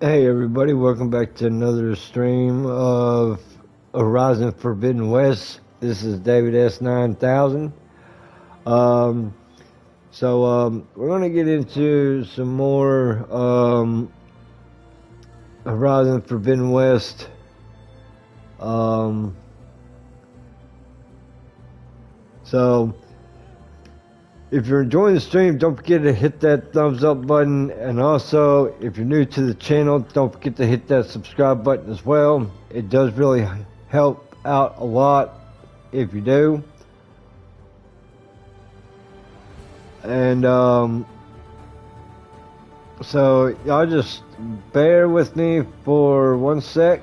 Hey everybody, welcome back to another stream of Horizon Forbidden West. This is David S9000. Um, we're going to get into some more Horizon Forbidden West. Um, so if you're enjoying the stream, don't forget to hit that thumbs up button, and also if you're new to the channel, don't forget to hit that subscribe button as well. It does really help out a lot if you do. And so y'all just bear with me for 1 sec.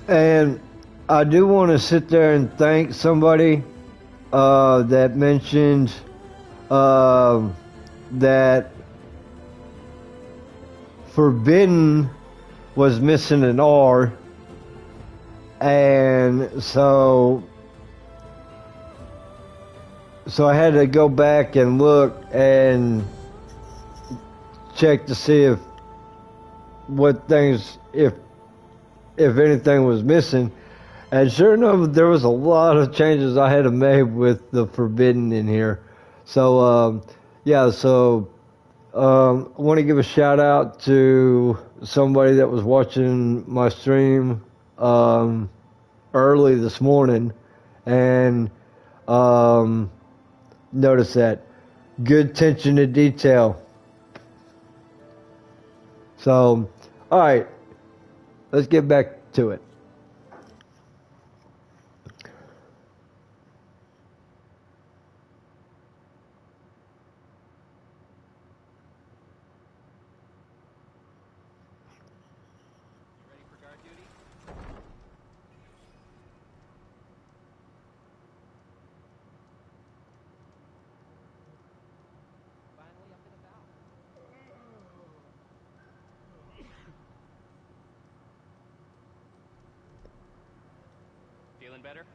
And I do want to sit there and thank somebody that mentioned that Forbidden was missing an R, and so I had to go back and look and check to see if anything was missing. And sure enough, there was a lot of changes I had to make with the Forbidden in here. So I want to give a shout out to somebody that was watching my stream early this morning, and notice that good attention to detail. So, all right, let's get back to it. Feeling better?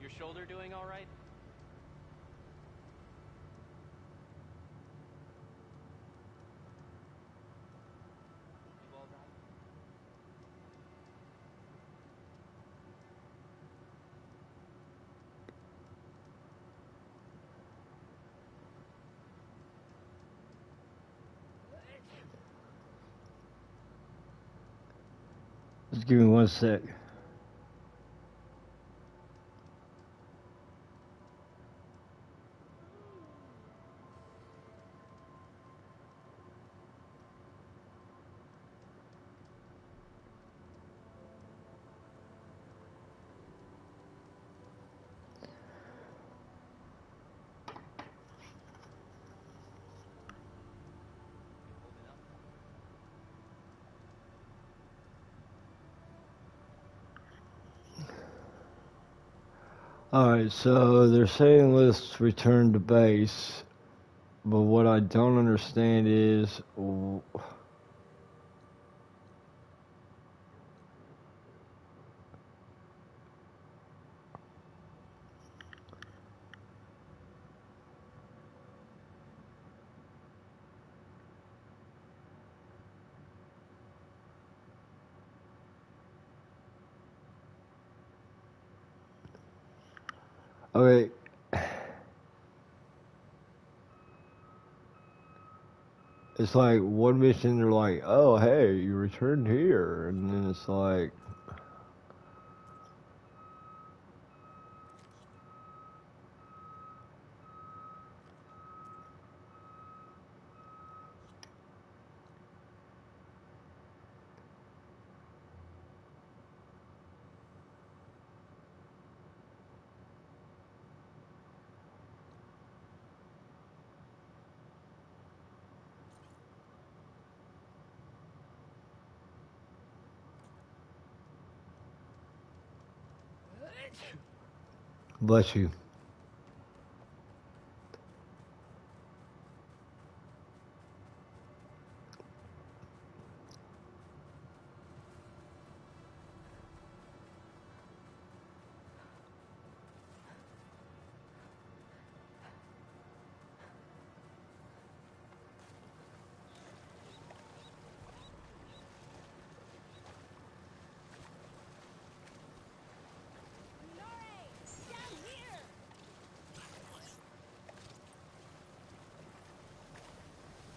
Your shoulder doing all right? You all right? Just give me 1 sec. Alright, so they're saying let's return to base, but what I don't understand is Okay. It's like one mission, they're like, oh, hey, you returned here. And then it's like, bless you.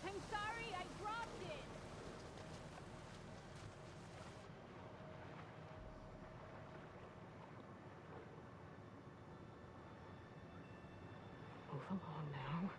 I'm sorry, I dropped it. Move along now.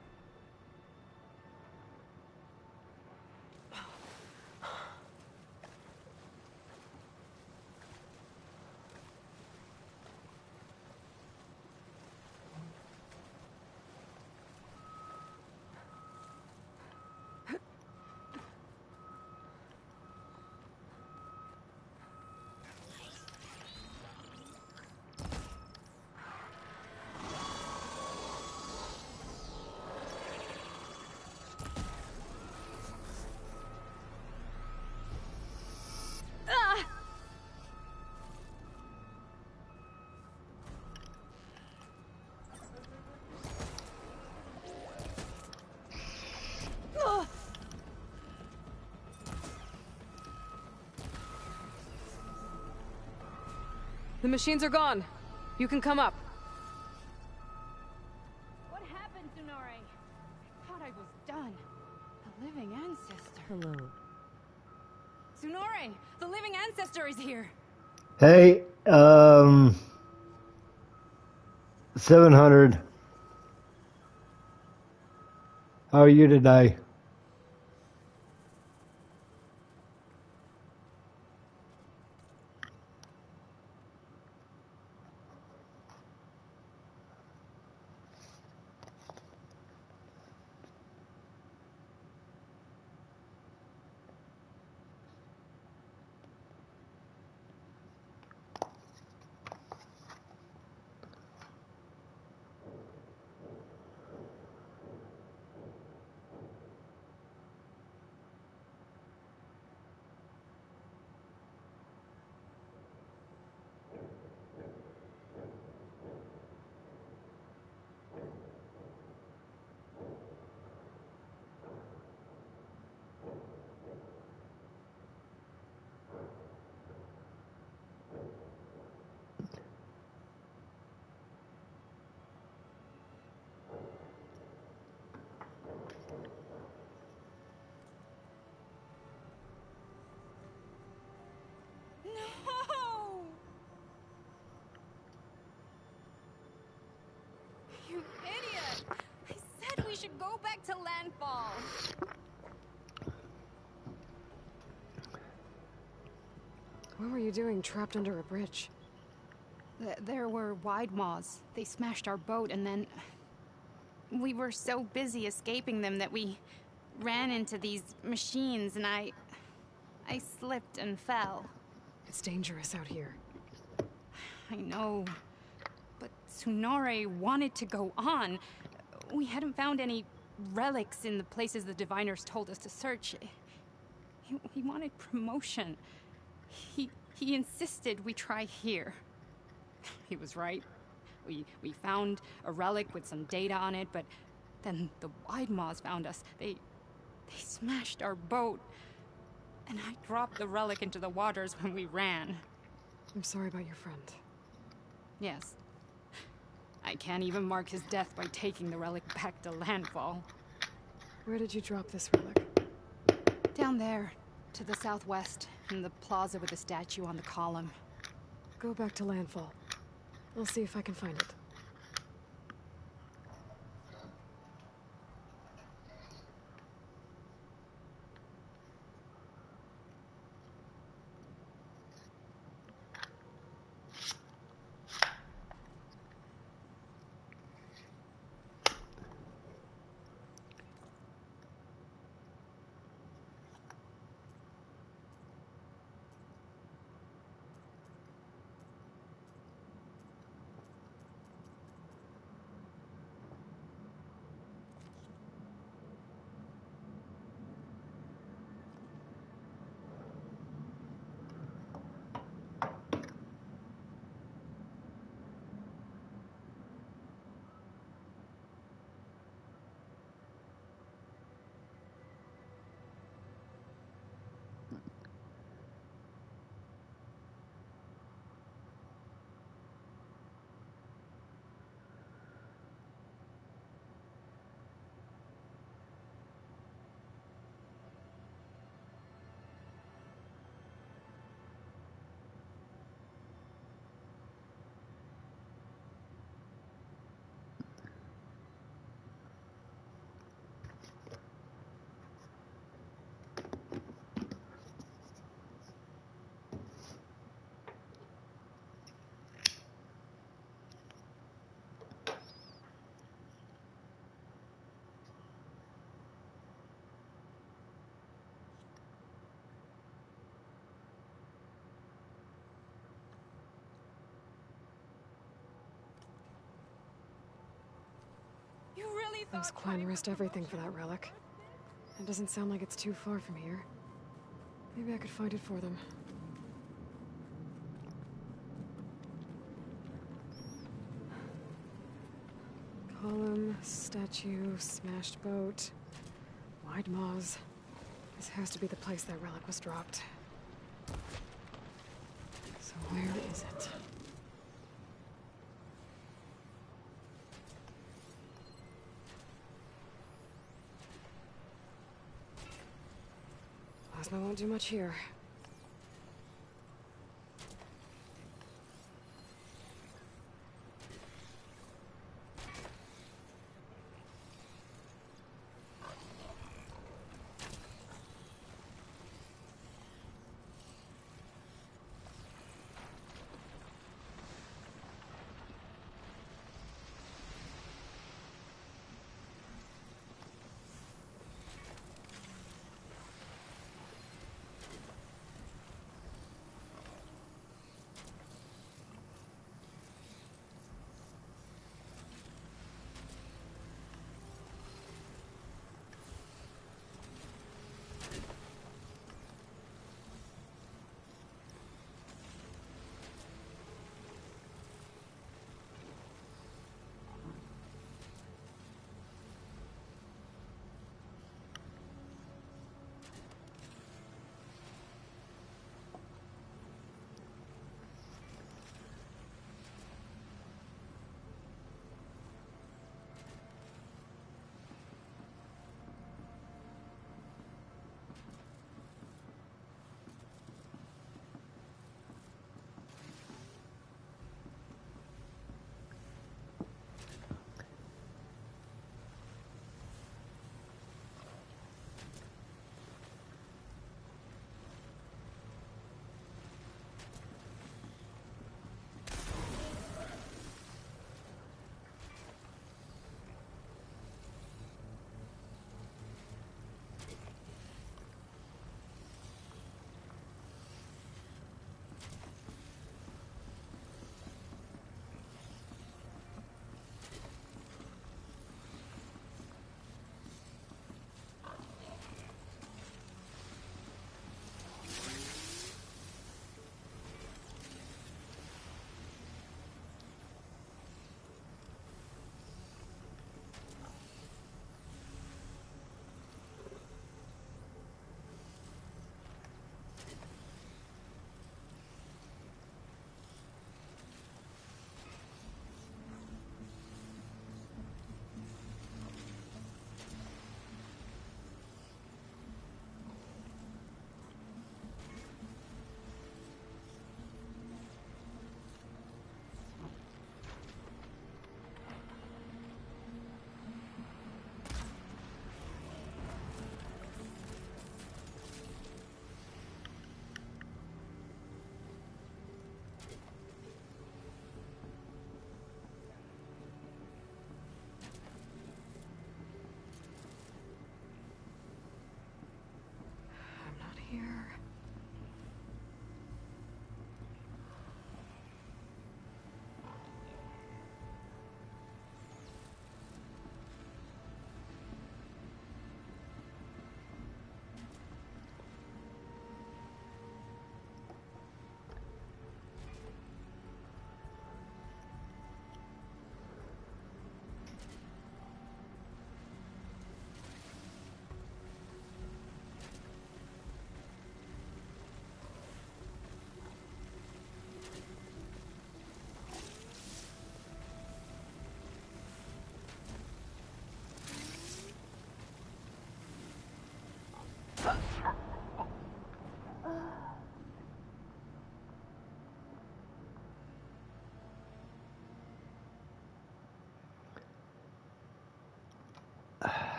The machines are gone. You can come up. What happened, Tsunore? I thought I was done. The living ancestor. Hello. Tsunore, the living ancestor is here. Hey, 700. How are you today? No! You idiot! I said we should go back to landfall. What were you doing trapped under a bridge? There were wide maws. They smashed our boat, and then we were so busy escaping them that we ran into these machines, and I slipped and fell. It's dangerous out here. I know, but Tsunore wanted to go on. We hadn't found any relics in the places the diviners told us to search. He wanted promotion. He insisted we try here. He was right. We found a relic with some data on it, but then the wide maws found us. They smashed our boat, and I dropped the relic into the waters when we ran. I'm sorry about your friend. Yes. I can't even mark his death by taking the relic back to landfall. Where did you drop this relic? Down there, to the southwest, in the plaza with the statue on the column. Go back to landfall. I'll see if I can find it. You really thought Those Klein risked everything for that relic. It doesn't sound like it's too far from here. Maybe I could find it for them. Column, statue, smashed boat, wide maws. This has to be the place that relic was dropped. So where is it? Plasma won't do much here.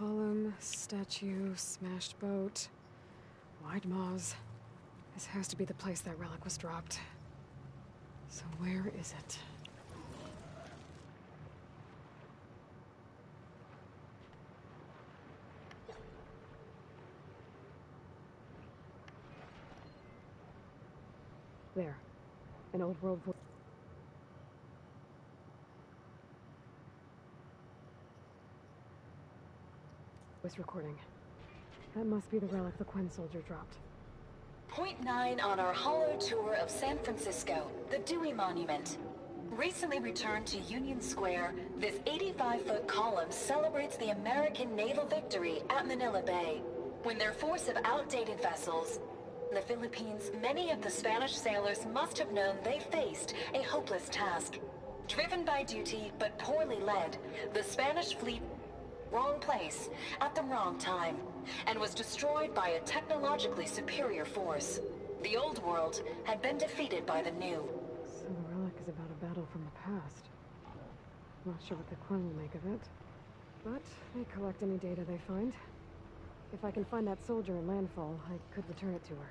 Column, statue, smashed boat, wide moss. This has to be the place that relic was dropped. So where is it? There. An old world voice recording. That must be the relic the Quen soldier dropped. Point 9 on our holo tour of San Francisco, the Dewey Monument. Recently returned to Union Square, this 85-foot column celebrates the American naval victory at Manila Bay, when their force of outdated vessels. In the Philippines, many of the Spanish sailors must have known they faced a hopeless task. Driven by duty, but poorly led, the Spanish fleet wrong place at the wrong time, and was destroyed by a technologically superior force. The old world had been defeated by the new. So the relic is about a battle from the past. Not sure what the Quen will make of it, but they collect any data they find. If I can find that soldier in landfall, I could return it to her.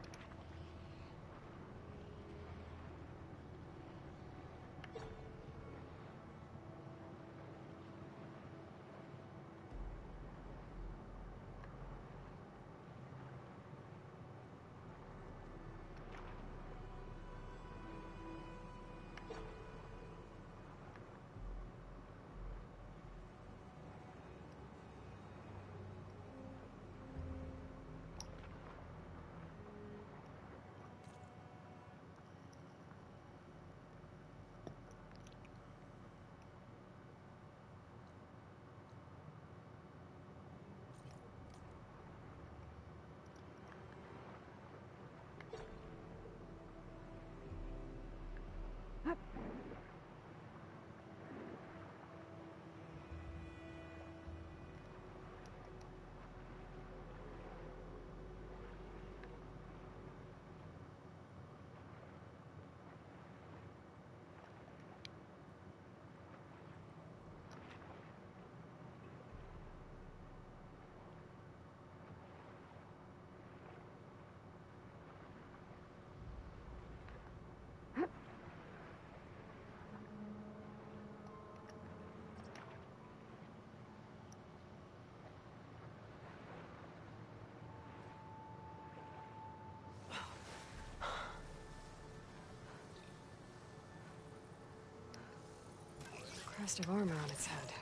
Crest of armor on its head.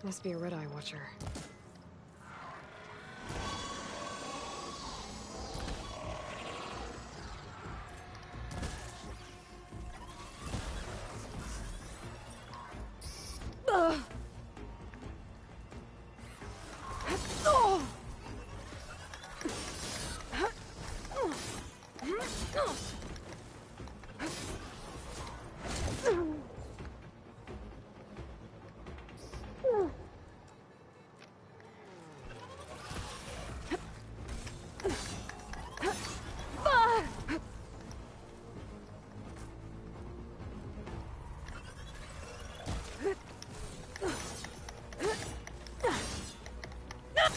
Must be a red-eye watcher.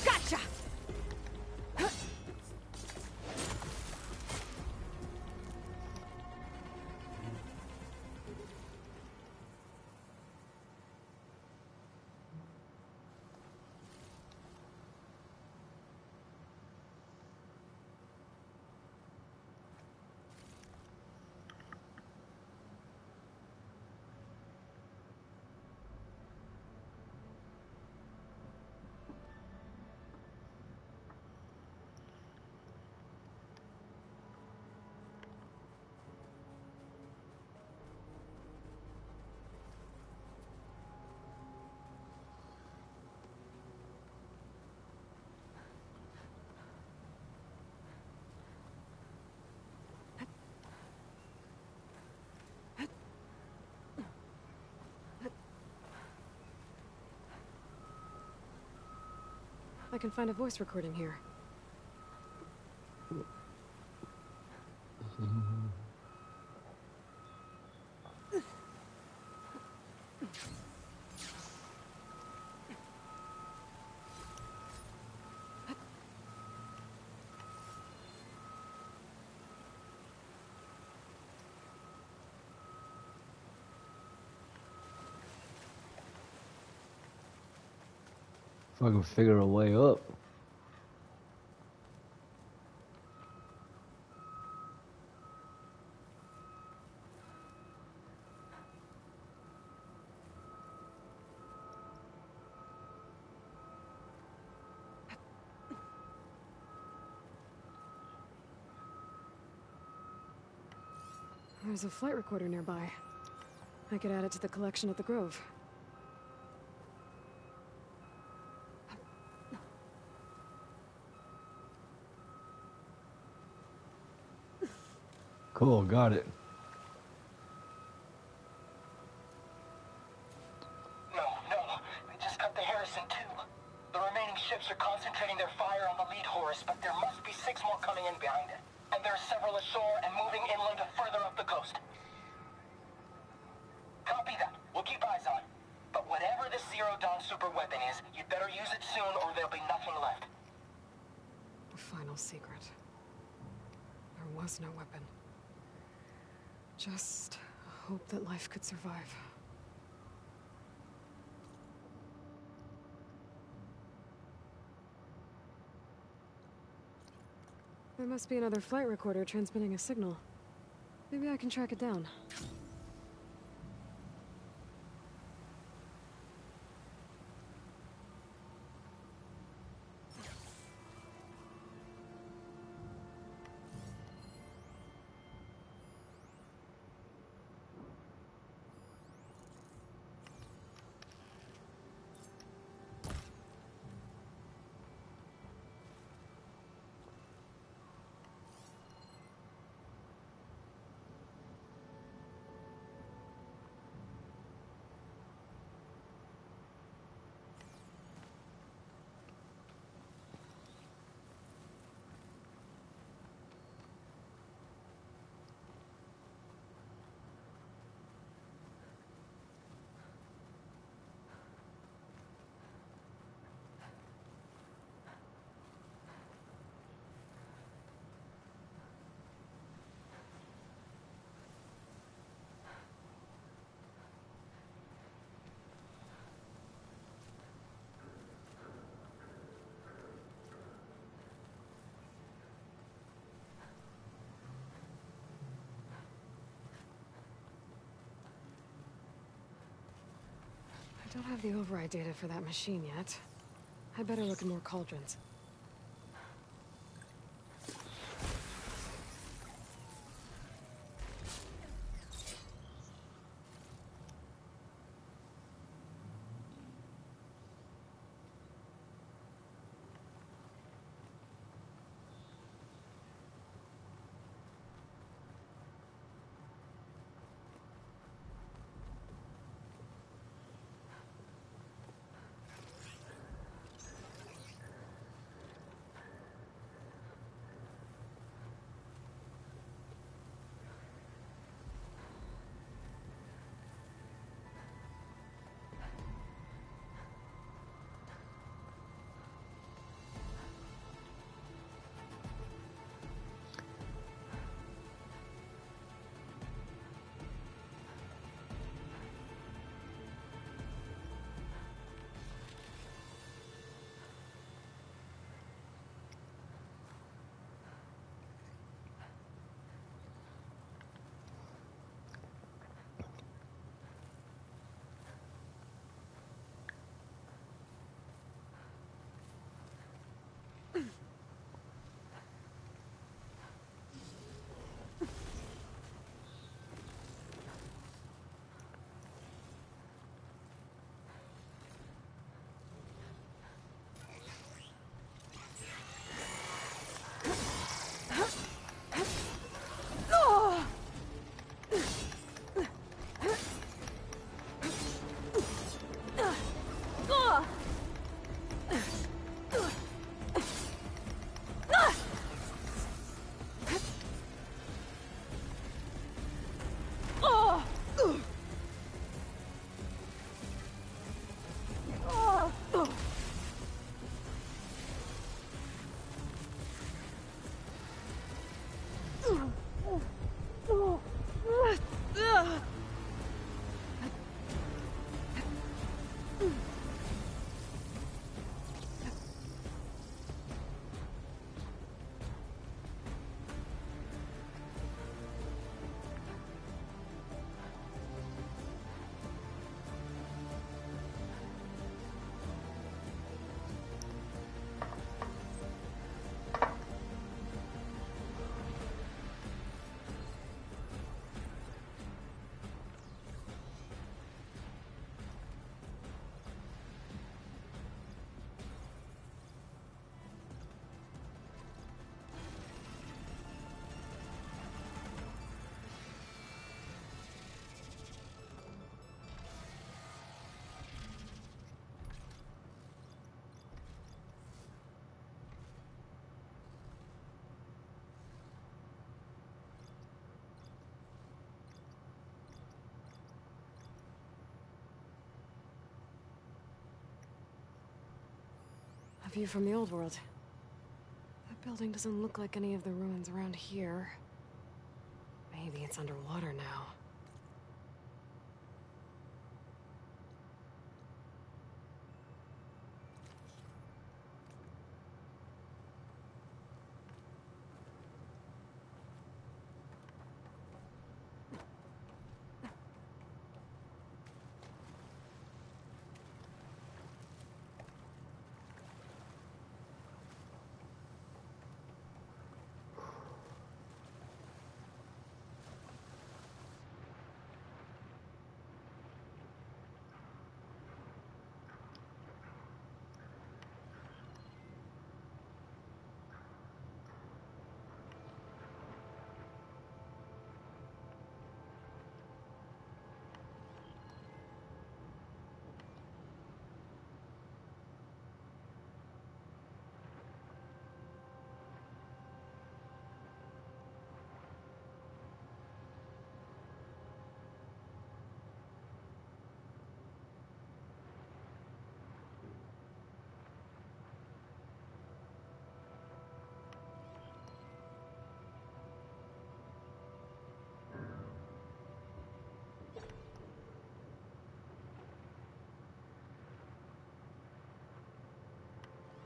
Gotcha! I can find a voice recording here. If I can figure a way up. There's a flight recorder nearby. I could add it to the collection at the Grove. Cool, got it. No, they just cut the Harrison too. The remaining ships are concentrating their fire on the lead Horus, but there must be 6 more coming in behind it. And there are several ashore and moving inland further up the coast. Copy that. We'll keep eyes on it. But whatever this Zero Dawn super weapon is, you'd better use it soon or there'll be nothing left. A final secret. There was no weapon. Just a hope that life could survive. There must be another flight recorder transmitting a signal. Maybe I can track it down. I don't have the override data for that machine yet. I'd better look in more cauldrons. view from the old world. That building doesn't look like any of the ruins around here. Maybe it's underwater now.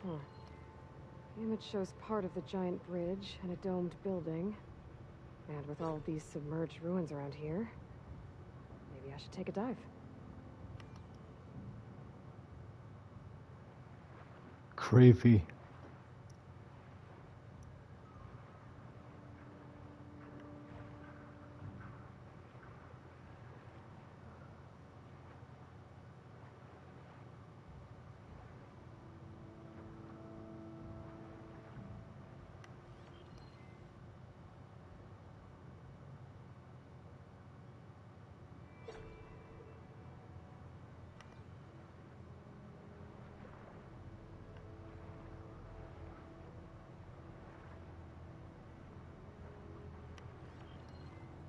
Huh. The image shows part of the giant bridge and a domed building. And with all these submerged ruins around here, maybe I should take a dive. Creepy.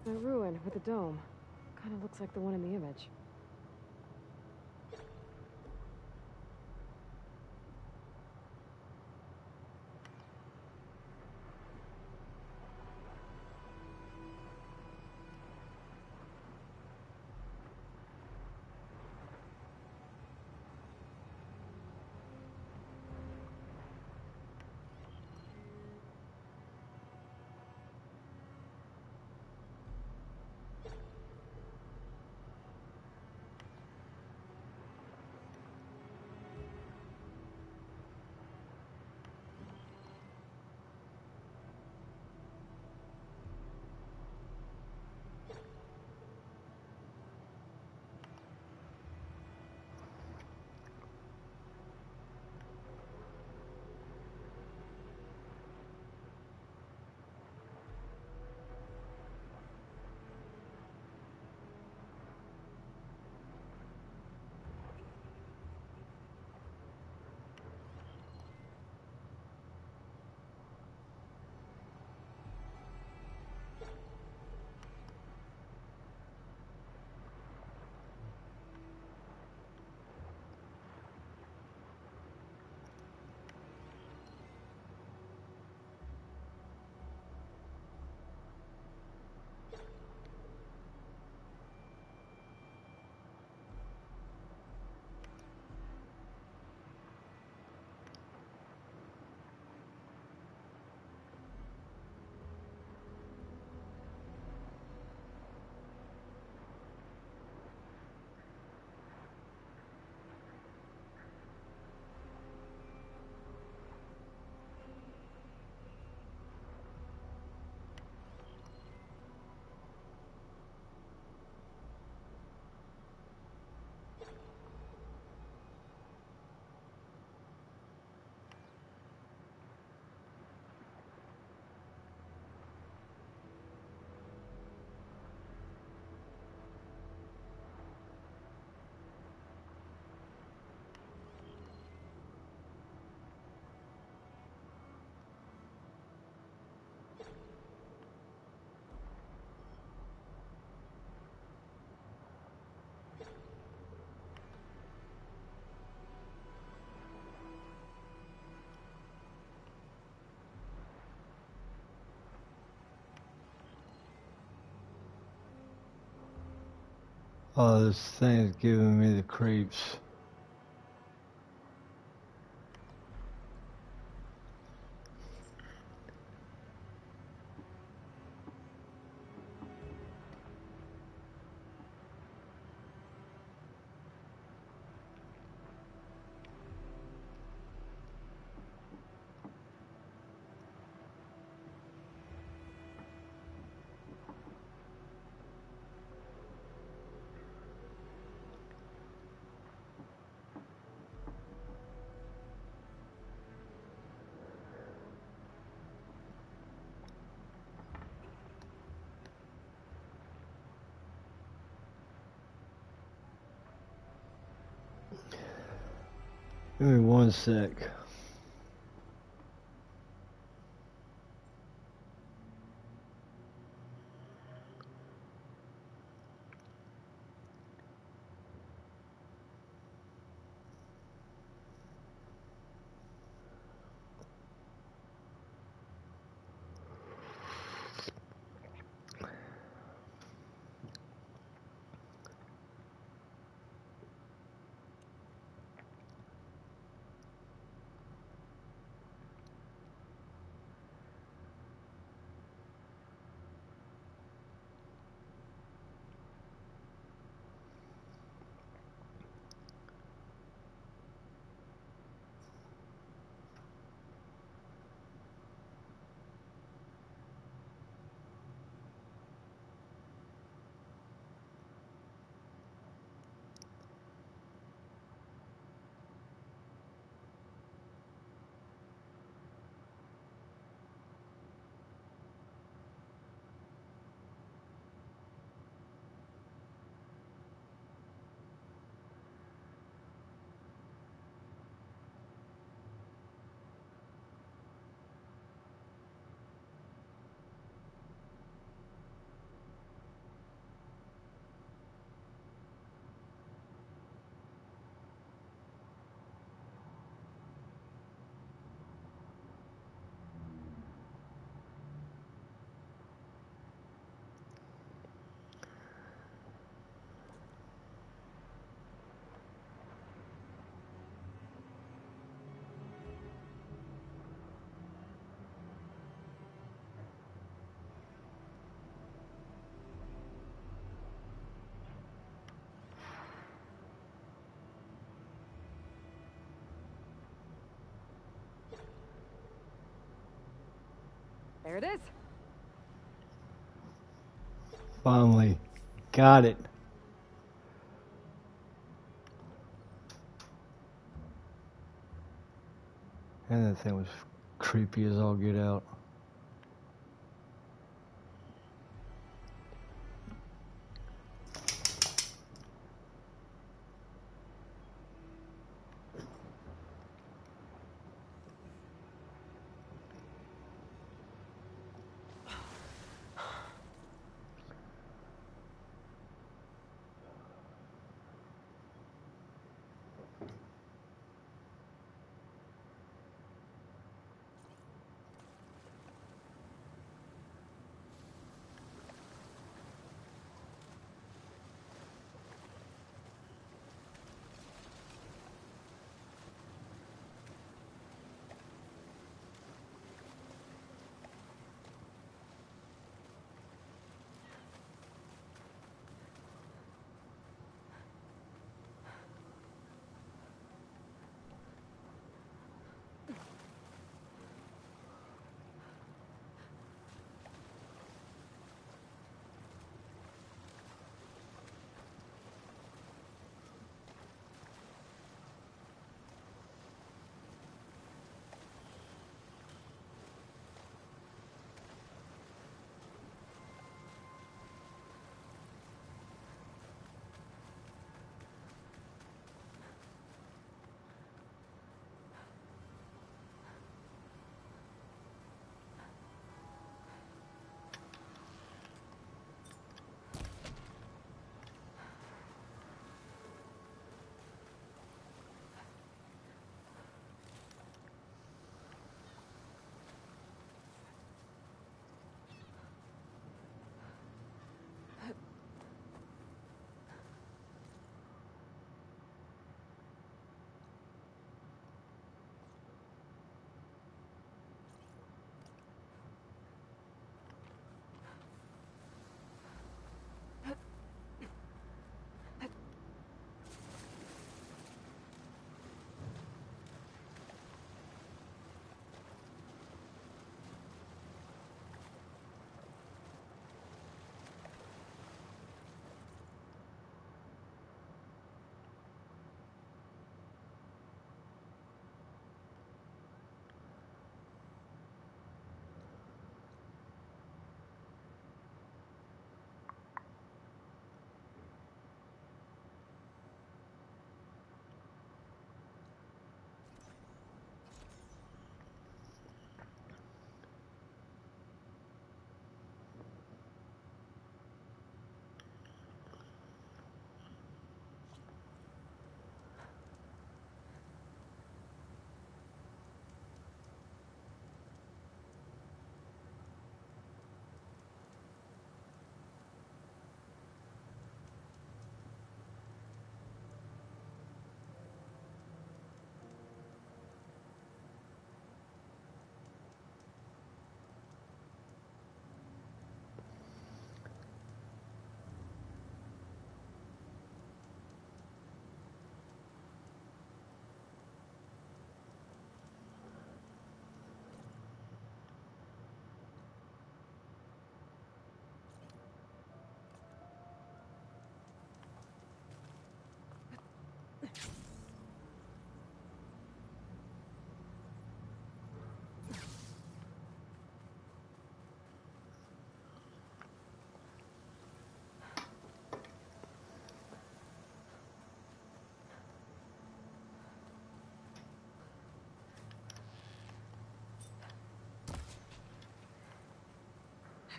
The ruin with the dome. Kind of looks like the one in the image. Oh, this thing's giving me the creeps. Give me one sec. There it is. Finally. Got it. And that thing was creepy as all get out.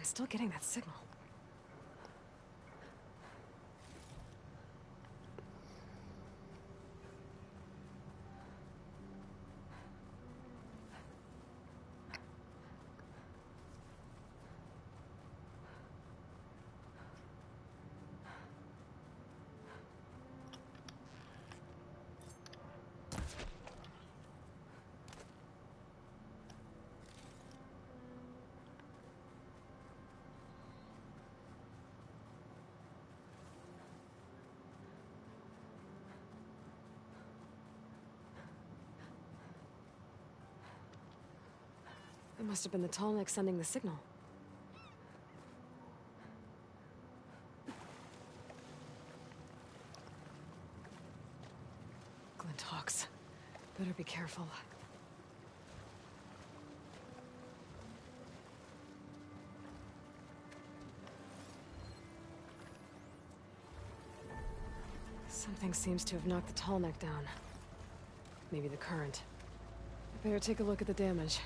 I'm still getting that signal. It must have been the Tallneck sending the signal. Glinthawks. Better be careful. Something seems to have knocked the Tallneck down. Maybe the current. I better take a look at the damage.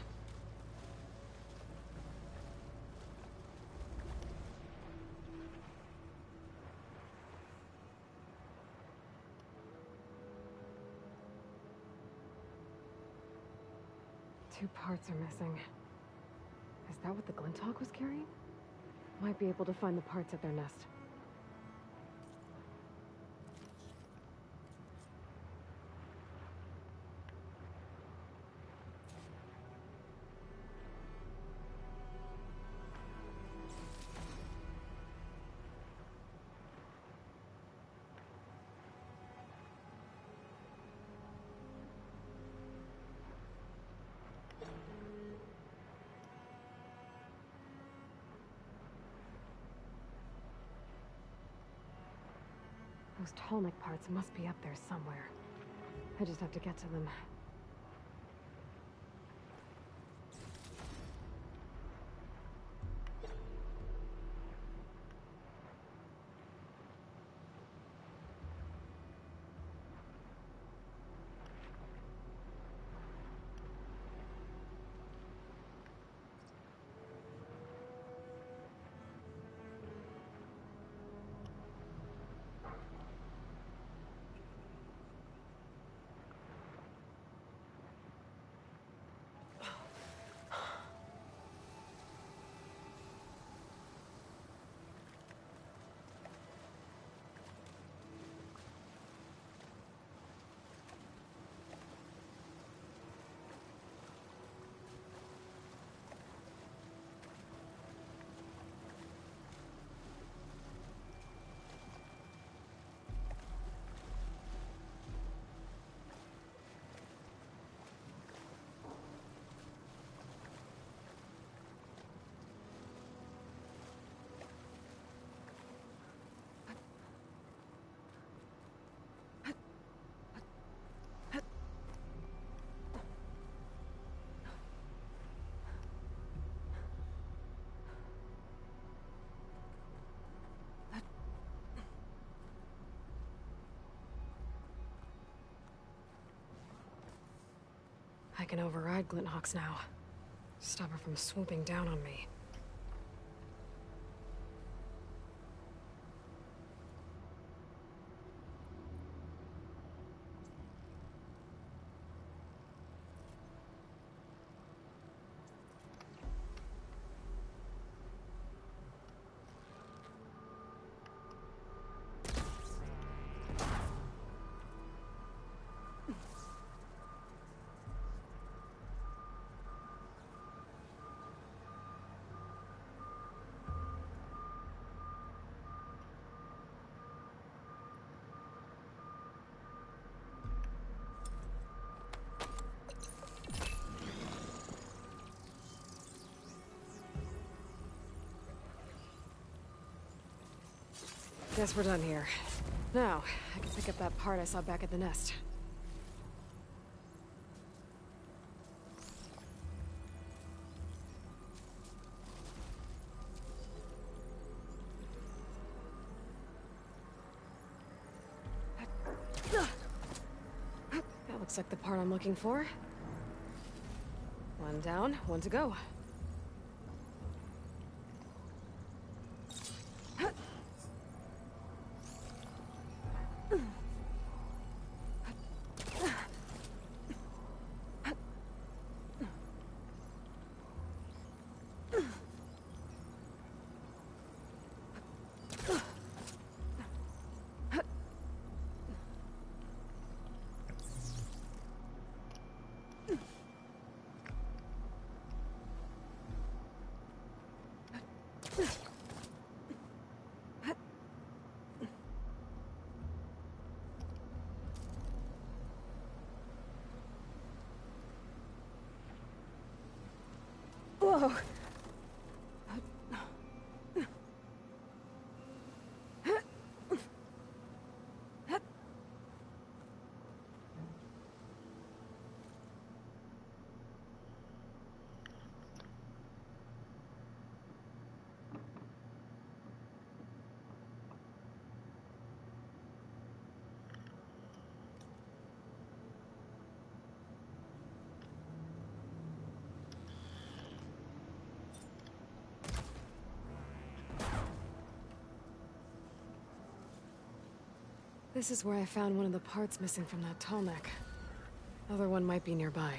Two parts are missing. Is that what the Glinthawk was carrying? Might be able to find the parts at their nest. Those Tallneck parts must be up there somewhere. I just have to get to them. I can override Glinthawks now. Stop her from swooping down on me. Guess we're done here. Now, I can pick up that part I saw back at the nest. That looks like the part I'm looking for. One down, one to go. Oh. This is where I found one of the parts missing from that tall neck. Other one might be nearby.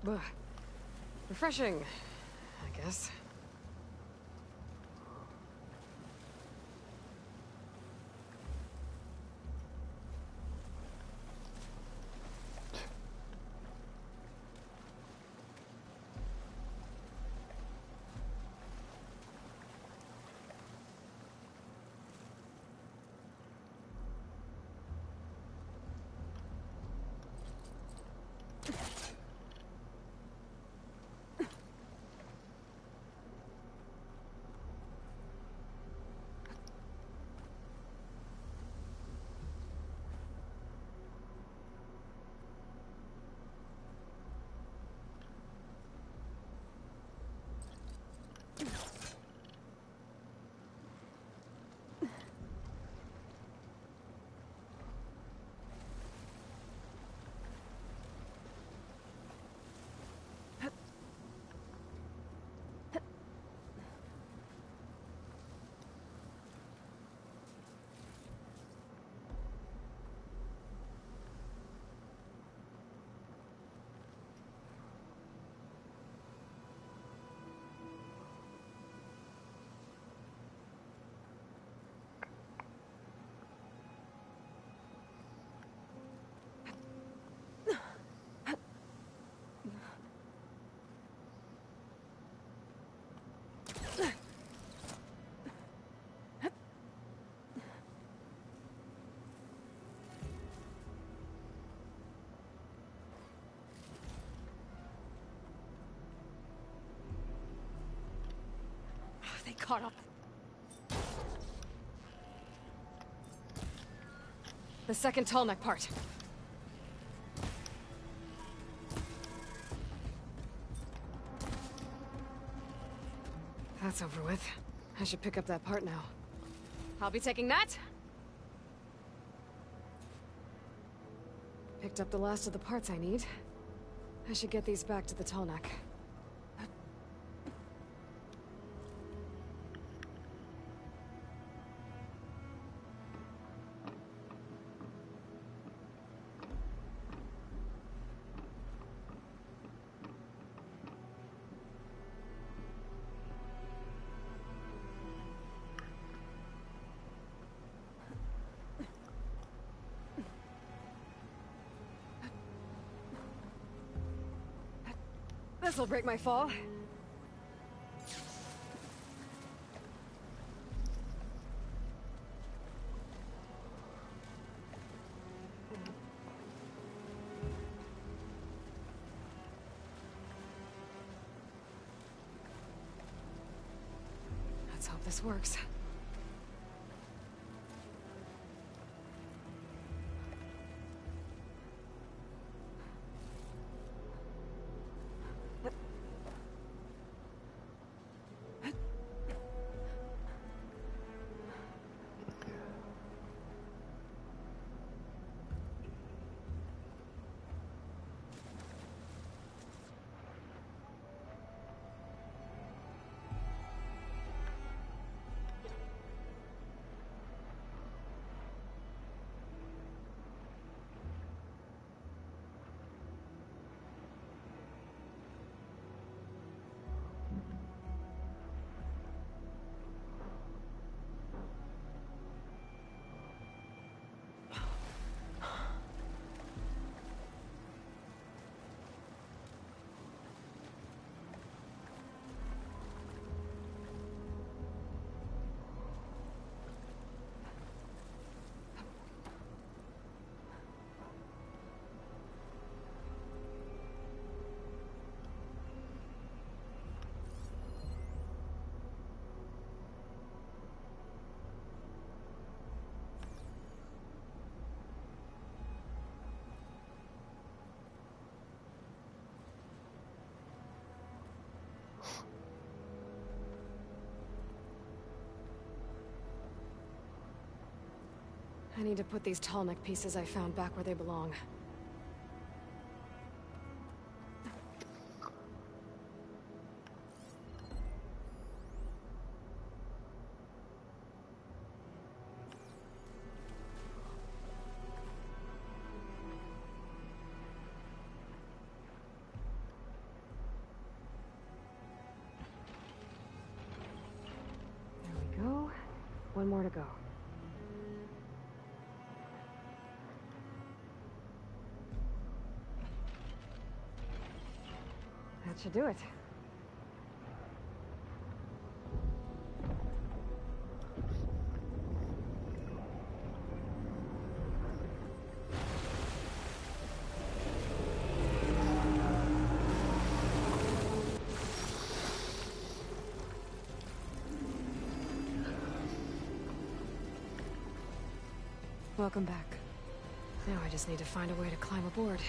Ugh. Refreshing, I guess. They caught up. The second tall neck part. That's over with. I should pick up that part now. I'll be taking that. Picked up the last of the parts I need. I should get these back to the tall neck. This'll break my fall. Let's hope this works. I need to put these tall neck pieces I found back where they belong. There we go. One more to go. That should do it. Welcome back. Now I just need to find a way to climb aboard.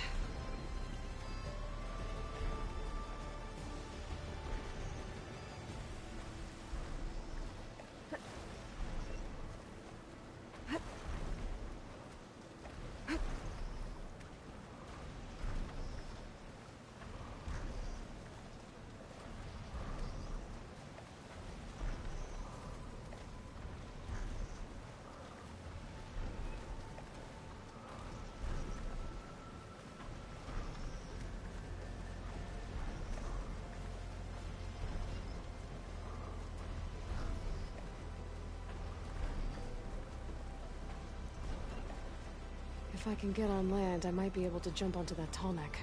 If I can get on land, I might be able to jump onto that tall neck.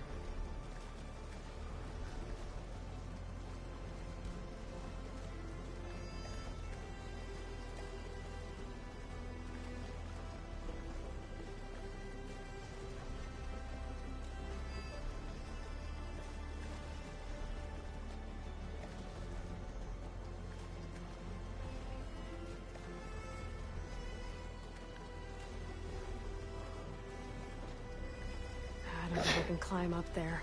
can climb up there.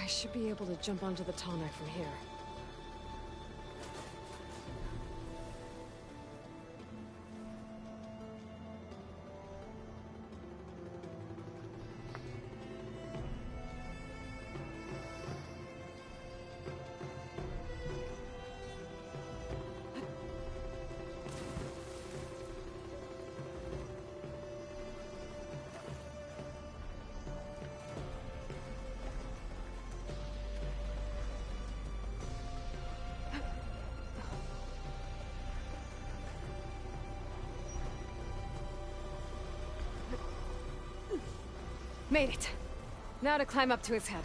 I should be able to jump onto the tallneck from here. Made it. Now to climb up to his head.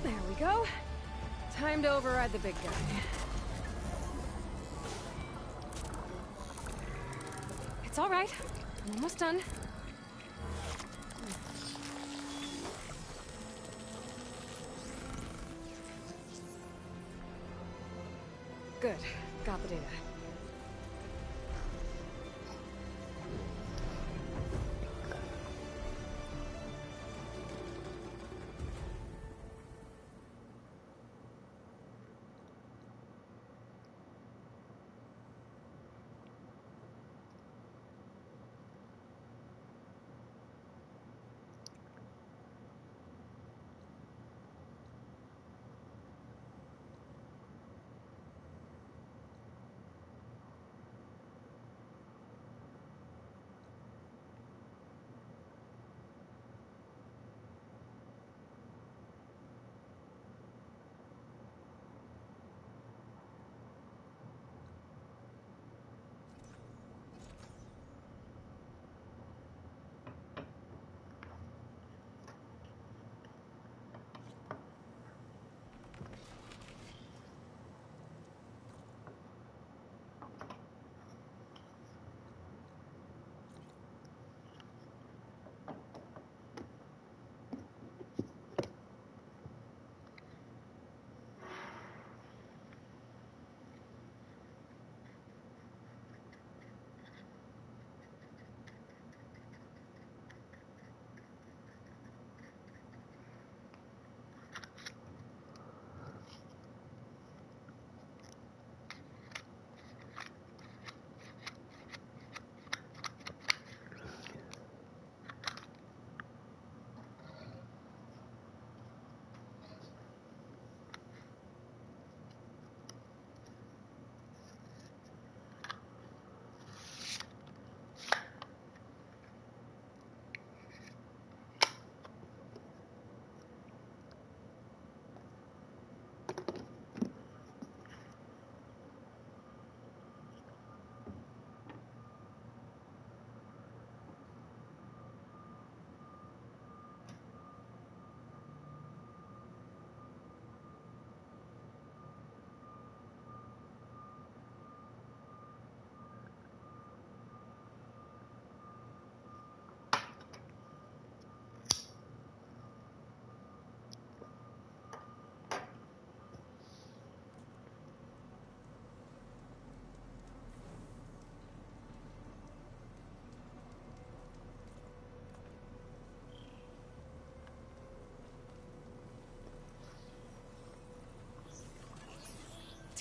There we go. Time to override the big guy. It's all right. I'm almost done. Good. Got the data.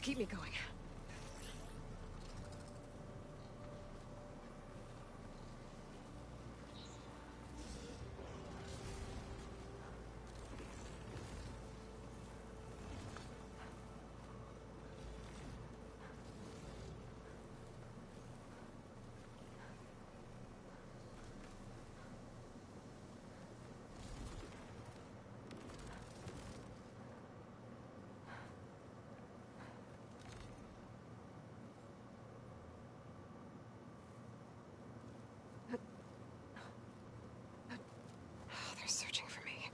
keep me going. They're searching for me.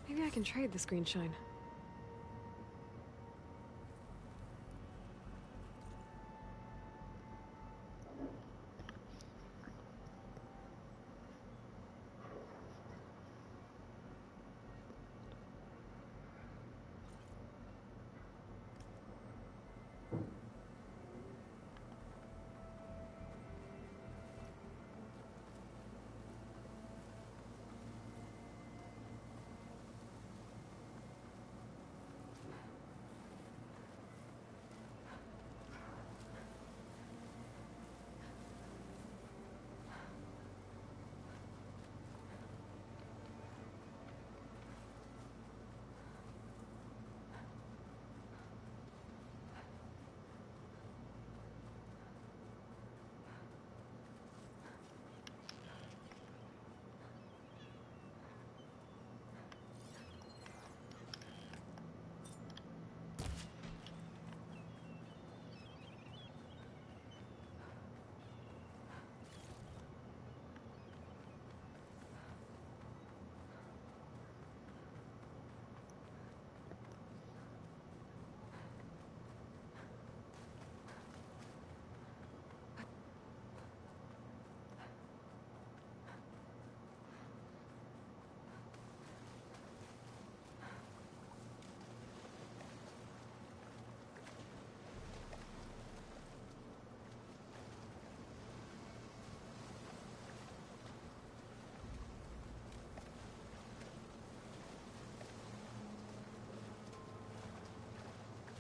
Maybe I can trade this green shine.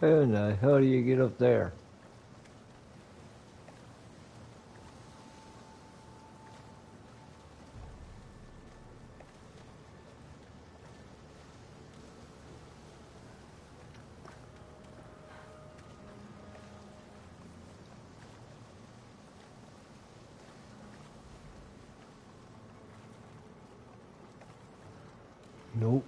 How in the hell do you get up there? Nope.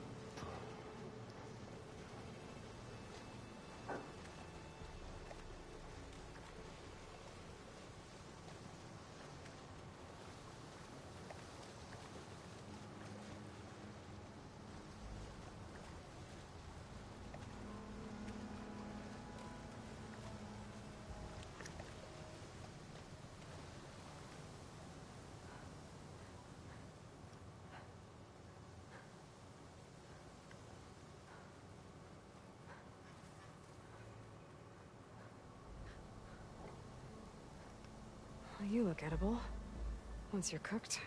Well, you look edible. Once you're cooked.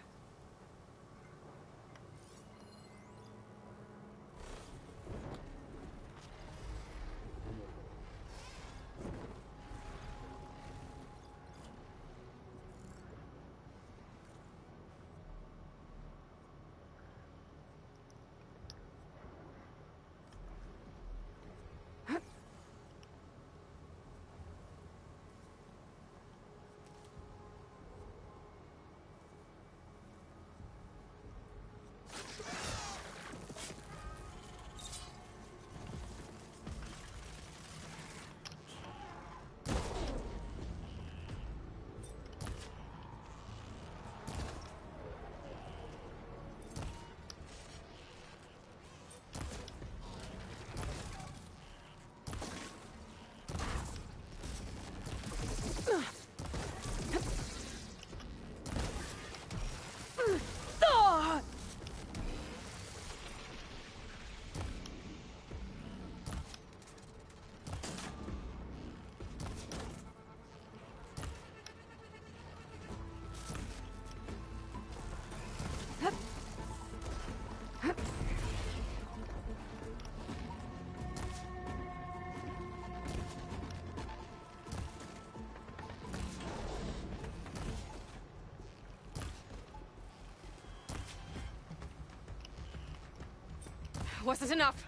Was it enough?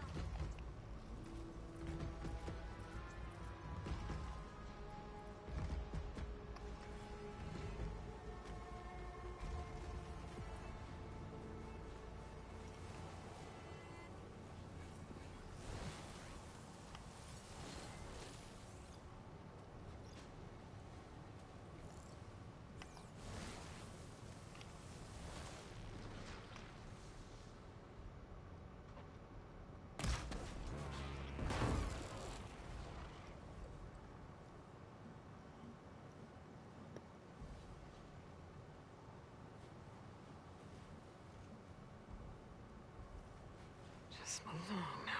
Just move along now.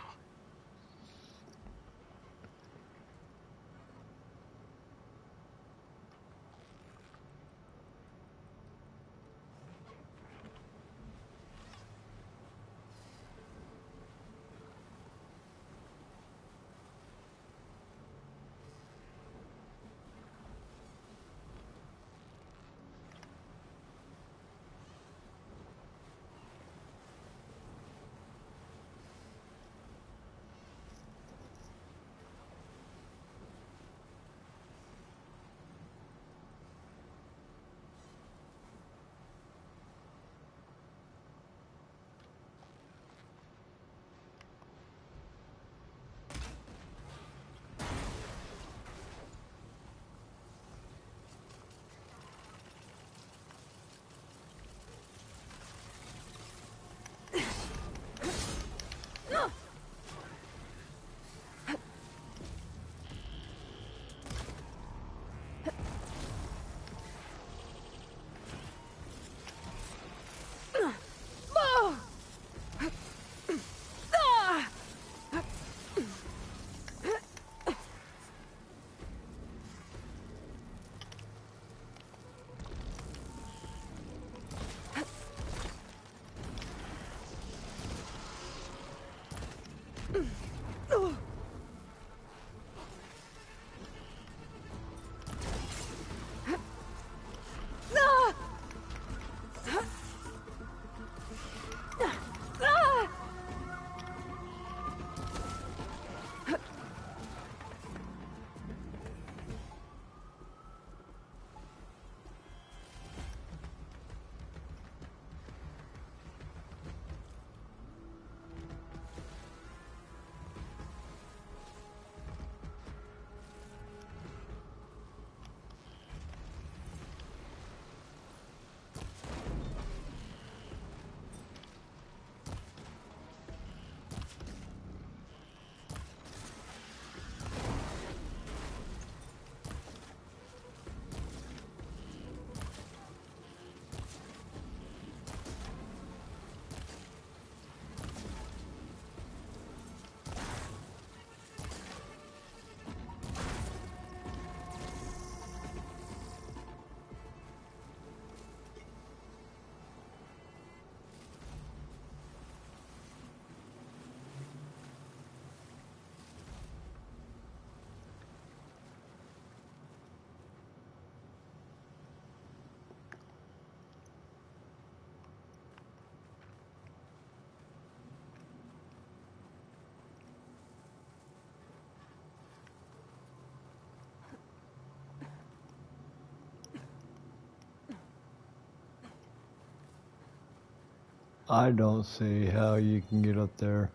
I don't see how you can get up there.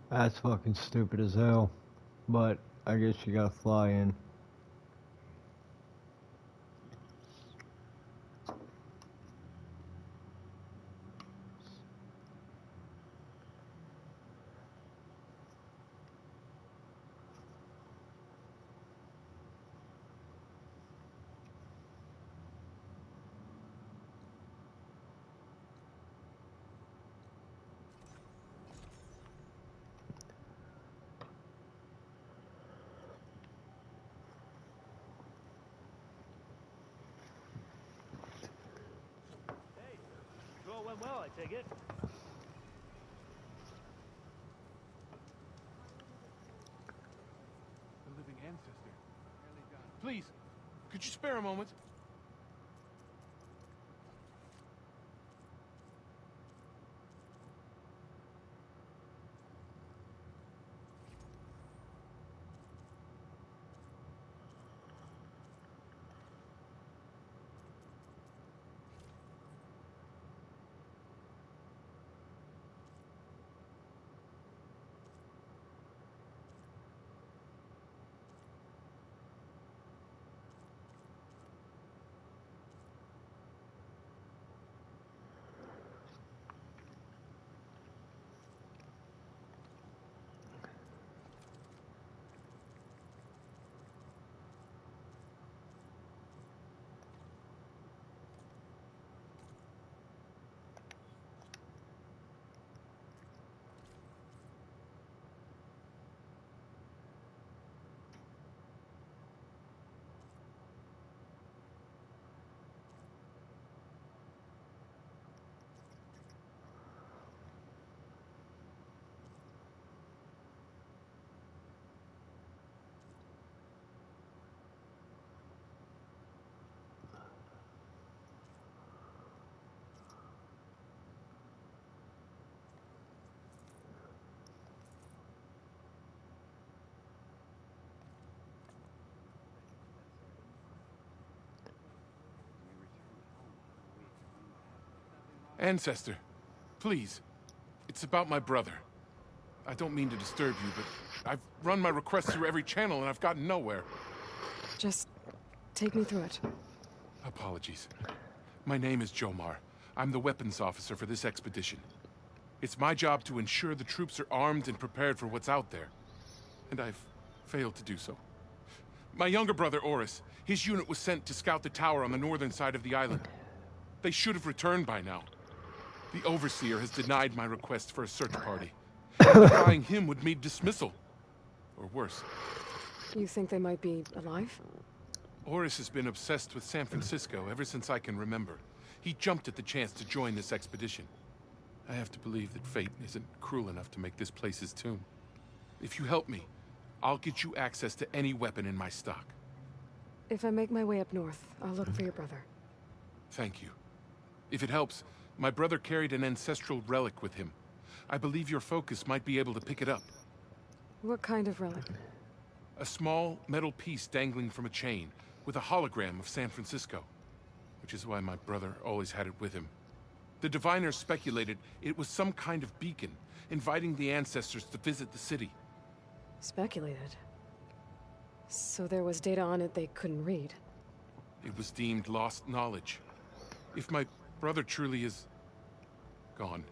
That's fucking stupid as hell. But I guess you gotta fly in. Well, went well, I take it. The living ancestor. Please, could you spare a moment? Ancestor, please. It's about my brother. I don't mean to disturb you, but I've run my request through every channel and I've gotten nowhere. Just take me through it. Apologies. My name is Jomar. I'm the weapons officer for this expedition. It's my job to ensure the troops are armed and prepared for what's out there. And I've failed to do so. My younger brother, Oris, his unit was sent to scout the tower on the northern side of the island. They should have returned by now. The Overseer has denied my request for a search party. Defying him would mean dismissal. Or worse. You think they might be alive? Oris has been obsessed with San Francisco ever since I can remember. He jumped at the chance to join this expedition. I have to believe that fate isn't cruel enough to make this place his tomb. If you help me, I'll get you access to any weapon in my stock. If I make my way up north, I'll look for your brother. Thank you. If it helps, my brother carried an ancestral relic with him. I believe your focus might be able to pick it up. What kind of relic? A small metal piece dangling from a chain, with a hologram of San Francisco. Which is why my brother always had it with him. The diviners speculated it was some kind of beacon, inviting the ancestors to visit the city. Speculated? So there was data on it they couldn't read? It was deemed lost knowledge. If my brother truly is gone,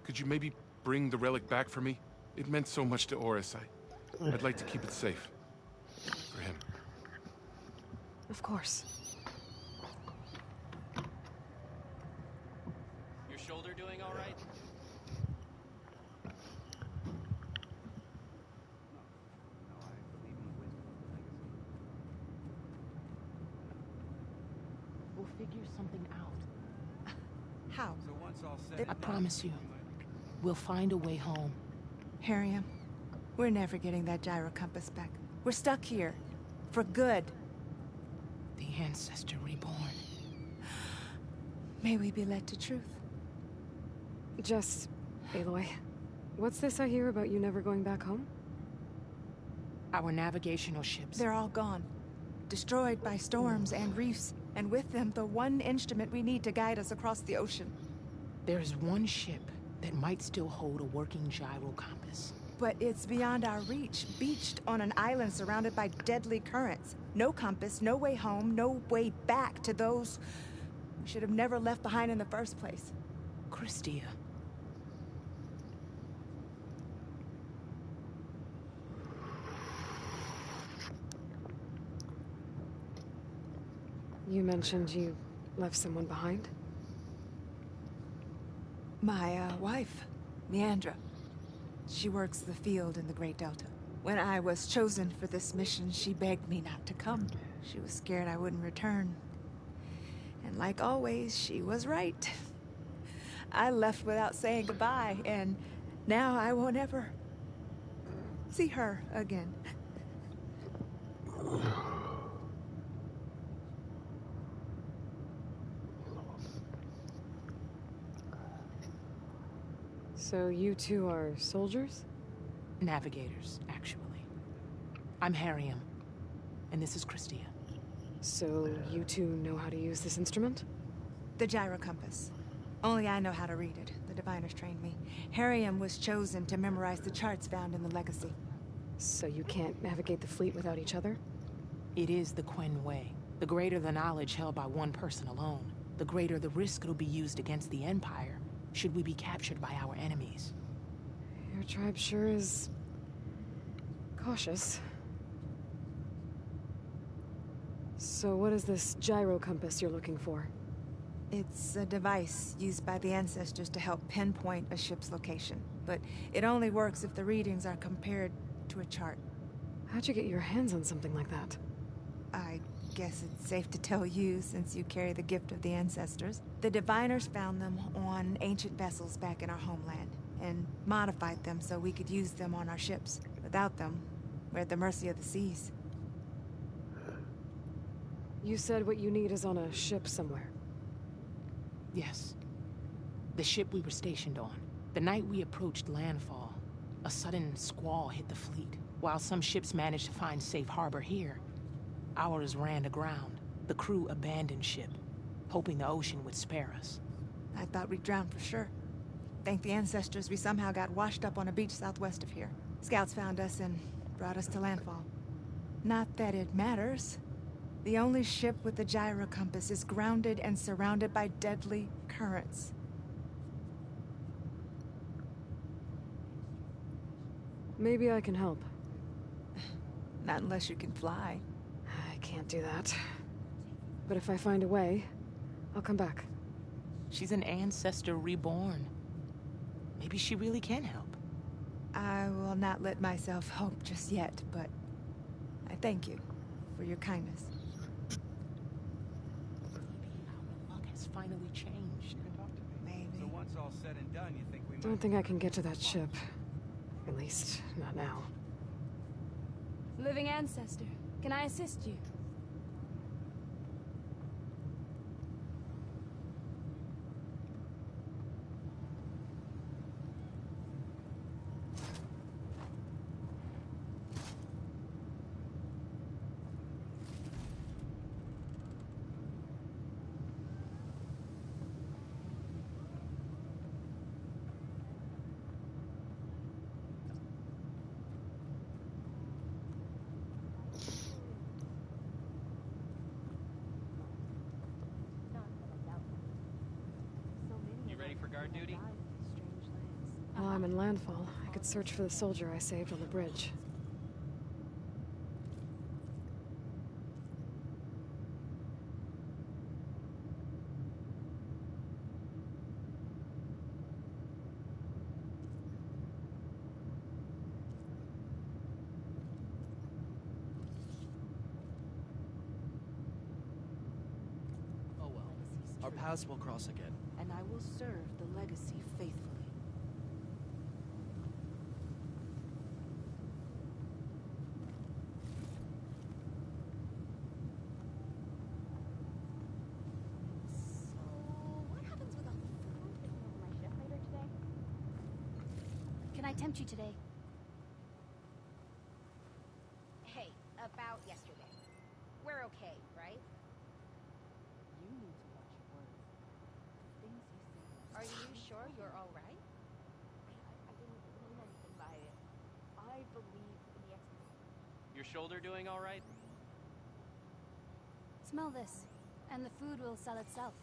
could you maybe bring the relic back for me? It meant so much to Oris. I'd like to keep it safe. For him. Of course. Your shoulder doing all right? We'll figure something out. How? I promise you. We'll find a way home. Harriet, We're never getting that gyro compass back. We're stuck here. For good. The Ancestor reborn. May we be led to truth. Jess, Aloy, what's this I hear about you never going back home? Our navigational ships. They're all gone. Destroyed by storms and reefs, and with them the one instrument we need to guide us across the ocean. There is one ship that might still hold a working gyro compass. But it's beyond our reach, beached on an island surrounded by deadly currents. No compass, no way home, no way back to those we should have never left behind in the first place. Christia. You mentioned you left someone behind? My, wife, Leandra. She works the field in the Great Delta. When I was chosen for this mission, she begged me not to come. She was scared I wouldn't return. And like always, she was right. I left without saying goodbye, and now I won't ever see her again. So you two are soldiers? Navigators, actually. I'm Harriam, and this is Christia. So you two know how to use this instrument? The gyro compass. Only I know how to read it. The diviners trained me. Harriam was chosen to memorize the charts found in the Legacy. So you can't navigate the fleet without each other? It is the Quen Way. The greater the knowledge held by one person alone, the greater the risk it'll be used against the Empire, should we be captured by our enemies. Your tribe sure is cautious. So what is this gyro compass you're looking for? It's a device used by the ancestors to help pinpoint a ship's location. But it only works if the readings are compared to a chart. How'd you get your hands on something like that? I guess it's safe to tell you, since you carry the gift of the ancestors. The diviners found them on ancient vessels back in our homeland, and modified them so we could use them on our ships. Without them, we're at the mercy of the seas. You said what you need is on a ship somewhere. Yes. The ship we were stationed on. The night we approached landfall, a sudden squall hit the fleet. While some ships managed to find safe harbor here, ours ran aground. The crew abandoned ship, hoping the ocean would spare us. I thought we'd drown for sure. Thank the ancestors we somehow got washed up on a beach southwest of here. Scouts found us and brought us to landfall. Not that it matters. The only ship with the gyro compass is grounded and surrounded by deadly currents. Maybe I can help. Not unless you can fly. I can't do that. But if I find a way, I'll come back. She's an ancestor reborn. Maybe she really can help. I will not let myself hope just yet, but I thank you for your kindness. Maybe our luck has finally changed. Maybe. So once all said and done, you think we Don't think I can get to that ship. At least, not now. Living ancestor, can I assist you? You ready for guard duty? While I'm in landfall, I could search for the soldier I saved on the bridge. Oh well. Our paths will cross again. And I will serve the legacy faithfully. might tempt you today. Hey, about yesterday. We're okay, right? You need to watch your words. The things you say. Are you sure you're all right? I didn't mean anything by it. I believe in the expedition. Your shoulder doing all right? Smell this, and the food will sell itself.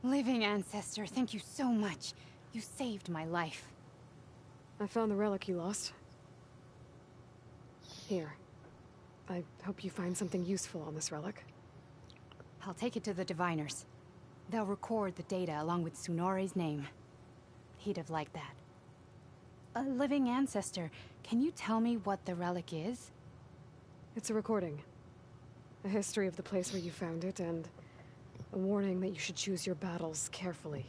Living ancestor, thank you so much. You saved my life. I found the relic you lost. Here. I hope you find something useful on this relic. I'll take it to the diviners. They'll record the data along with Tsunore's name. He'd have liked that. A living ancestor, can you tell me what the relic is? It's a recording. A history of the place where you found it, and a warning that you should choose your battles carefully.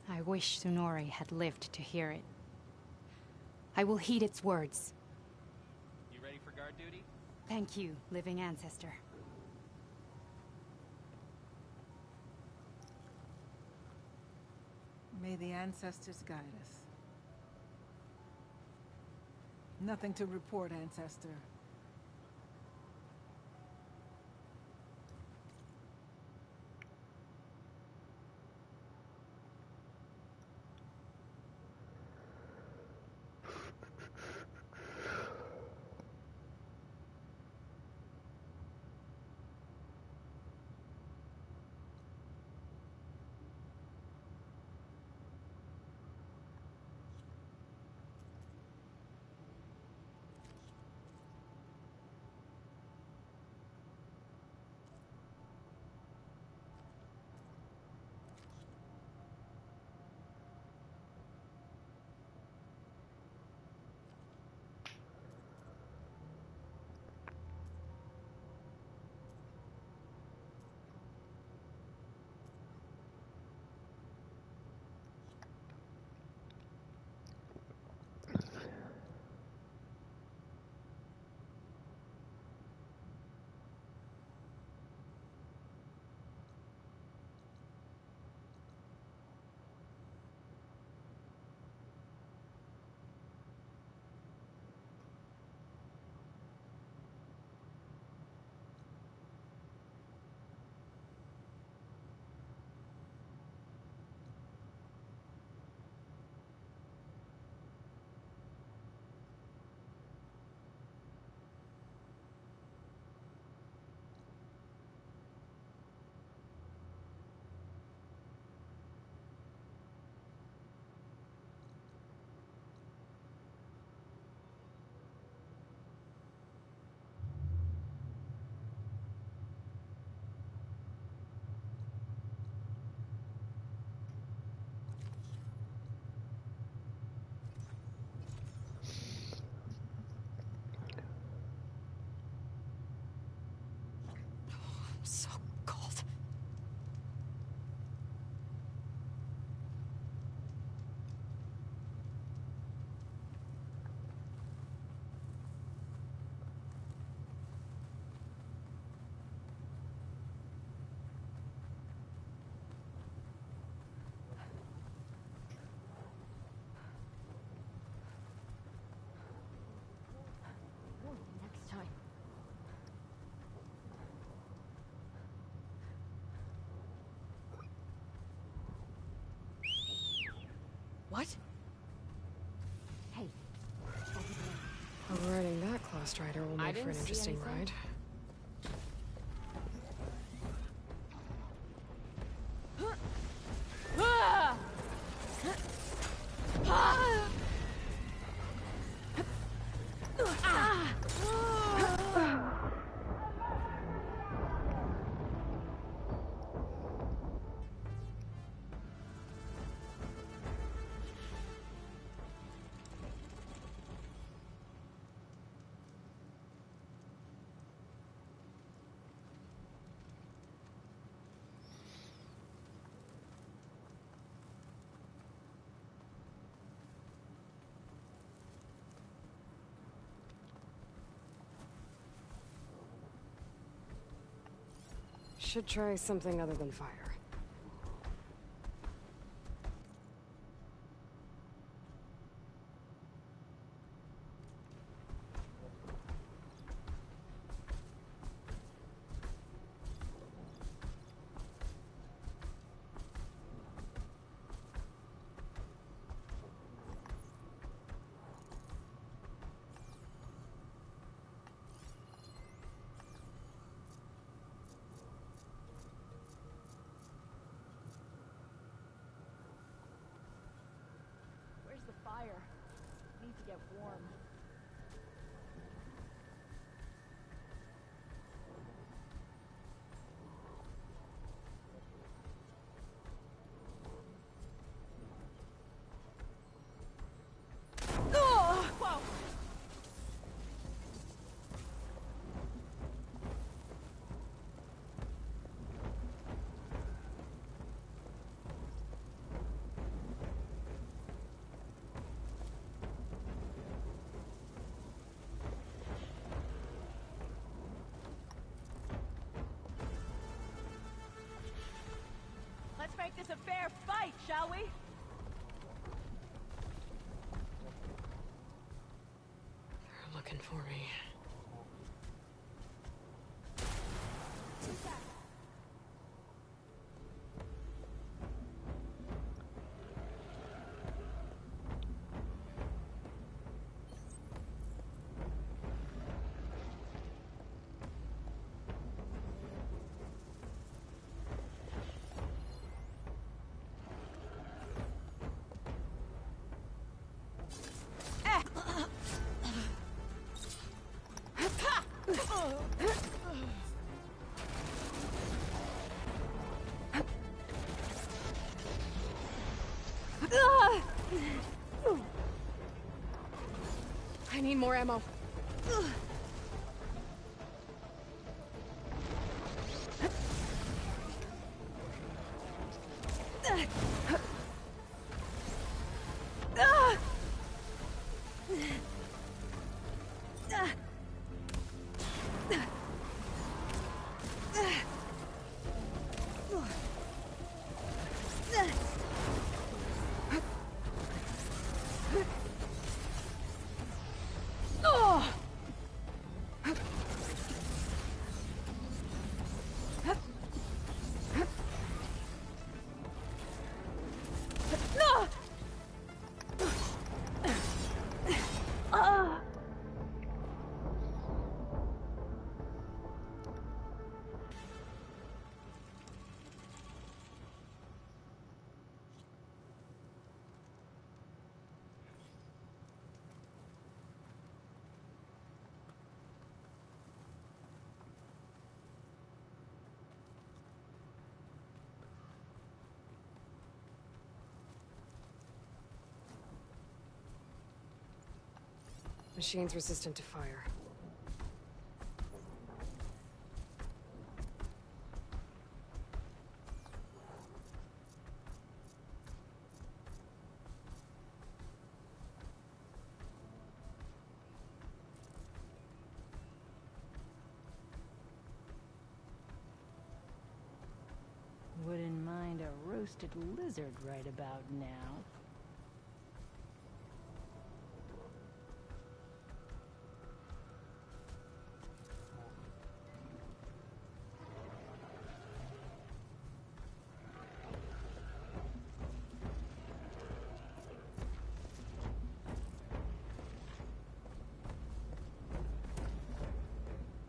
I wish Tsunore had lived to hear it. I will heed its words. You ready for guard duty? Thank you, living ancestor. May the ancestors guide us. Nothing to report, ancestor. So cold. Next time. What? Hey, over there. Overriding that claw strider will make for an interesting ride. Should try something other than fire. Where's the fire? Need to get warm. Whoa! Let's make this a fair fight, shall we? They're looking for me. I need more ammo. Machine's resistant to fire. Wouldn't mind a roasted lizard right about now.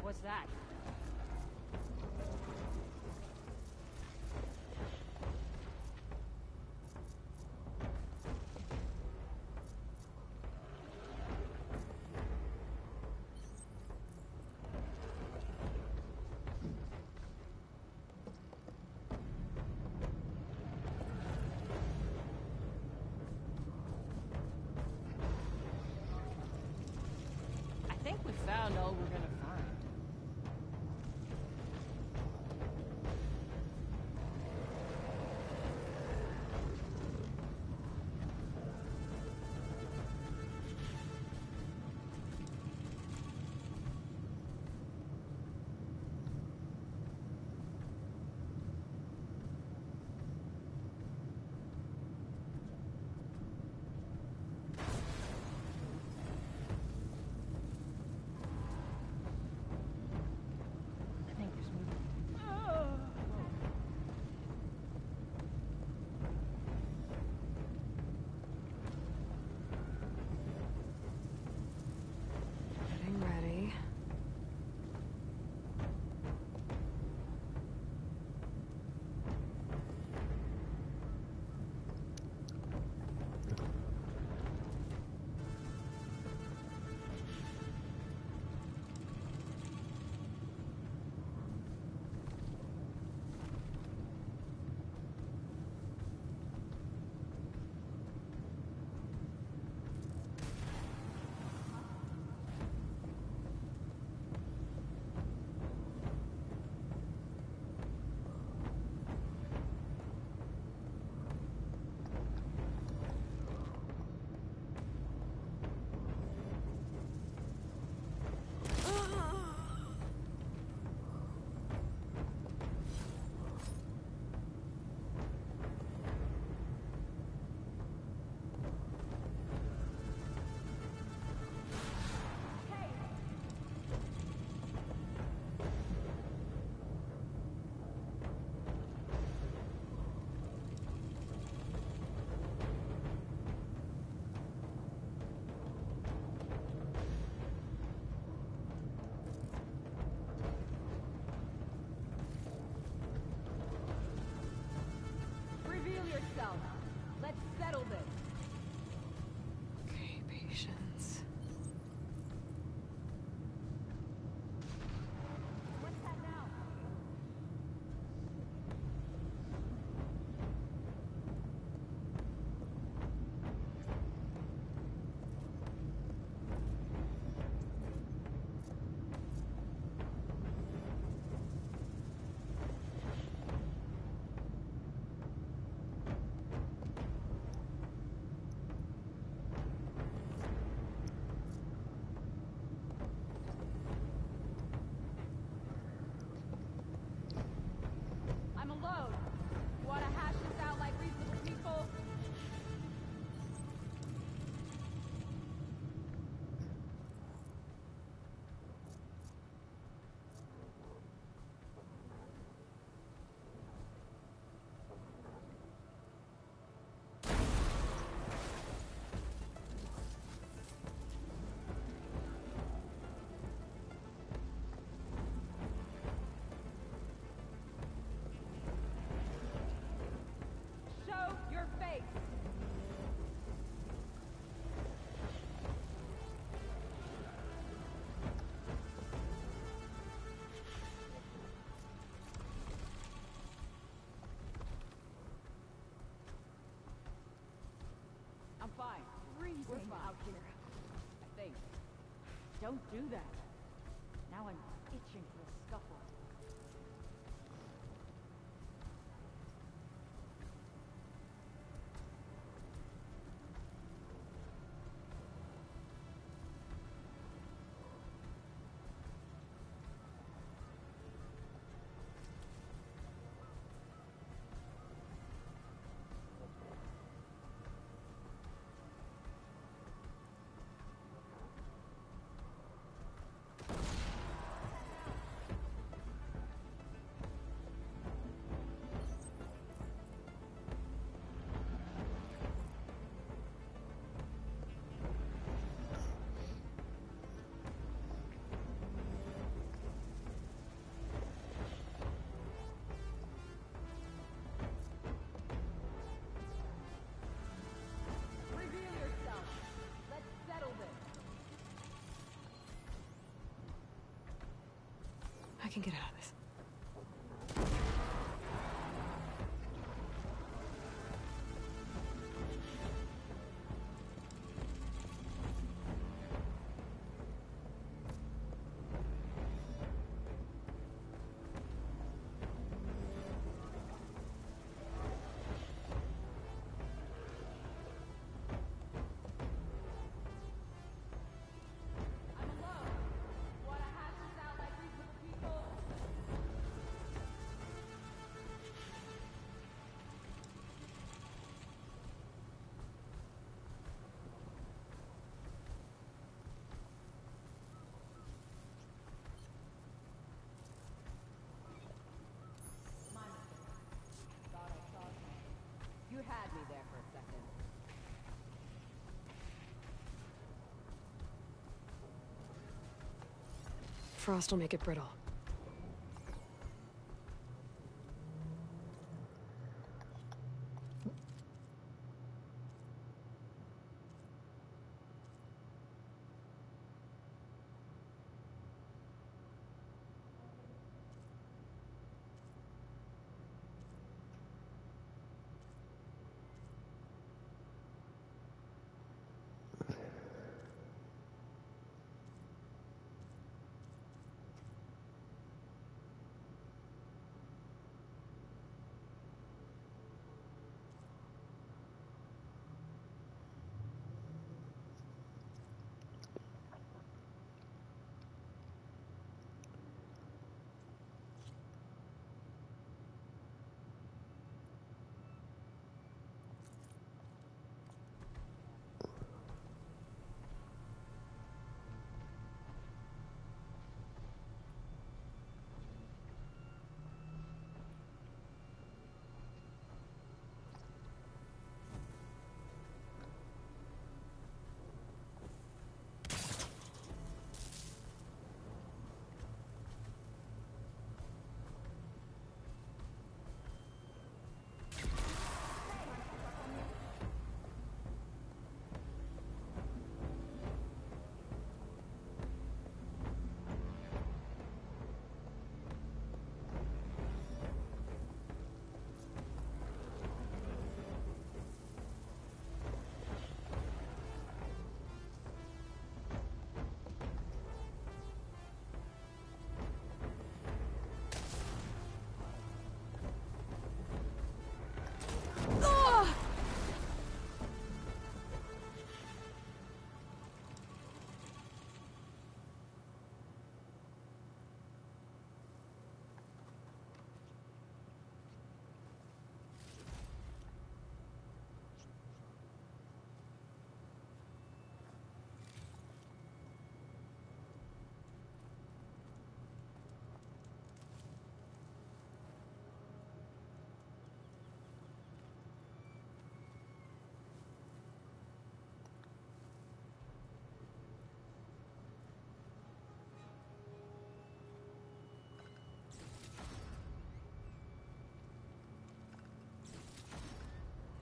What's that? Don't do that. Now I'm itching for a scuffle. I can get out of this. You had me there for a second. Frost will make it brittle.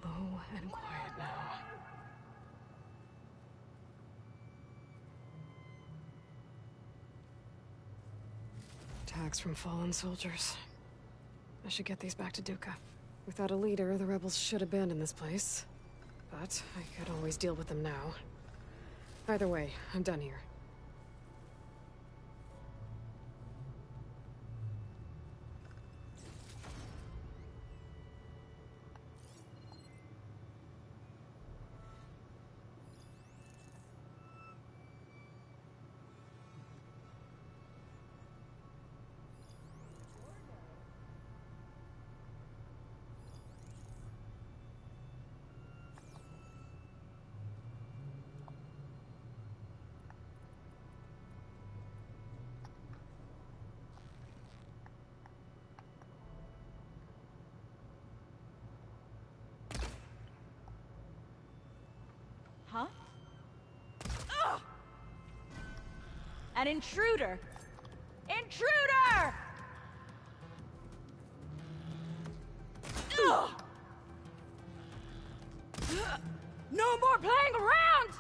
Low and quiet now. Tags from fallen soldiers. I should get these back to Duca. Without a leader, the rebels should abandon this place. But I could always deal with them now. Either way, I'm done here. An intruder! Intruder! Ugh! No more playing around!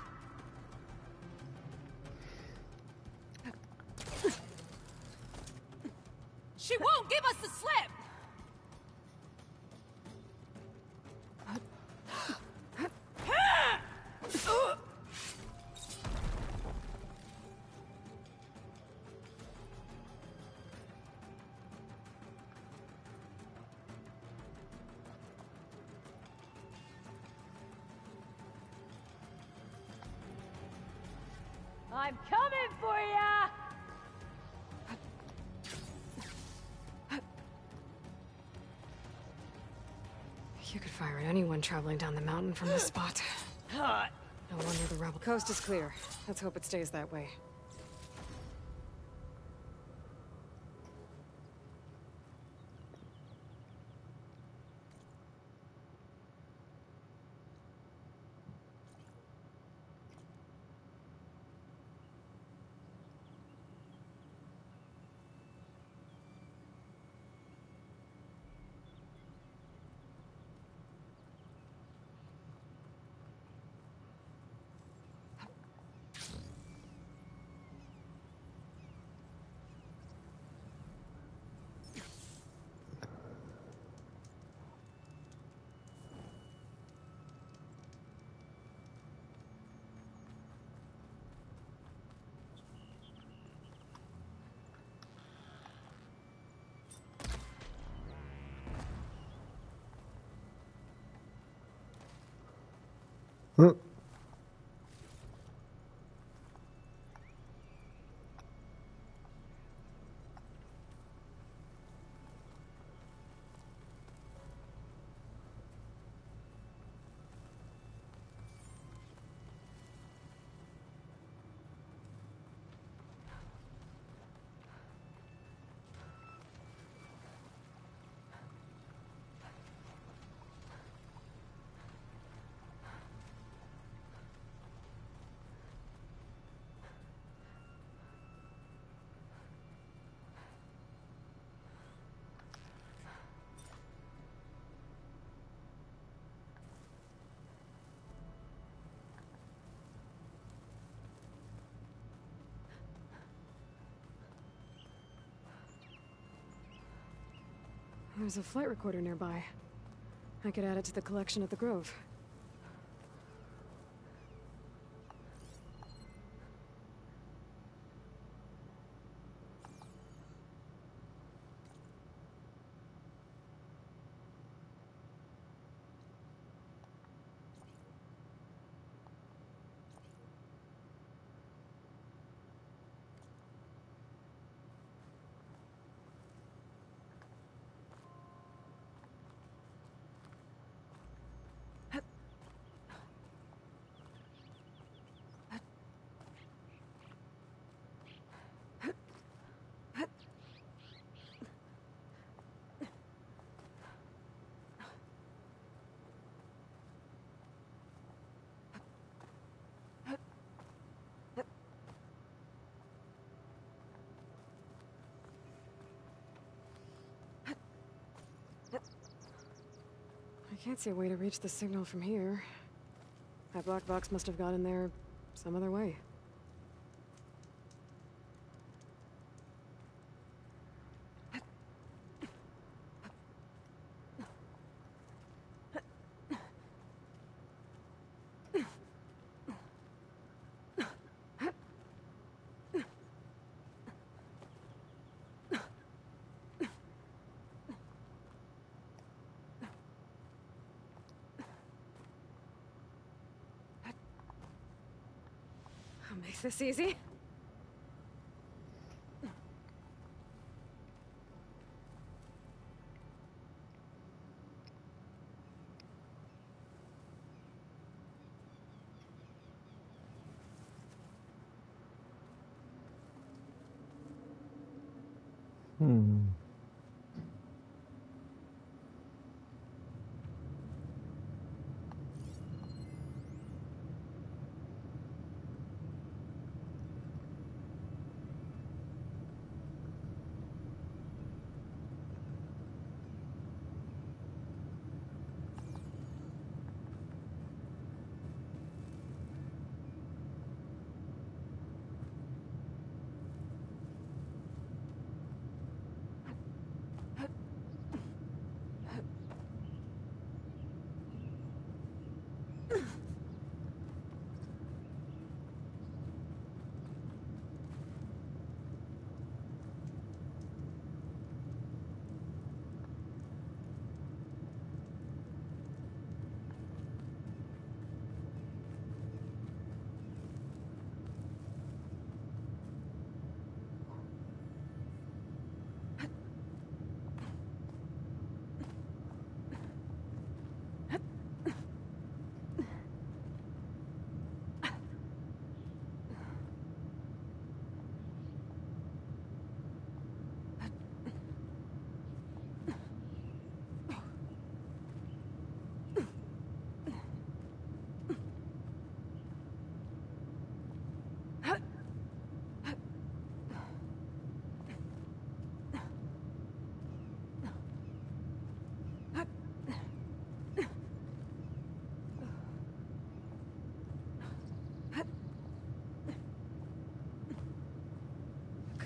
She won't give us the slip! I'm coming for ya! You could fire at anyone traveling down the mountain from this spot. Hot. No wonder the rebel coast is clear. Let's hope it stays that way. Huh. There's a flight recorder nearby. I could add it to the collection at the Grove. I can't see a way to reach the signal from here. That black box must have gotten there some other way. I'll make this easy.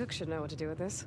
Cook should know what to do with this.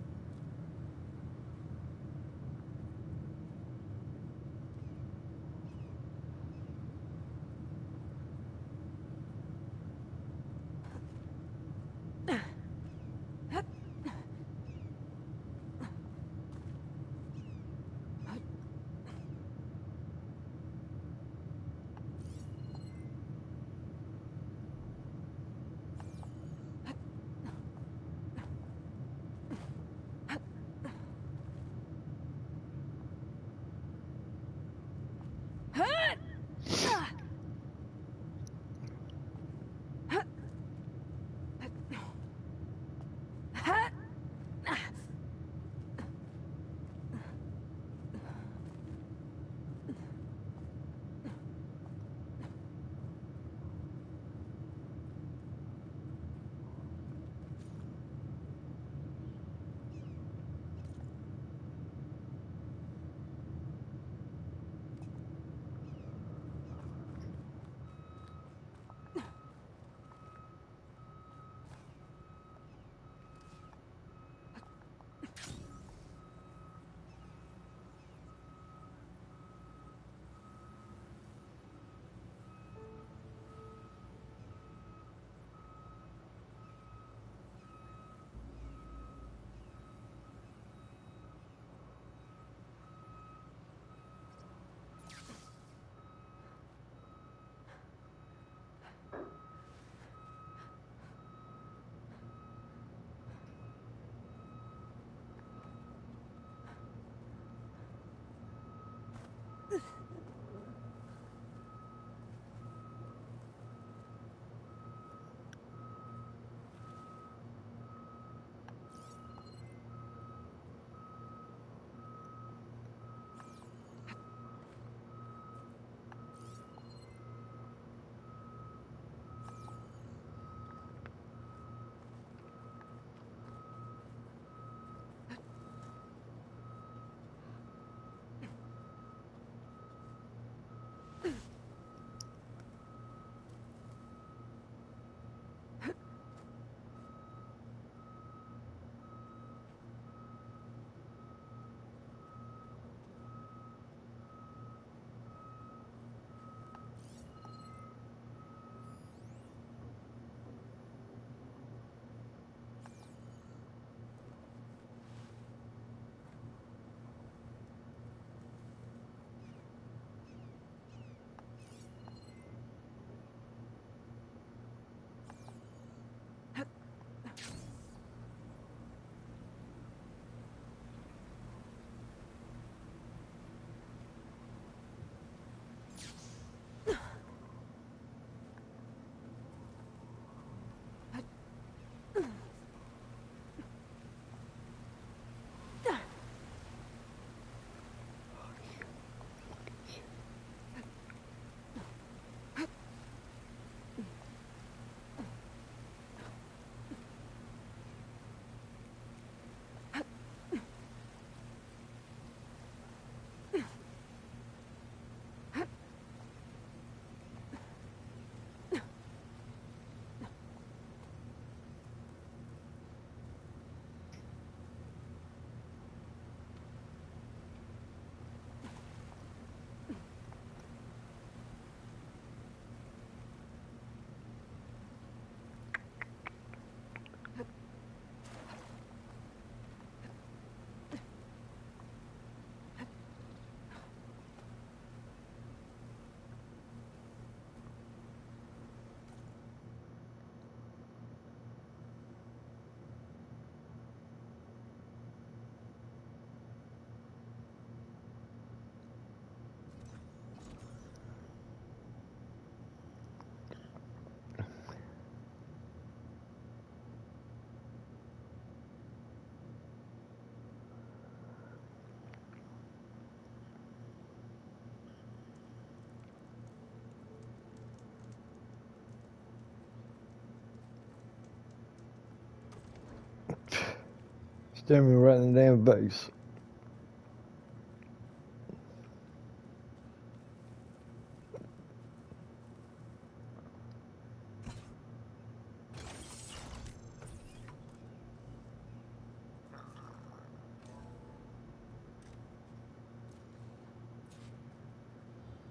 Staring me right in the damn face.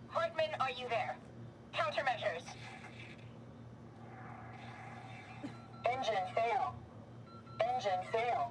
Hartman, are you there? Countermeasures. Engine fail. Engine fail.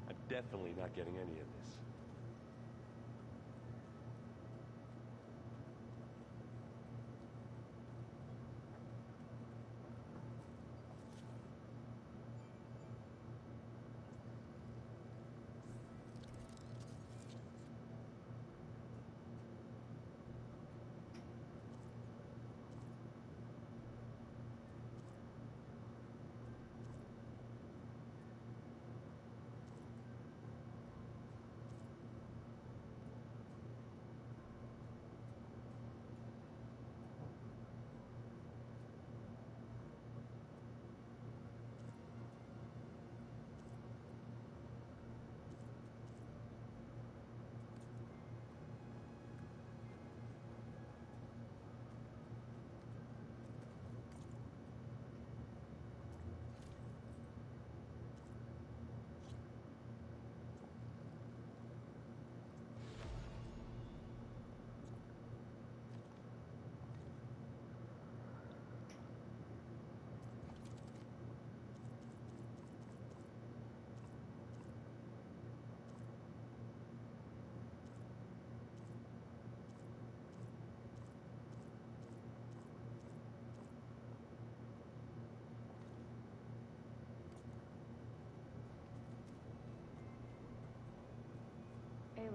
I'm definitely not getting any of this. Aloy,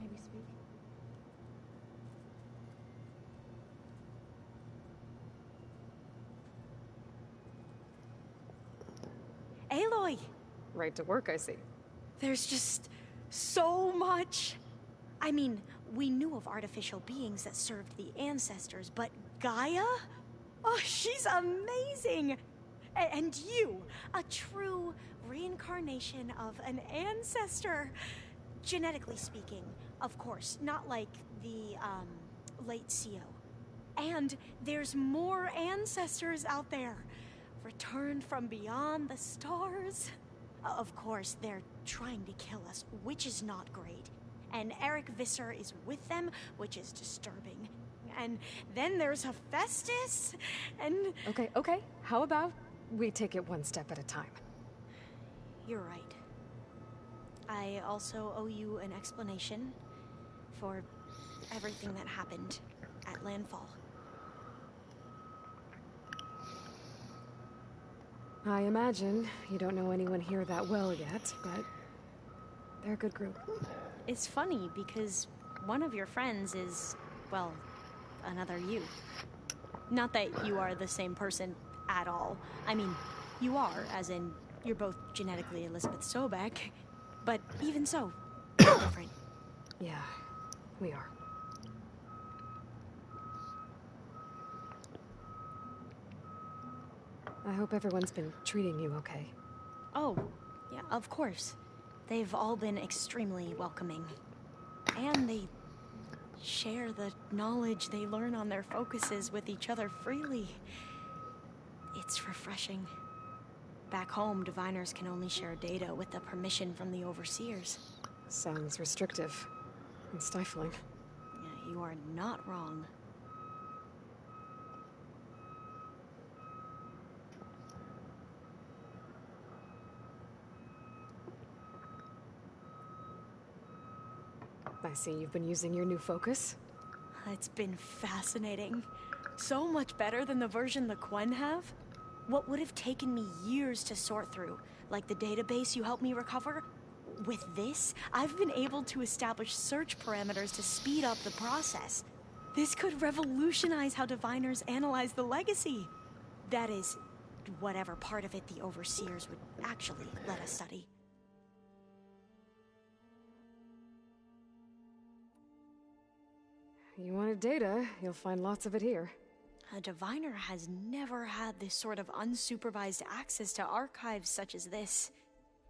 maybe speak? Aloy! Right to work, I see. There's just so much. I mean, we knew of artificial beings that served the ancestors, but Gaia? Oh, she's amazing! And you, a true reincarnation of an ancestor. Genetically speaking, of course, not like the, late CO. And there's more ancestors out there, returned from beyond the stars. Of course, they're trying to kill us, which is not great. And Eric Visser is with them, which is disturbing. And then there's Hephaestus, and... Okay. How about we take it one step at a time? You're right. I also owe you an explanation for everything that happened at Landfall. I imagine you don't know anyone here that well yet, but they're a good group. It's funny because one of your friends is, well, another you. Not that you are the same person at all. I mean, you are, as in, you're both genetically Elizabeth Sobeck, but even so, you're different. Yeah, we are. I hope everyone's been treating you okay. Oh, yeah, of course. They've all been extremely welcoming. And they share the knowledge they learn on their focuses with each other freely. It's refreshing. Back home, diviners can only share data with the permission from the overseers. Sounds restrictive and stifling. Yeah, you are not wrong. I see you've been using your new focus. It's been fascinating. So much better than the version the Quen have. What would have taken me years to sort through, like the database you helped me recover, with this, I've been able to establish search parameters to speed up the process. This could revolutionize how diviners analyze the legacy. That is, whatever part of it the overseers would actually let us study. You wanted data, you'll find lots of it here. A diviner has never had this sort of unsupervised access to archives such as this.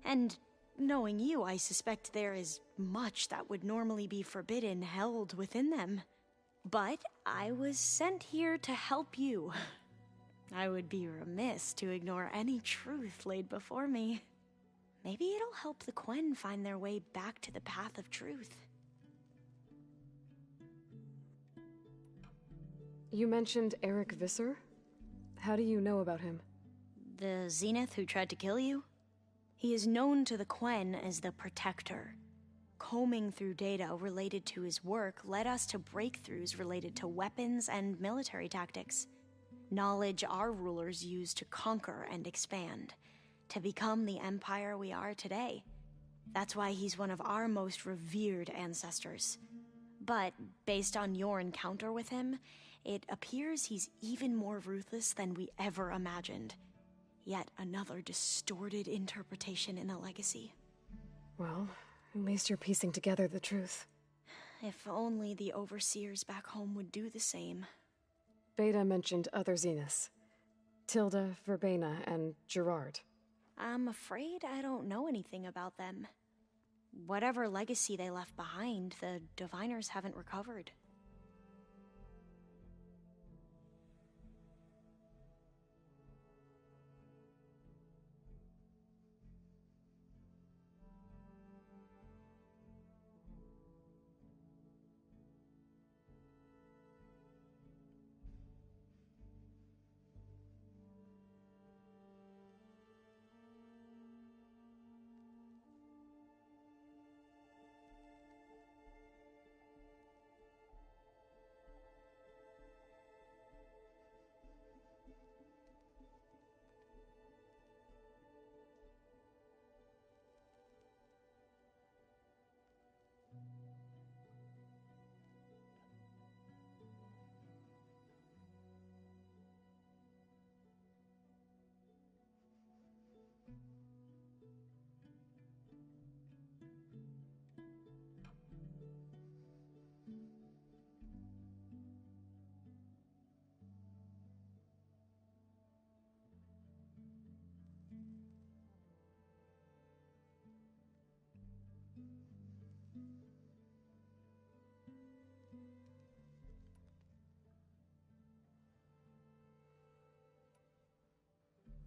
And knowing you, I suspect there is much that would normally be forbidden held within them. But I was sent here to help you. I would be remiss to ignore any truth laid before me. Maybe it'll help the Quen find their way back to the path of truth. You mentioned Eric Visser? How do you know about him? The Zenith who tried to kill you? He is known to the Quen as the Protector. Combing through data related to his work led us to breakthroughs related to weapons and military tactics. Knowledge our rulers used to conquer and expand, to become the empire we are today. That's why he's one of our most revered ancestors. But based on your encounter with him, it appears he's even more ruthless than we ever imagined. Yet another distorted interpretation in the legacy. Well, at least you're piecing together the truth. If only the overseers back home would do the same. Beta mentioned other Zeniths. Tilda, Verbena, and Gerard. I'm afraid I don't know anything about them. Whatever legacy they left behind, the diviners haven't recovered.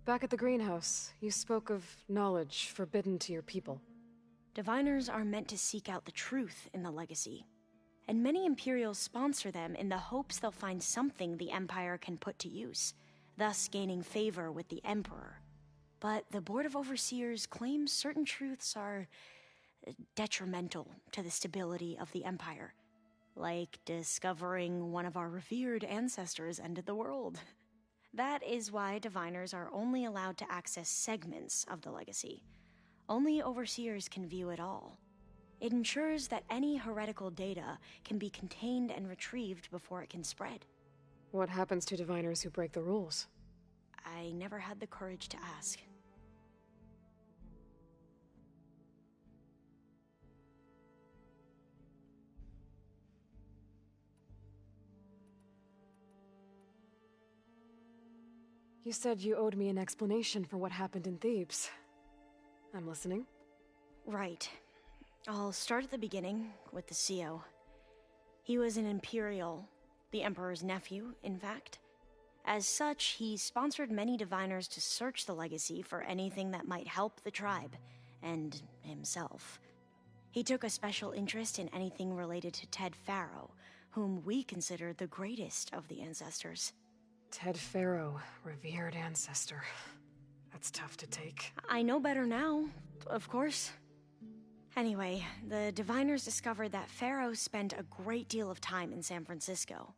Back at the greenhouse, you spoke of knowledge forbidden to your people. Diviners are meant to seek out the truth in the legacy, and many Imperials sponsor them in the hopes they'll find something the Empire can put to use, thus gaining favor with the Emperor. But the Board of Overseers claims certain truths are detrimental to the stability of the Empire, like discovering one of our revered ancestors ended the world. That is why diviners are only allowed to access segments of the legacy. Only overseers can view it all. It ensures that any heretical data can be contained and retrieved before it can spread. What happens to diviners who break the rules? I never had the courage to ask. You said you owed me an explanation for what happened in Thebes. I'm listening. Right. I'll start at the beginning, with the CEO. He was an Imperial, the Emperor's nephew, in fact. As such, he sponsored many diviners to search the legacy for anything that might help the tribe, and himself. He took a special interest in anything related to Ted Faro, whom we consider the greatest of the ancestors. Ted Faro, revered ancestor. That's tough to take. I know better now, of course. Anyway, the diviners discovered that Faro spent a great deal of time in San Francisco.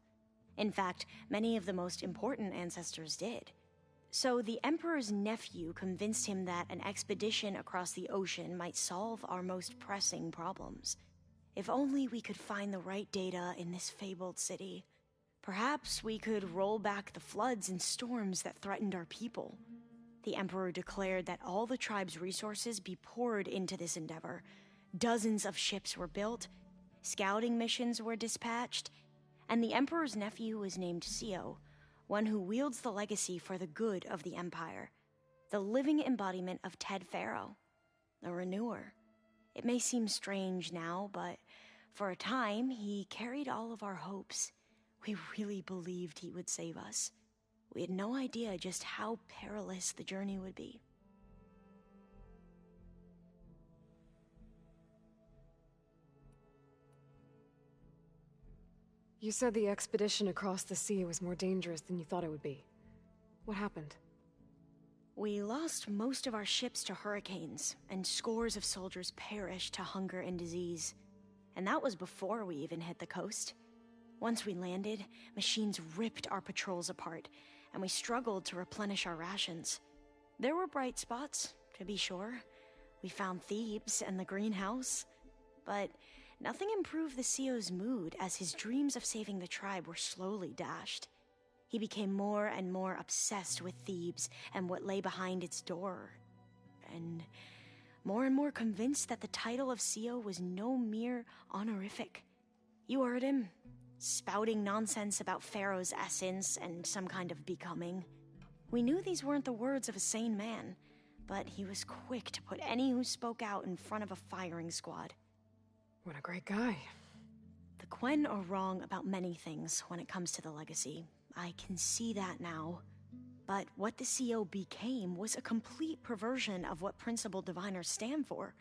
In fact, many of the most important ancestors did. So the Emperor's nephew convinced him that an expedition across the ocean might solve our most pressing problems. If only we could find the right data in this fabled city. Perhaps we could roll back the floods and storms that threatened our people. The Emperor declared that all the tribe's resources be poured into this endeavor. Dozens of ships were built, scouting missions were dispatched, and the Emperor's nephew was named CEO, one who wields the legacy for the good of the Empire, the living embodiment of Ted Faro, the Renewer. It may seem strange now, but for a time, he carried all of our hopes. We really believed he would save us. We had no idea just how perilous the journey would be. You said the expedition across the sea was more dangerous than you thought it would be. What happened? We lost most of our ships to hurricanes, and scores of soldiers perished to hunger and disease. And that was before we even hit the coast. Once we landed, machines ripped our patrols apart, and we struggled to replenish our rations. There were bright spots, to be sure. We found Thebes and the greenhouse. But nothing improved the CEO's mood as his dreams of saving the tribe were slowly dashed. He became more and more obsessed with Thebes and what lay behind its door. And more convinced that the title of CEO was no mere honorific. You heard him, spouting nonsense about Pharaoh's essence and some kind of becoming. We knew these weren't the words of a sane man, but he was quick to put any who spoke out in front of a firing squad. What a great guy. The Quen are wrong about many things when it comes to the legacy. I can see that now. But what the CEO became was a complete perversion of what principled diviners stand for.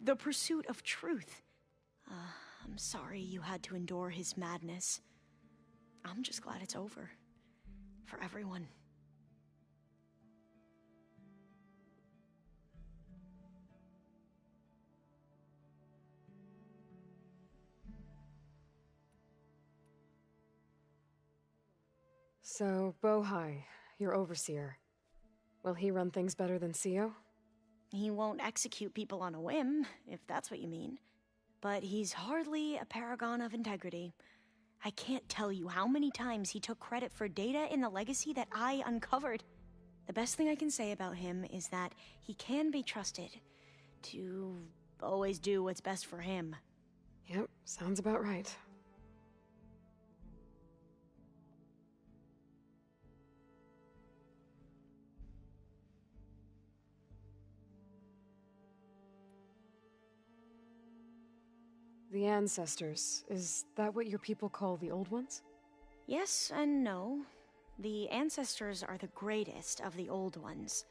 The pursuit of truth. I'm sorry you had to endure his madness. I'm just glad it's over. For everyone. So, Bohai, your overseer. Will he run things better than CEO? He won't execute people on a whim, if that's what you mean. But he's hardly a paragon of integrity. I can't tell you how many times he took credit for data in the legacy that I uncovered. The best thing I can say about him is that he can be trusted to always do what's best for him. Yep, sounds about right. The ancestors, is that what your people call the old ones? Yes and no. The ancestors are the greatest of the old ones.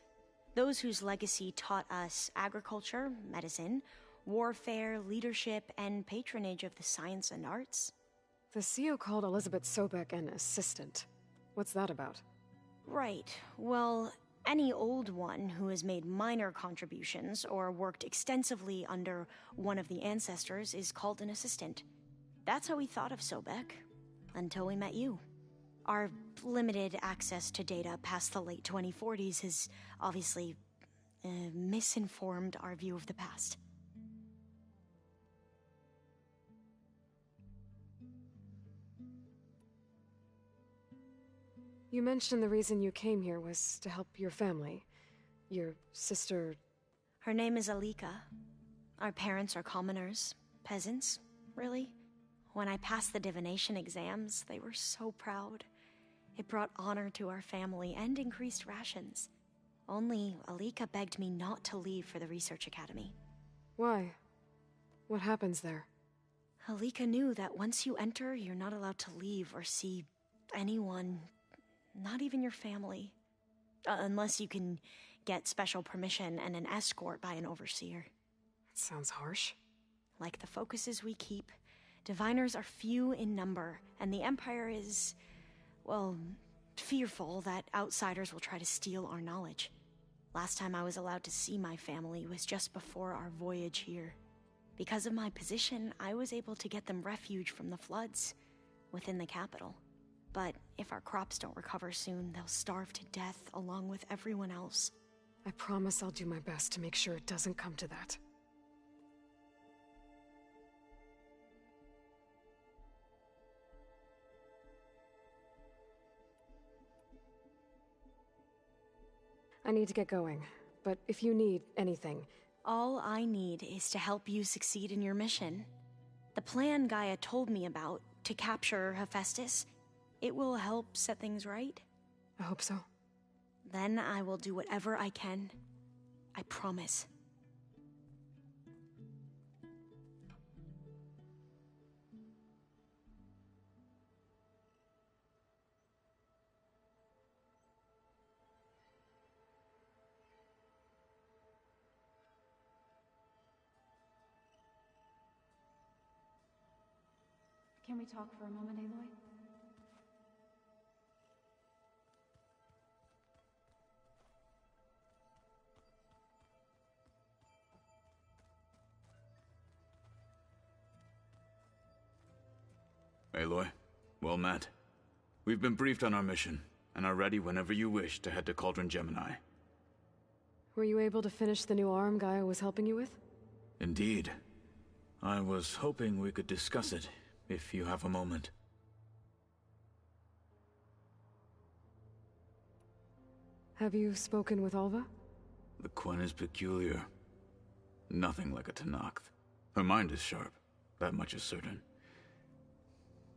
Those whose legacy taught us agriculture, medicine, warfare, leadership, and patronage of the science and arts. The CEO called Elizabeth Sobek an assistant. What's that about? Right. Well, any old one who has made minor contributions or worked extensively under one of the ancestors is called an assistant. That's how we thought of Sobek, until we met you. Our limited access to data past the late 2040s has obviously misinformed our view of the past. You mentioned the reason you came here was to help your family. Your sister... Her name is Alika. Our parents are commoners. Peasants, really. When I passed the divination exams, they were so proud. It brought honor to our family and increased rations. Only Alika begged me not to leave for the research academy. Why? What happens there? Alika knew that once you enter, you're not allowed to leave or see anyone, not even your family. Unless you can get special permission and an escort by an overseer. That sounds harsh. Like the focuses we keep, diviners are few in number, and the Empire is, well, fearful that outsiders will try to steal our knowledge. Last time I was allowed to see my family was just before our voyage here. Because of my position, I was able to get them refuge from the floods within the capital. But if our crops don't recover soon, they'll starve to death along with everyone else. I promise I'll do my best to make sure it doesn't come to that. I need to get going, but if you need anything... All I need is to help you succeed in your mission. The plan Gaia told me about, to capture Hephaestus, it will help set things right. I hope so. Then I will do whatever I can. I promise. Can we talk for a moment, Aloy? Aloy, well met. We've been briefed on our mission, and are ready whenever you wish to head to Cauldron Gemini. Were you able to finish the new arm Gaia was helping you with? Indeed. I was hoping we could discuss it, if you have a moment. Have you spoken with Alva? The Quen is peculiar. Nothing like a Tenakth. Her mind is sharp, that much is certain.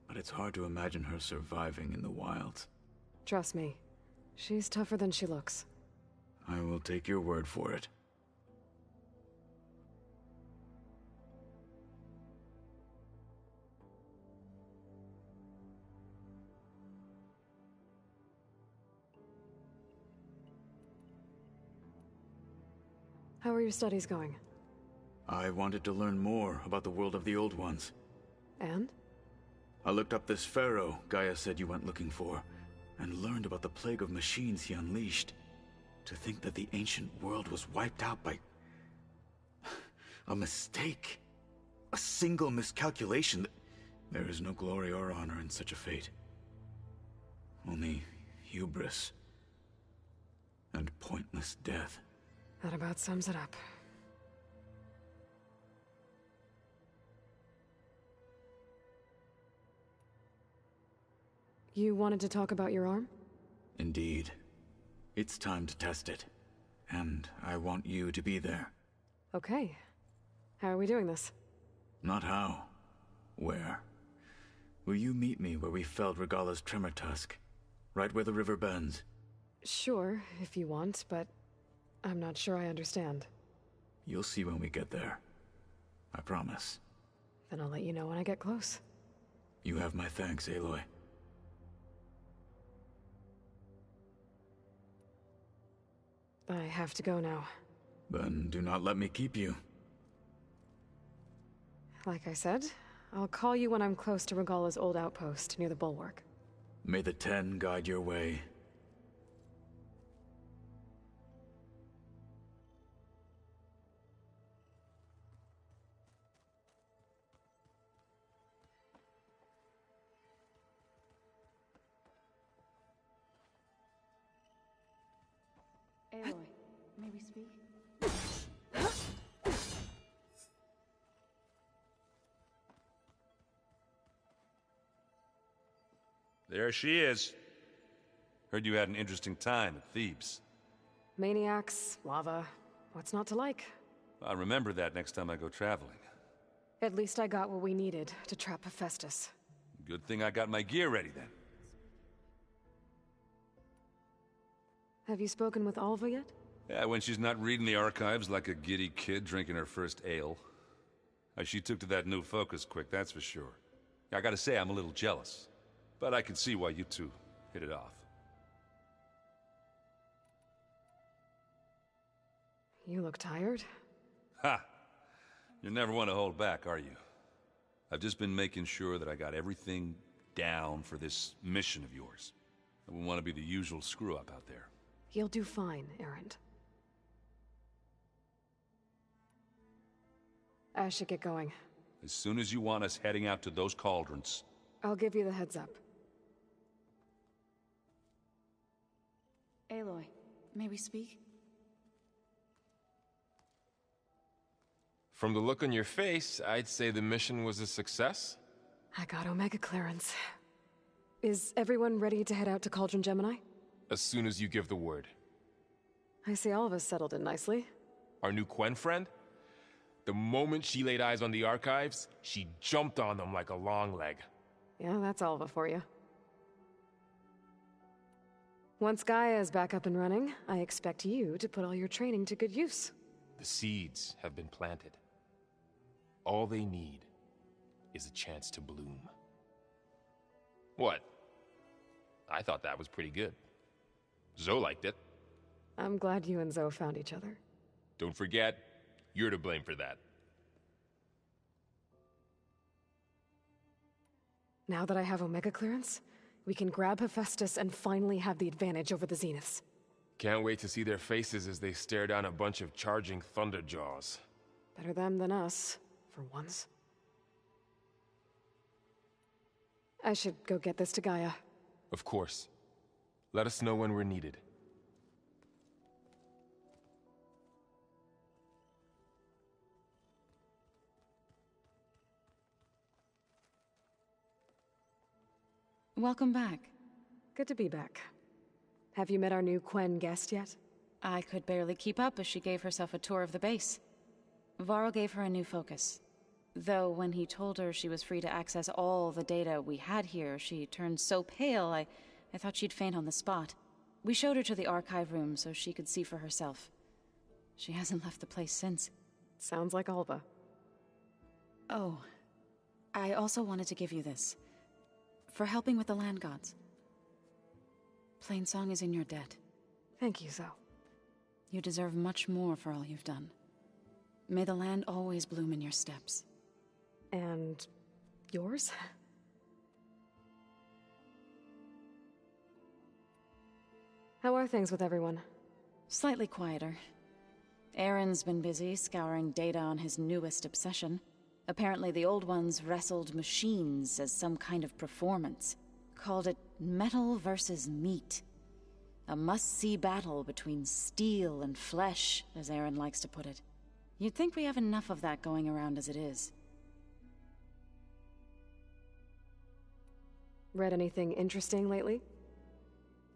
But it's hard to imagine her surviving in the wilds. Trust me, she's tougher than she looks. I will take your word for it. How are your studies going? I wanted to learn more about the world of the Old Ones. And? I looked up this pharaoh Gaia said you went looking for, and learned about the plague of machines he unleashed. To think that the ancient world was wiped out by... a mistake. A single miscalculation. There is no glory or honor in such a fate. Only hubris. And pointless death. That about sums it up. You wanted to talk about your arm? Indeed. It's time to test it. And I want you to be there. Okay. How are we doing this? Not how. Where? Will you meet me where we felled Regala's tremor tusk? Right where the river bends? Sure, if you want, but I'm not sure I understand. You'll see when we get there. I promise. Then I'll let you know when I get close. You have my thanks, Aloy. I have to go now. Then do not let me keep you. Like I said, I'll call you when I'm close to Regala's old outpost near the bulwark. May the Ten guide your way. Aloy, may we speak? There she is. Heard you had an interesting time at Thebes. Maniacs, lava. What's not to like? I'll remember that next time I go traveling. At least I got what we needed to trap Hephaestus. Good thing I got my gear ready then. Have you spoken with Alva yet? Yeah, when she's not reading the archives like a giddy kid drinking her first ale. She took to that new focus quick, that's for sure. I gotta say, I'm a little jealous. But I can see why you two hit it off. You look tired. Ha! You never want to hold back, are you? I've just been making sure that I got everything down for this mission of yours. I wouldn't want to be the usual screw-up out there. You'll do fine, Erend. I should get going. As soon as you want us heading out to those cauldrons. I'll give you the heads up. Aloy, may we speak? From the look on your face, I'd say the mission was a success. I got Omega clearance. Is everyone ready to head out to Cauldron Gemini? As soon as you give the word. I see all of us settled in nicely. Our new Quen friend? The moment she laid eyes on the archives, she jumped on them like a long leg. Yeah, that's Alva for you. Once Gaia is back up and running, I expect you to put all your training to good use. The seeds have been planted. All they need is a chance to bloom. What? I thought that was pretty good. Zoe liked it. I'm glad you and Zoe found each other. Don't forget, you're to blame for that. Now that I have Omega clearance, we can grab Hephaestus and finally have the advantage over the Zeniths. Can't wait to see their faces as they stare down a bunch of charging Thunderjaws. Better them than us, for once. I should go get this to Gaia. Of course. Let us know when we're needed. Welcome back. Good to be back. Have you met our new Quen guest yet? I could barely keep up as she gave herself a tour of the base. Varl gave her a new focus. Though when he told her she was free to access all the data we had here, she turned so pale I thought she'd faint on the spot. We showed her to the archive room so she could see for herself. She hasn't left the place since. Sounds like Alva. Oh, I also wanted to give you this. For helping with the land gods. Plainsong is in your debt. Thank you, Zoe. You deserve much more for all you've done. May the land always bloom in your steps. And yours? How are things with everyone? Slightly quieter. Aaron's been busy scouring data on his newest obsession. Apparently the old ones wrestled machines as some kind of performance. Called it metal versus meat. A must-see battle between steel and flesh, as Aaron likes to put it. You'd think we have enough of that going around as it is. Read anything interesting lately?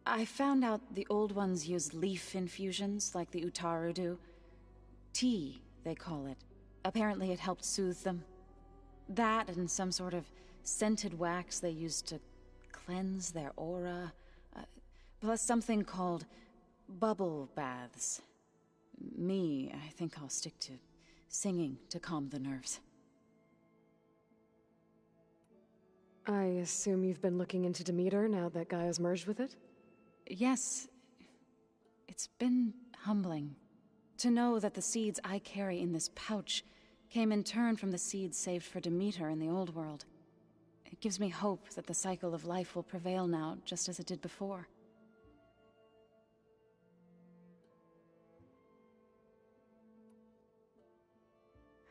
I found out the old ones use leaf infusions like the Utaru do. Tea, they call it. Apparently it helped soothe them. That and some sort of scented wax they used to cleanse their aura. Plus something called bubble baths. Me, I think I'll stick to singing to calm the nerves. I assume you've been looking into Demeter now that Gaia's merged with it? Yes. It's been humbling. To know that the seeds I carry in this pouch came in turn from the seeds saved for Demeter in the old world. It gives me hope that the cycle of life will prevail now, just as it did before.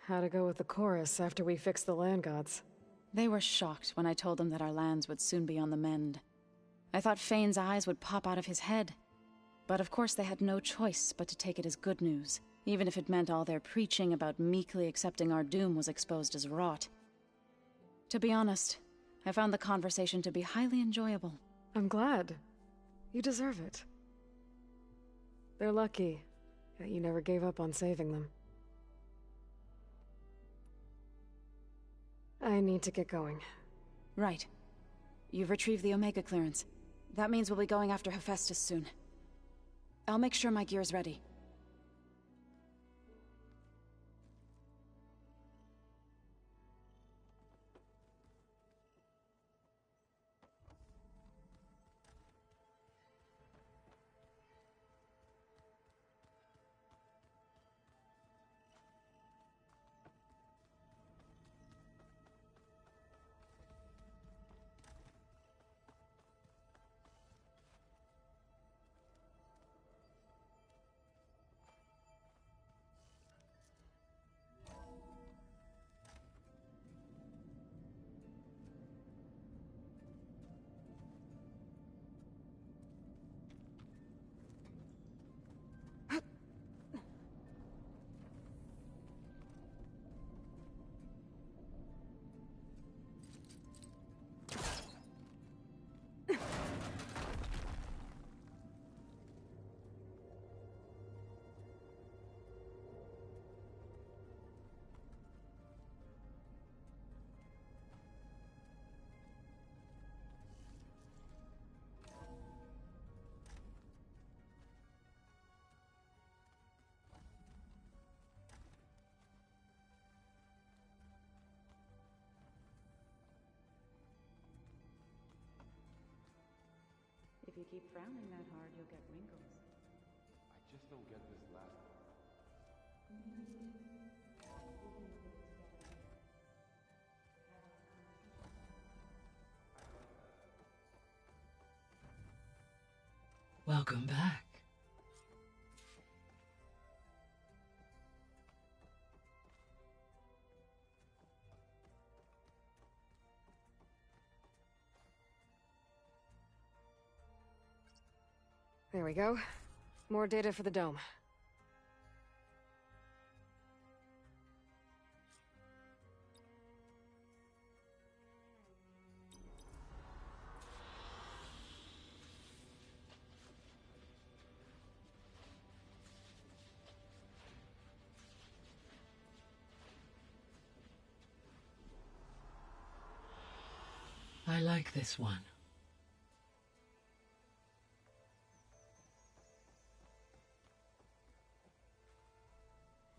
How to go with the chorus after we fix the land gods? They were shocked when I told them that our lands would soon be on the mend. I thought Fane's eyes would pop out of his head. But of course they had no choice but to take it as good news, even if it meant all their preaching about meekly accepting our doom was exposed as rot. To be honest, I found the conversation to be highly enjoyable. I'm glad. You deserve it. They're lucky that you never gave up on saving them. I need to get going. Right. You've retrieved the Omega clearance. That means we'll be going after Hephaestus soon. I'll make sure my gear's ready. If you keep frowning that hard, you'll get wrinkles. I just don't get this last one. Welcome back. There we go. More data for the dome. I like this one.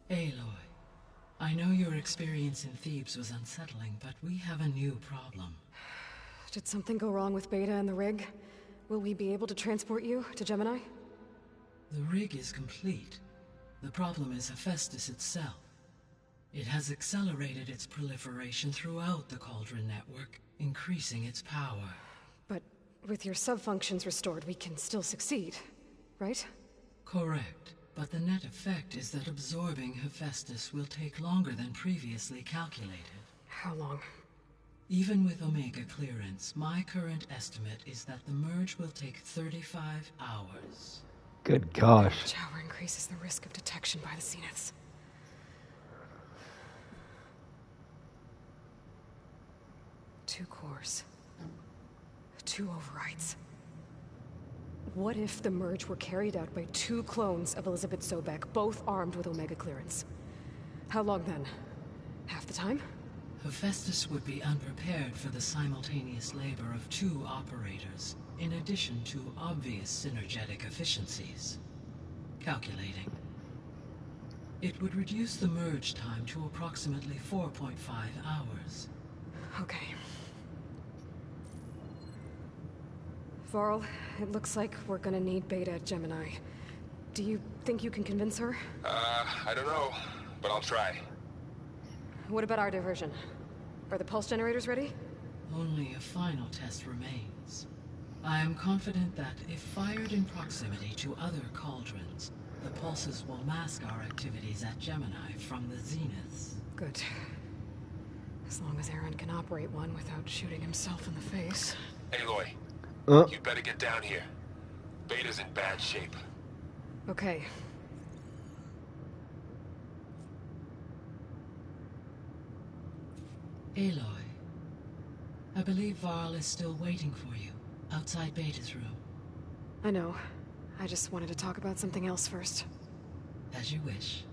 Aloy, I know your experience in Thebes was unsettling, but we have a new problem. Did something go wrong with Beta and the rig? Will we be able to transport you to Gemini? The rig is complete. The problem is Hephaestus itself. It has accelerated its proliferation throughout the Cauldron network, increasing its power. But with your sub-functions restored, we can still succeed, right? Correct. But the net effect is that absorbing Hephaestus will take longer than previously calculated. How long? Even with Omega clearance, my current estimate is that the merge will take 35 hours. Good gosh. Each hour increases the risk of detection by the Zeniths. Two cores. Two overrides. What if the merge were carried out by two clones of Elizabeth Sobek, both armed with Omega clearance? How long then? Half the time? Hephaestus would be unprepared for the simultaneous labor of two operators, in addition to obvious synergetic efficiencies. Calculating. It would reduce the merge time to approximately 4.5 hours. Okay. Varl, it looks like we're gonna need Beta at Gemini. Do you think you can convince her? I don't know, but I'll try. What about our diversion? Are the pulse generators ready? Only a final test remains. I am confident that if fired in proximity to other cauldrons, the pulses will mask our activities at Gemini from the Zeniths. Good. As long as Aaron can operate one without shooting himself in the face. Aloy, you better get down here. Beta's in bad shape. Okay. Aloy, I believe Varl is still waiting for you, outside Beta's room. I know. I just wanted to talk about something else first. As you wish.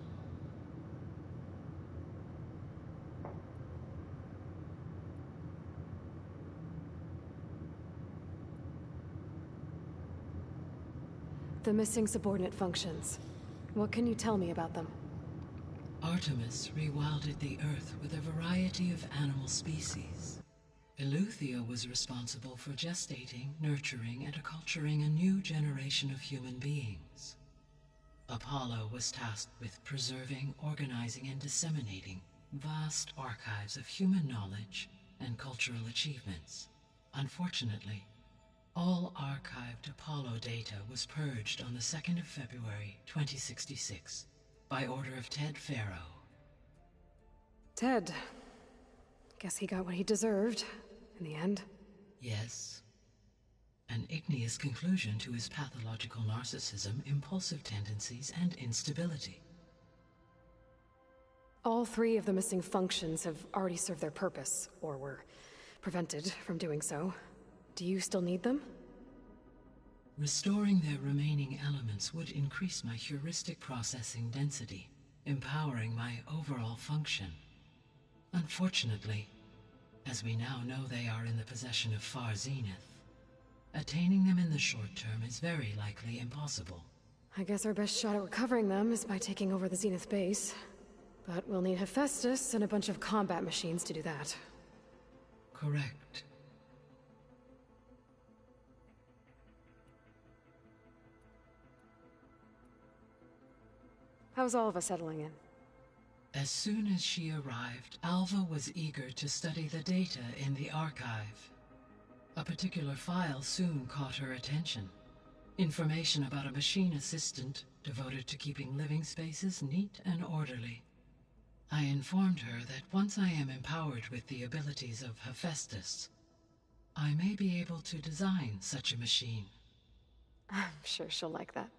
The missing subordinate functions. What can you tell me about them? Artemis rewilded the Earth with a variety of animal species. Eleuthia was responsible for gestating, nurturing, and acculturating a new generation of human beings. Apollo was tasked with preserving, organizing, and disseminating vast archives of human knowledge and cultural achievements. Unfortunately, all archived Apollo data was purged on the 2nd of February, 2066, by order of Ted Faro. Ted. Guess he got what he deserved, in the end. Yes. An igneous conclusion to his pathological narcissism, impulsive tendencies, and instability. All 3 of the missing functions have already served their purpose, or were prevented from doing so. Do you still need them? Restoring their remaining elements would increase my heuristic processing density, empowering my overall function. Unfortunately, as we now know they are in the possession of Far Zenith, attaining them in the short term is very likely impossible. I guess our best shot at recovering them is by taking over the Zenith base. But we'll need Hephaestus and a bunch of combat machines to do that. Correct. How's all of us settling in? As soon as she arrived, Alva was eager to study the data in the archive. A particular file soon caught her attention. Information about a machine assistant devoted to keeping living spaces neat and orderly. I informed her that once I am empowered with the abilities of Hephaestus, I may be able to design such a machine. I'm sure she'll like that.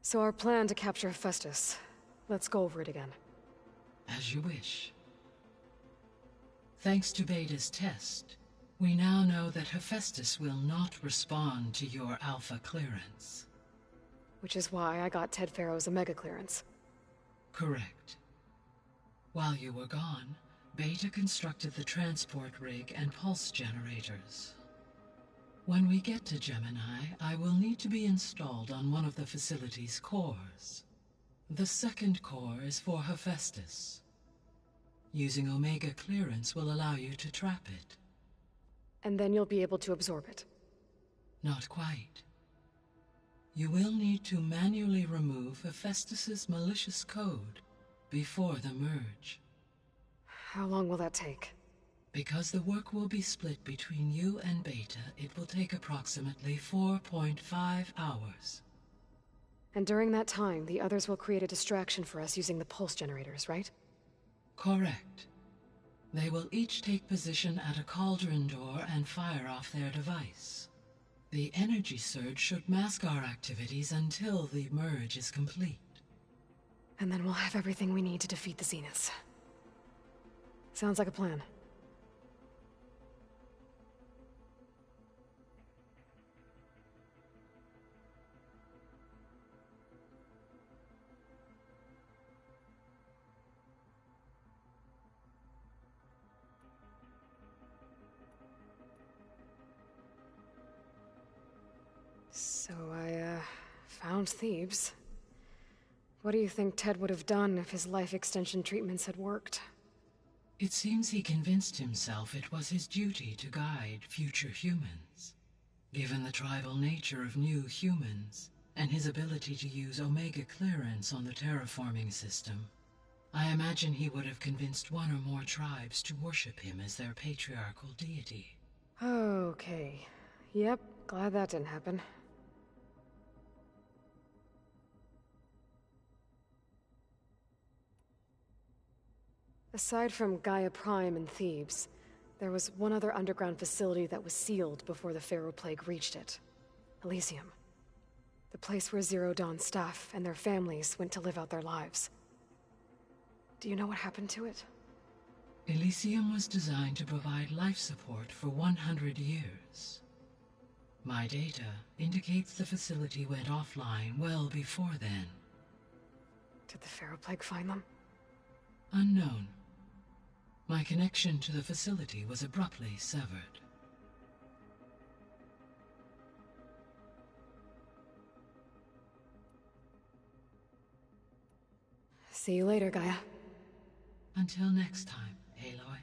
So our plan to capture Hephaestus. Let's go over it again. As you wish. Thanks to Beta's test, we now know that Hephaestus will not respond to your Alpha clearance. Which is why I got Ted Faro's Omega clearance. Correct. While you were gone, Beta constructed the transport rig and pulse generators. When we get to Gemini, I will need to be installed on one of the facility's cores. The second core is for Hephaestus. Using Omega clearance will allow you to trap it. And then you'll be able to absorb it. Not quite. You will need to manually remove Hephaestus's malicious code before the merge. How long will that take? Because the work will be split between you and Beta, it will take approximately 4.5 hours. And during that time, the others will create a distraction for us using the pulse generators, right? Correct. They will each take position at a cauldron door and fire off their device. The energy surge should mask our activities until the merge is complete. And then we'll have everything we need to defeat the Zeniths. Sounds like a plan. So I, found Thebes. What do you think Ted would have done if his life extension treatments had worked? It seems he convinced himself it was his duty to guide future humans. Given the tribal nature of new humans, and his ability to use Omega clearance on the terraforming system, I imagine he would have convinced one or more tribes to worship him as their patriarchal deity. Okay. Yep, glad that didn't happen. Aside from Gaia Prime and Thebes, there was one other underground facility that was sealed before the Pharaoh Plague reached it. Elysium. The place where Zero Dawn staff and their families went to live out their lives. Do you know what happened to it? Elysium was designed to provide life support for 100 years. My data indicates the facility went offline well before then. Did the Pharaoh Plague find them? Unknown. My connection to the facility was abruptly severed. See you later, Gaia. Until next time, Aloy.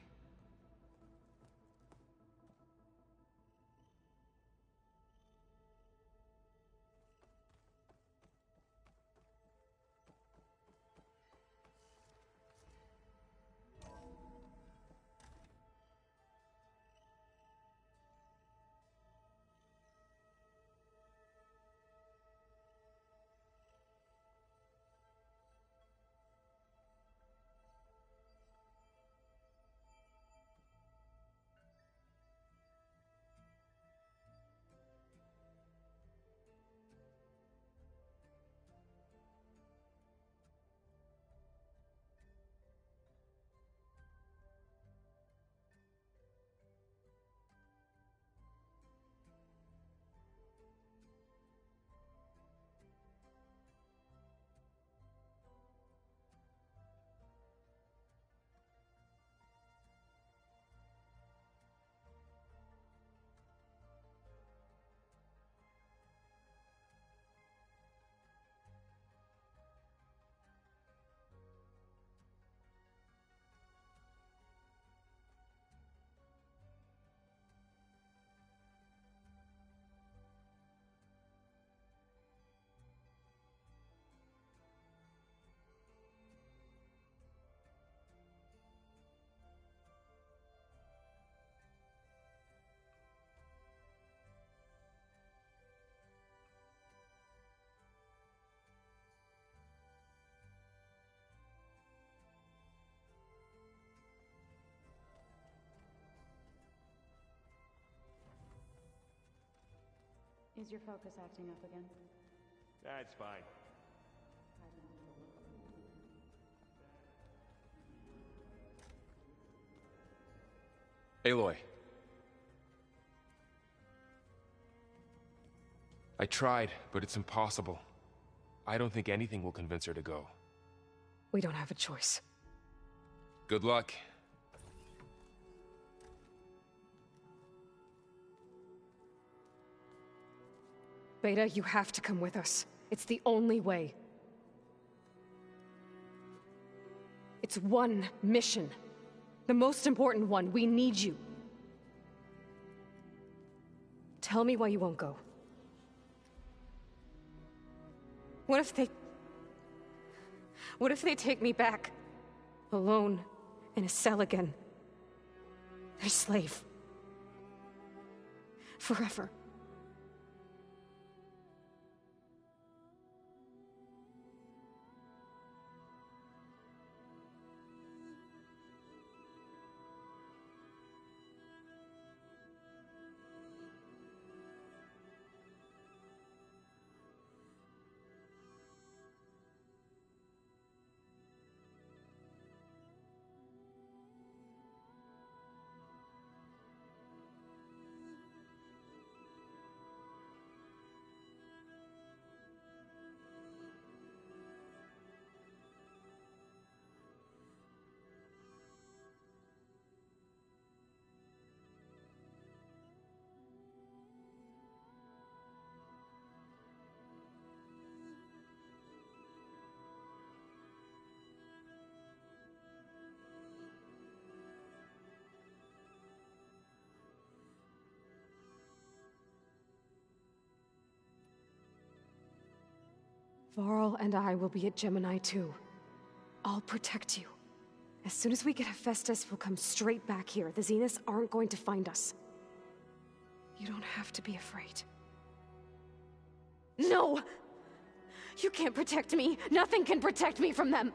Is your focus acting up again? That's fine. Aloy. I tried, but it's impossible. I don't think anything will convince her to go. We don't have a choice. Good luck. Beta, you have to come with us. It's the only way. It's one mission. The most important one. We need you. Tell me why you won't go. What if they take me back? Alone, in a cell again. Their slave. Forever. Varl and I will be at Gemini too. I'll protect you. As soon as we get Hephaestus, we'll come straight back here. The Zeniths aren't going to find us. You don't have to be afraid. No! You can't protect me. Nothing can protect me from them.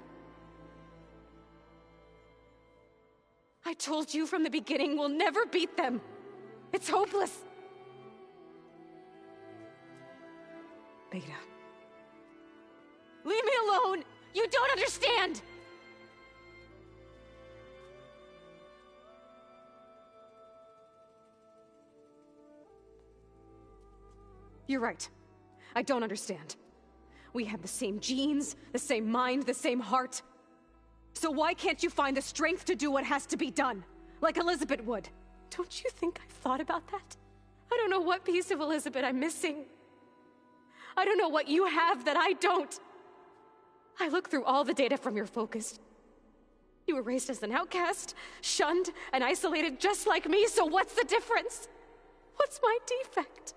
I told you from the beginning we'll never beat them. It's hopeless. Beta. Leave me alone! You don't understand! You're right. I don't understand. We have the same genes, the same mind, the same heart. So why can't you find the strength to do what has to be done? Like Elizabeth would. Don't you think I've thought about that? I don't know what piece of Elizabeth I'm missing. I don't know what you have that I don't. I looked through all the data from your focus. You were raised as an outcast, shunned, and isolated just like me, so what's the difference? What's my defect?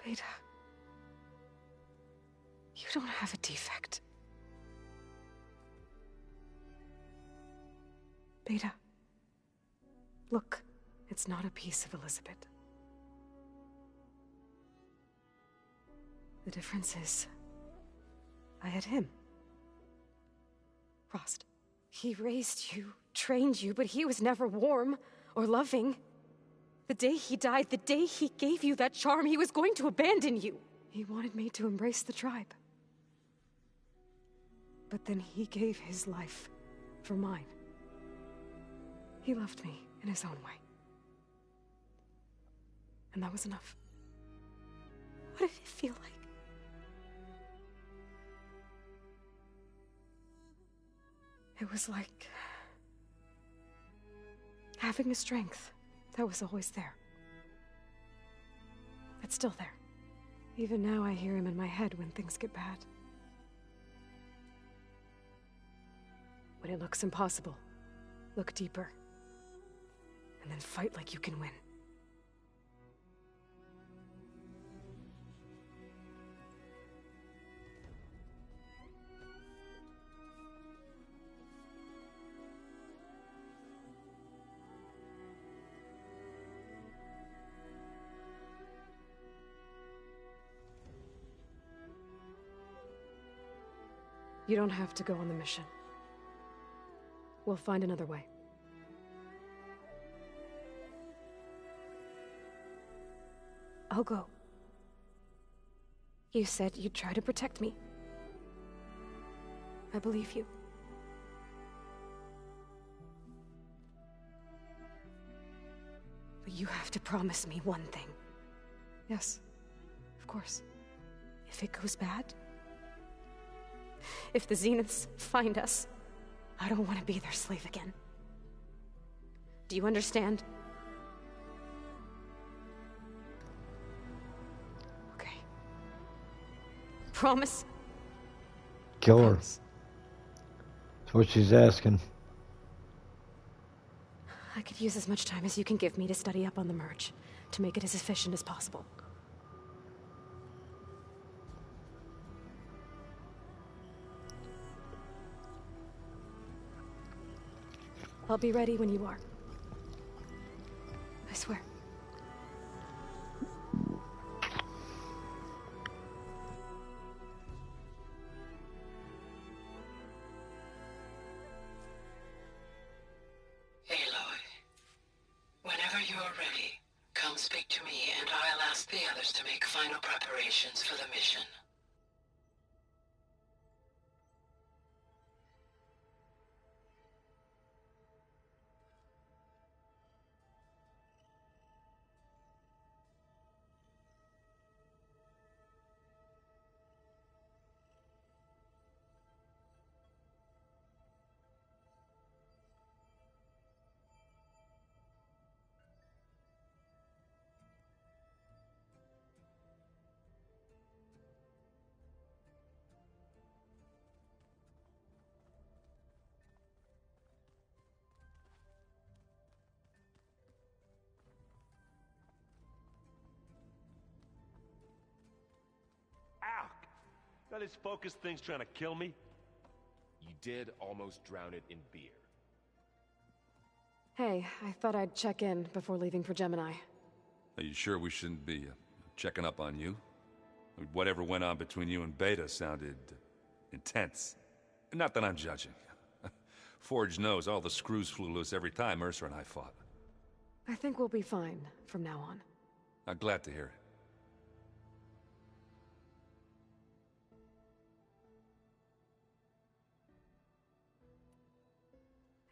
Beta. You don't have a defect. Beta. Look, it's not a piece of Elizabeth. The difference is, I had him. Rost. He raised you, trained you, but he was never warm or loving. The day he died, the day he gave you that charm, he was going to abandon you. He wanted me to embrace the tribe. But then he gave his life for mine. He loved me in his own way. And that was enough. What did it feel like? It was like having a strength that was always there. It's still there. Even now I hear him in my head when things get bad. When it looks impossible, look deeper. And then fight like you can win. You don't have to go on the mission. We'll find another way. I'll go. You said you'd try to protect me. I believe you. But you have to promise me one thing. Yes, of course. If it goes bad, if the Zeniths find us, I don't want to be their slave again. Do you understand? Okay. Promise? Kill her. That's what she's asking. I could use as much time as you can give me to study up on the merge, to make it as efficient as possible. I'll be ready when you are. I swear. Aloy, whenever you are ready, come speak to me and I'll ask the others to make final preparations for the mission. Are this focus thing's trying to kill me? You did almost drown it in beer. Hey, I thought I'd check in before leaving for Gemini. Are you sure we shouldn't be checking up on you? Whatever went on between you and Beta sounded intense. Not that I'm judging. Forge knows all the screws flew loose every time Mercer and I fought. I think we'll be fine from now on. I'm glad to hear it.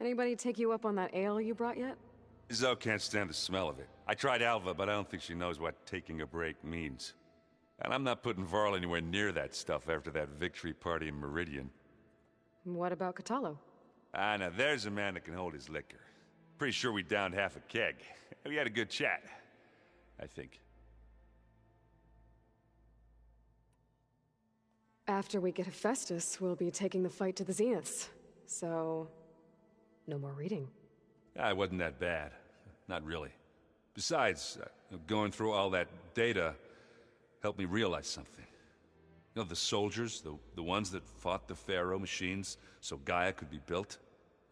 Anybody take you up on that ale you brought yet? Zoe can't stand the smell of it. I tried Alva, but I don't think she knows what taking a break means. And I'm not putting Varl anywhere near that stuff after that victory party in Meridian. What about Catalo? Ah, now there's a man that can hold his liquor. Pretty sure we downed half a keg. We had a good chat, I think. After we get Hephaestus, we'll be taking the fight to the Zeniths. So, no more reading. Ah, it wasn't that bad. Not really. Besides, going through all that data helped me realize something. You know, the soldiers, the ones that fought the Pharaoh machines so Gaia could be built,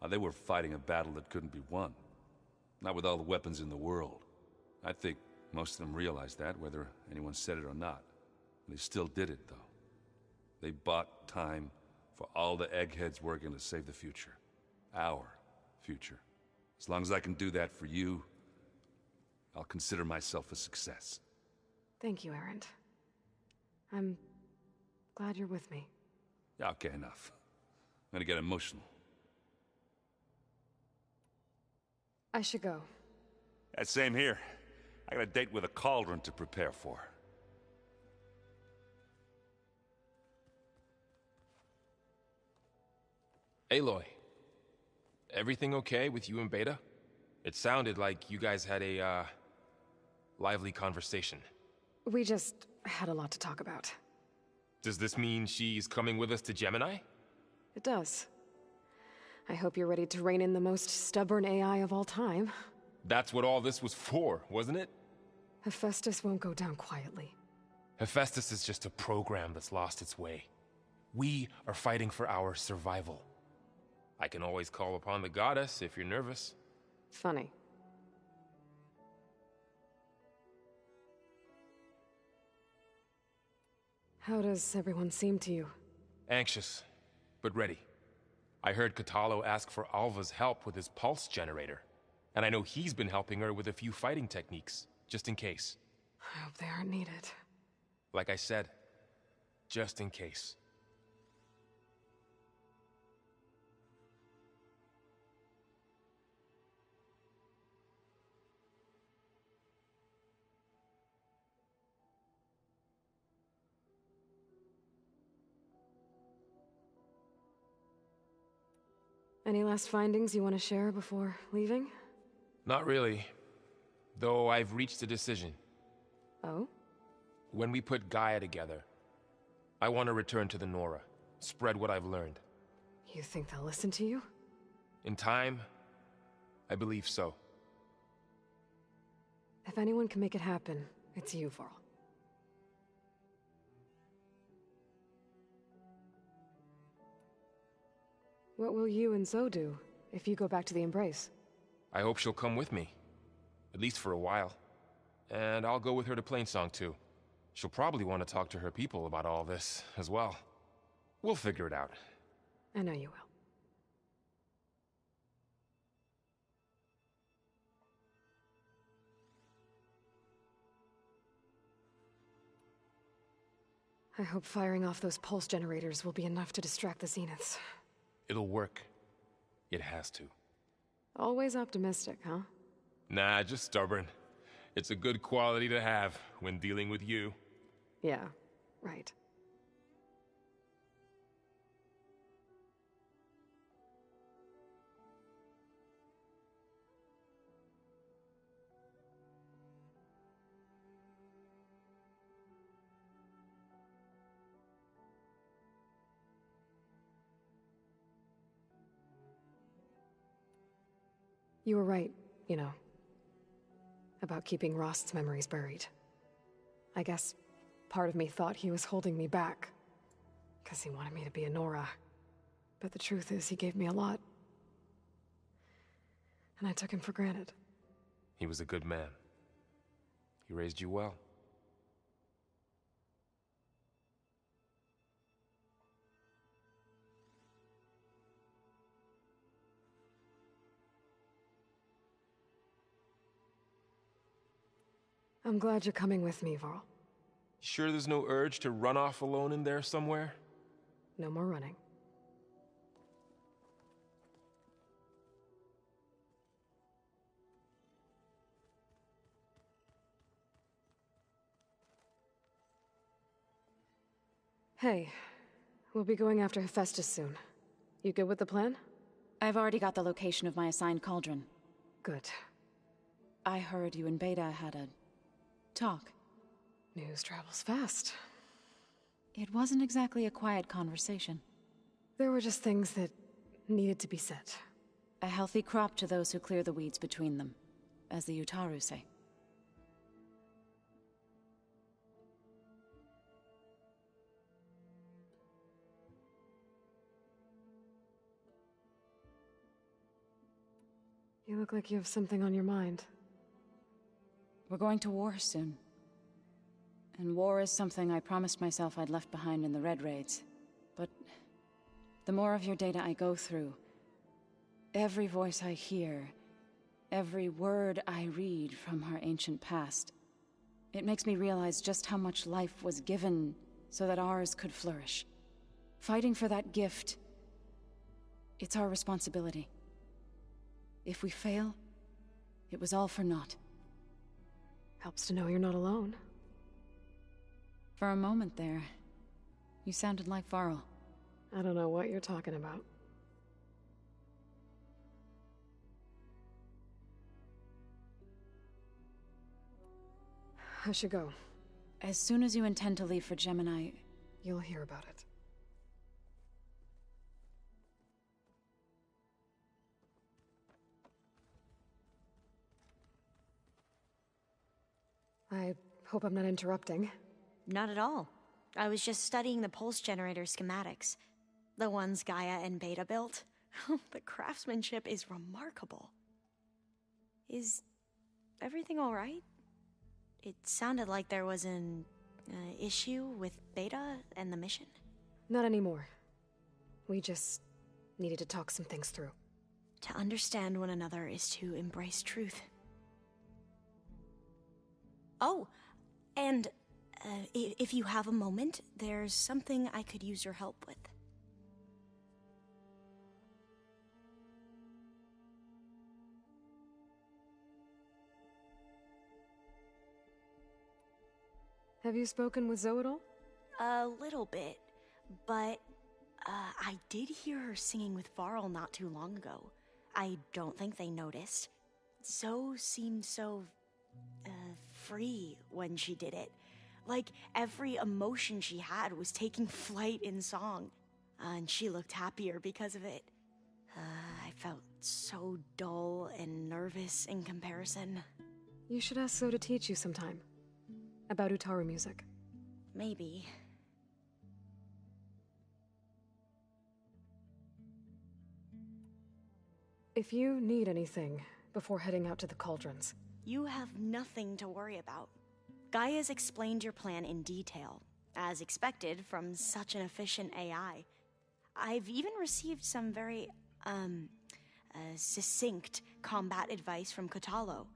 they were fighting a battle that couldn't be won. Not with all the weapons in the world. I think most of them realized that, whether anyone said it or not. They still did it, though. They bought time for all the eggheads working to save the future. Our future. As long as I can do that for you, I'll consider myself a success. Thank you, Erend. I'm glad you're with me. Okay, enough. I'm gonna get emotional. I should go. Yeah, same here. I got a date with a cauldron to prepare for. Aloy, everything okay with you and Beta? It sounded like you guys had a, lively conversation. We just had a lot to talk about. Does this mean she's coming with us to Gemini? It does. I hope you're ready to rein in the most stubborn AI of all time. That's what all this was for, wasn't it? Hephaestus won't go down quietly. Hephaestus is just a program that's lost its way. We are fighting for our survival. I can always call upon the goddess if you're nervous. Funny. How does everyone seem to you? Anxious, but ready. I heard Catalo ask for Alva's help with his pulse generator. And I know he's been helping her with a few fighting techniques, just in case. I hope they aren't needed. Like I said, just in case. Any last findings you want to share before leaving? Not really. Though I've reached a decision. Oh? When we put Gaia together, I want to return to the Nora. Spread what I've learned. You think they'll listen to you? In time, I believe so. If anyone can make it happen, it's you, Varl. What will you and Zoe do if you go back to the Embrace? I hope she'll come with me. At least for a while. And I'll go with her to Plainsong too. She'll probably want to talk to her people about all this as well. We'll figure it out. I know you will. I hope firing off those pulse generators will be enough to distract the Zeniths. It'll work. It has to. Always optimistic, huh? Nah, just stubborn. It's a good quality to have when dealing with you. Yeah, right. You were right, you know, about keeping Rost's memories buried. I guess part of me thought he was holding me back. Because he wanted me to be a Nora. But the truth is, he gave me a lot. And I took him for granted. He was a good man. He raised you well. I'm glad you're coming with me, Varl. Sure there's no urge to run off alone in there somewhere? No more running. Hey, we'll be going after Hephaestus soon. You good with the plan? I've already got the location of my assigned cauldron. Good. I heard you and Beta had a talk. News travels fast. It wasn't exactly a quiet conversation. There were just things that needed to be said. A healthy crop to those who clear the weeds between them, as the Utaru say. You look like you have something on your mind. We're going to war soon. And war is something I promised myself I'd left behind in the Red Raids. But the more of your data I go through, every voice I hear, every word I read from our ancient past, it makes me realize just how much life was given so that ours could flourish. Fighting for that gift, it's our responsibility. If we fail, it was all for naught. Helps to know you're not alone. For a moment there, you sounded like Varl. I don't know what you're talking about. I should go. As soon as you intend to leave for Gemini... You'll hear about it. I hope I'm not interrupting. Not at all. I was just studying the pulse generator schematics. The ones Gaia and Beta built. The craftsmanship is remarkable. Is everything alright? It sounded like there was an issue with Beta and the mission. Not anymore. We just needed to talk some things through. To understand one another is to embrace truth. Oh, and if you have a moment, there's something I could use your help with. Have you spoken with Zoe at all? A little bit, but I did hear her singing with Varl not too long ago. I don't think they noticed. Zoe seemed so free when she did it. Like every emotion she had was taking flight in song. And she looked happier because of it. I felt so dull and nervous in comparison. You should ask Zoe to teach you sometime. About Utaru music. Maybe. If you need anything before heading out to the cauldrons... You have nothing to worry about. Gaia's explained your plan in detail, as expected from such an efficient AI. I've even received some very, succinct combat advice from Kotalo.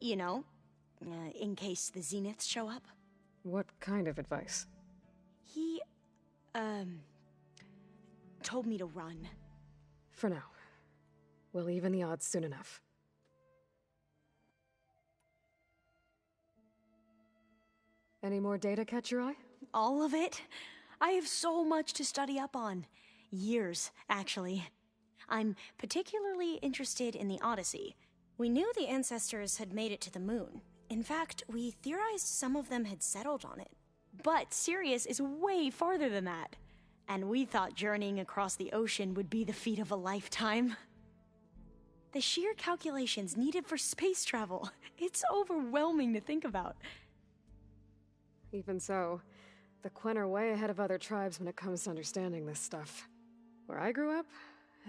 You know, in case the Zeniths show up. What kind of advice? He, told me to run. For now. We'll even the odds soon enough. Any more data catch your eye? All of it? I have so much to study up on. Years, actually. I'm particularly interested in the Odyssey. We knew the ancestors had made it to the moon. In fact, we theorized some of them had settled on it. But Sirius is way farther than that. And we thought journeying across the ocean would be the feat of a lifetime. The sheer calculations needed for space travel. It's overwhelming to think about. Even so, The Quen are way ahead of other tribes when it comes to understanding this stuff. Where I grew up,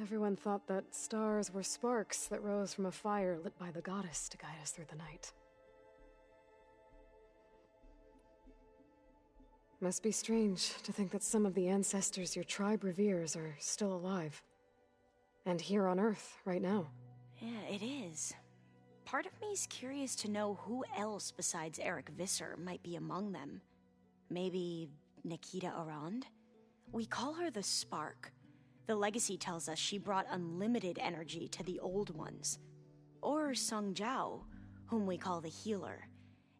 everyone thought that stars were sparks that rose from a fire lit by the goddess to guide us through the night. Must be strange to think that some of the ancestors your tribe reveres are still alive. And here on Earth, right now. Yeah, it is. Part of me's curious to know who else besides Eric Visser might be among them. Maybe Nikita Arand? We call her the Spark. The legacy tells us she brought unlimited energy to the Old Ones. Or Sung Jiao, whom we call the Healer.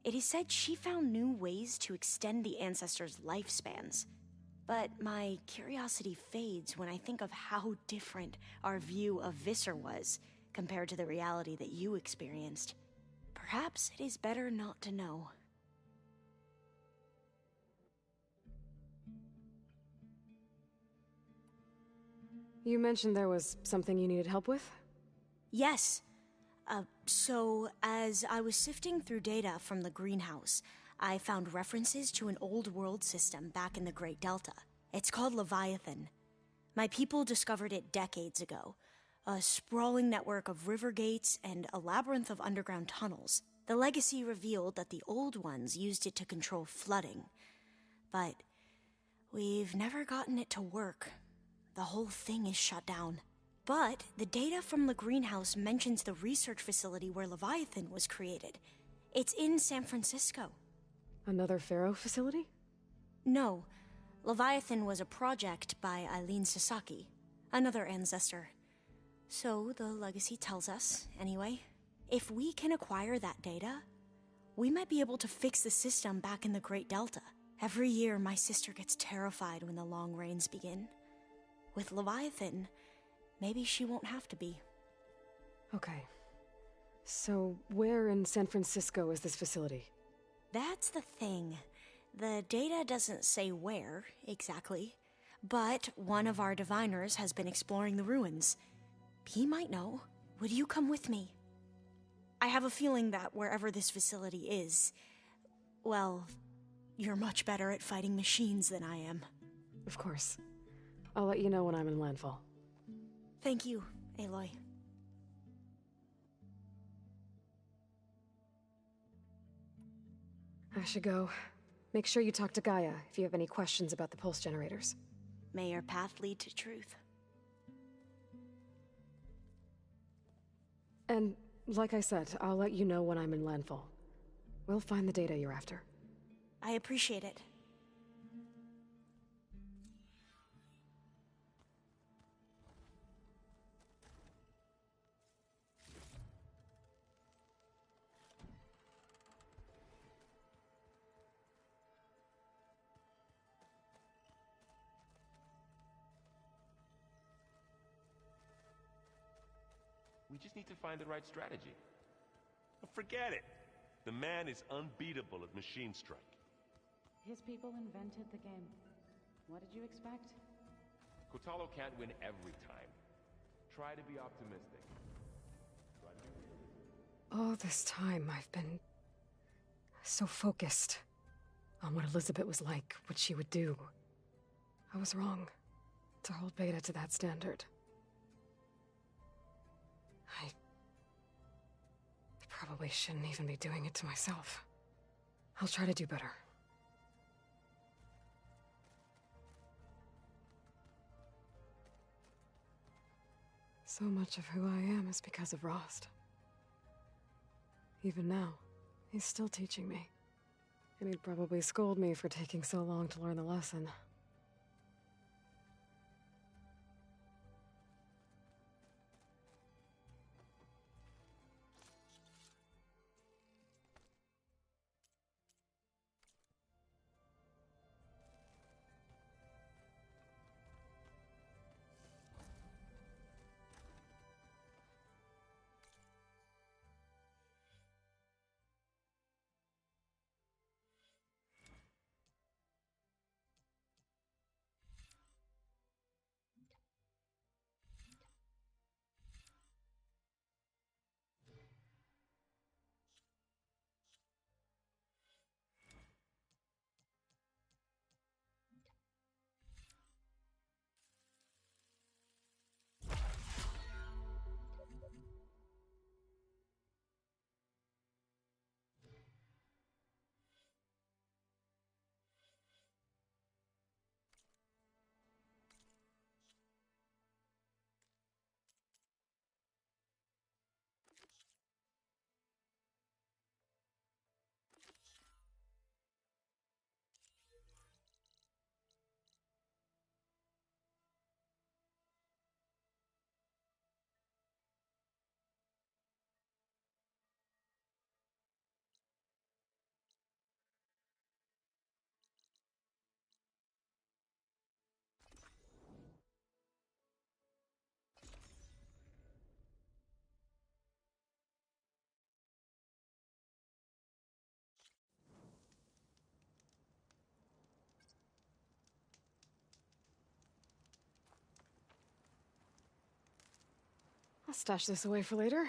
It is said she found new ways to extend the ancestors' lifespans. But my curiosity fades when I think of how different our view of Visser was compared to the reality that you experienced. Perhaps it is better not to know. You mentioned there was something you needed help with? Yes. So, as I was sifting through data from the greenhouse, I found references to an old world system back in the Great Delta. It's called Leviathan. My people discovered it decades ago. A sprawling network of river gates and a labyrinth of underground tunnels. The legacy revealed that the Old Ones used it to control flooding. But we've never gotten it to work. The whole thing is shut down. But the data from the greenhouse mentions the research facility where Leviathan was created. It's in San Francisco. Another Pharaoh facility? No. Leviathan was a project by Eileen Sasaki, another ancestor. So the legacy tells us, anyway, if we can acquire that data, we might be able to fix the system back in the Great Delta. Every year, my sister gets terrified when the long rains begin. With Leviathan, maybe she won't have to be. Okay. So, where in San Francisco is this facility? That's the thing. The data doesn't say where, exactly. But one of our diviners has been exploring the ruins. He might know. Would you come with me? I have a feeling that wherever this facility is, well, you're much better at fighting machines than I am. Of course. I'll let you know when I'm in landfall. Thank you, Aloy. I should go. Make sure you talk to Gaia if you have any questions about the pulse generators. May your path lead to truth. And, like I said, I'll let you know when I'm in landfall. We'll find the data you're after. I appreciate it. We just need to find the right strategy. Forget it. The man is unbeatable at Machine Strike. His people invented the game. What did you expect? Kotalo can't win every time. Try to be optimistic. All this time, I've been so focused on what Elizabeth was like, what she would do. I was wrong to hold Beta to that standard. I probably shouldn't even be doing it to myself. I'll try to do better. So much of who I am is because of Rost. Even now, he's still teaching me. And he'd probably scold me for taking so long to learn the lesson. I'll stash this away for later.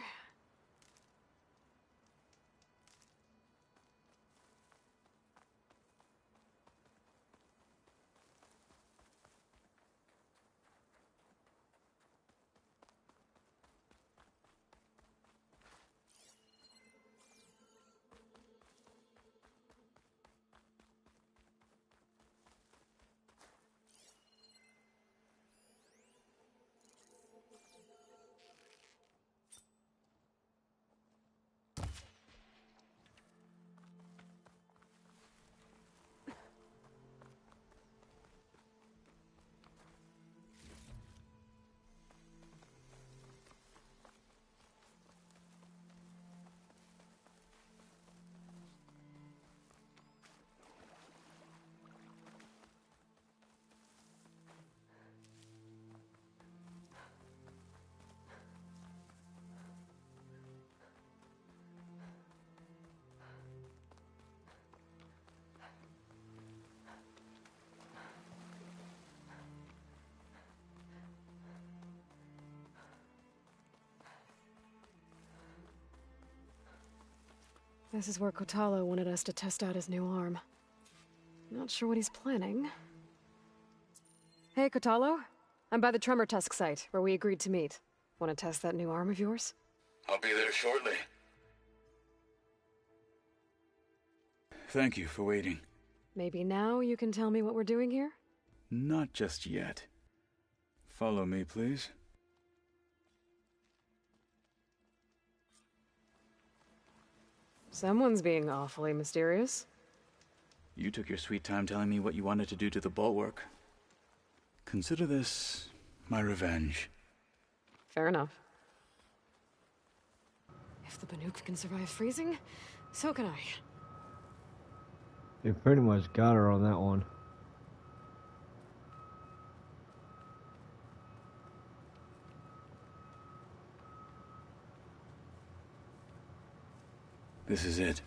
This is where Kotalo wanted us to test out his new arm. Not sure what he's planning. Hey, Kotalo. I'm by the Tremor Tusk site, where we agreed to meet. Want to test that new arm of yours? I'll be there shortly. Thank you for waiting. Maybe now you can tell me what we're doing here? Not just yet. Follow me, please. Someone's being awfully mysterious. You took your sweet time telling me what you wanted to do to the bulwark. Consider this my revenge. Fair enough. If the Banuk can survive freezing, so can I. You pretty much got her on that one. This is it.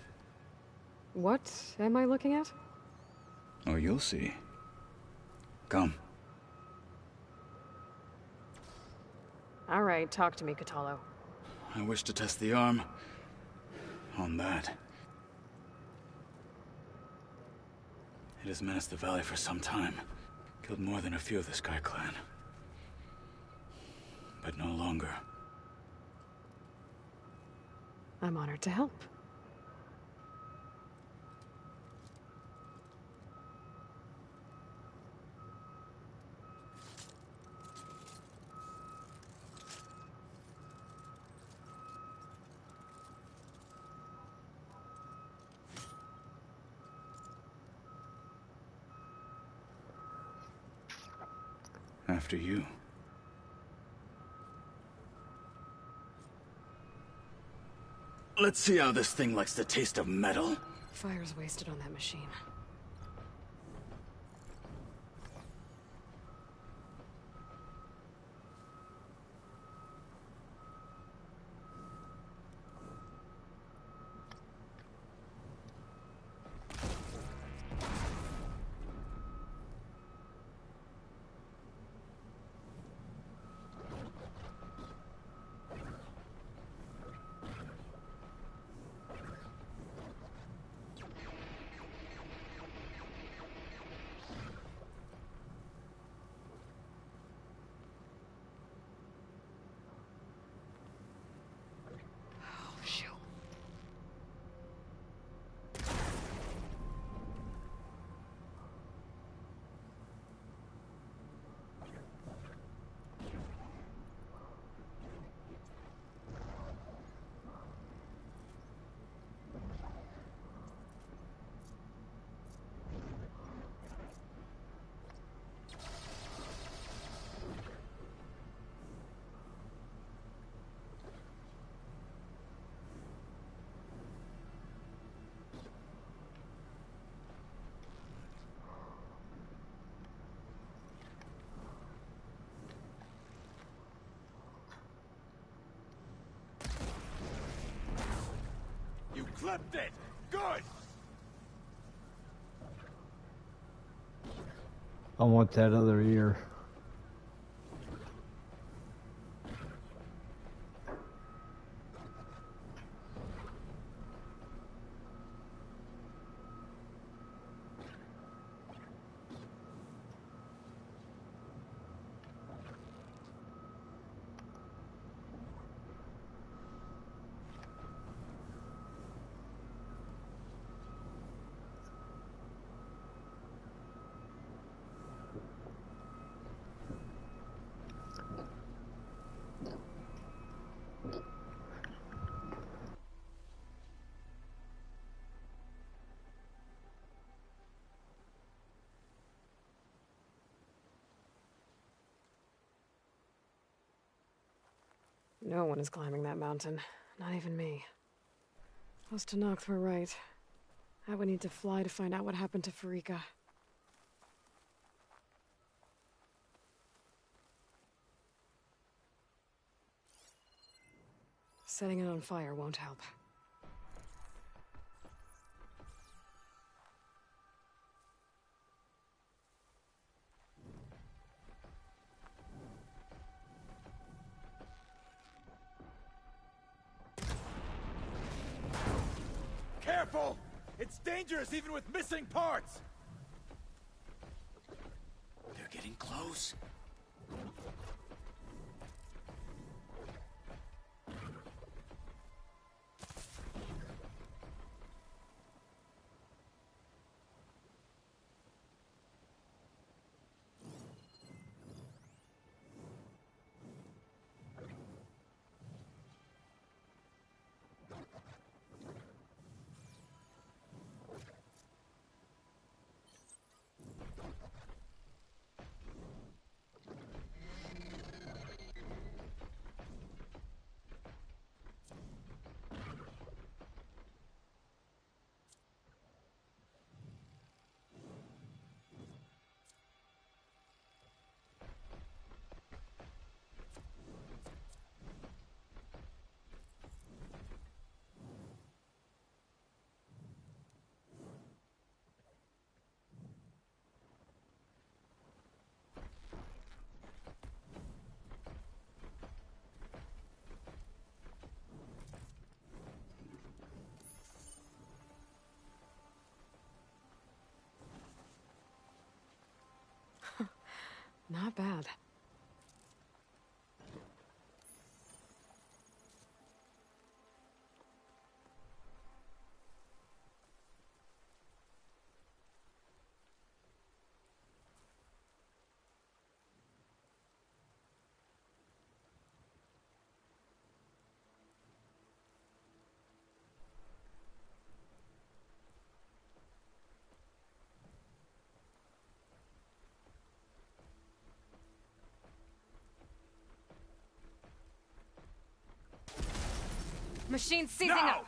What am I looking at? Oh, you'll see. Come. All right, talk to me, Kotalo. I wish to test the arm on that. It has menaced the valley for some time. Killed more than a few of the Sky Clan. But no longer. I'm honored to help. After you. Let's see how this thing likes the taste of metal. Fire's wasted on that machine. You clapped it! Good! I want that other ear. No one is climbing that mountain. Not even me. Those Tanakh were right. I would need to fly to find out what happened to Farika. Setting it on fire won't help. Careful! It's dangerous even with missing parts! They're getting close. Not bad. Machine seizing No! up.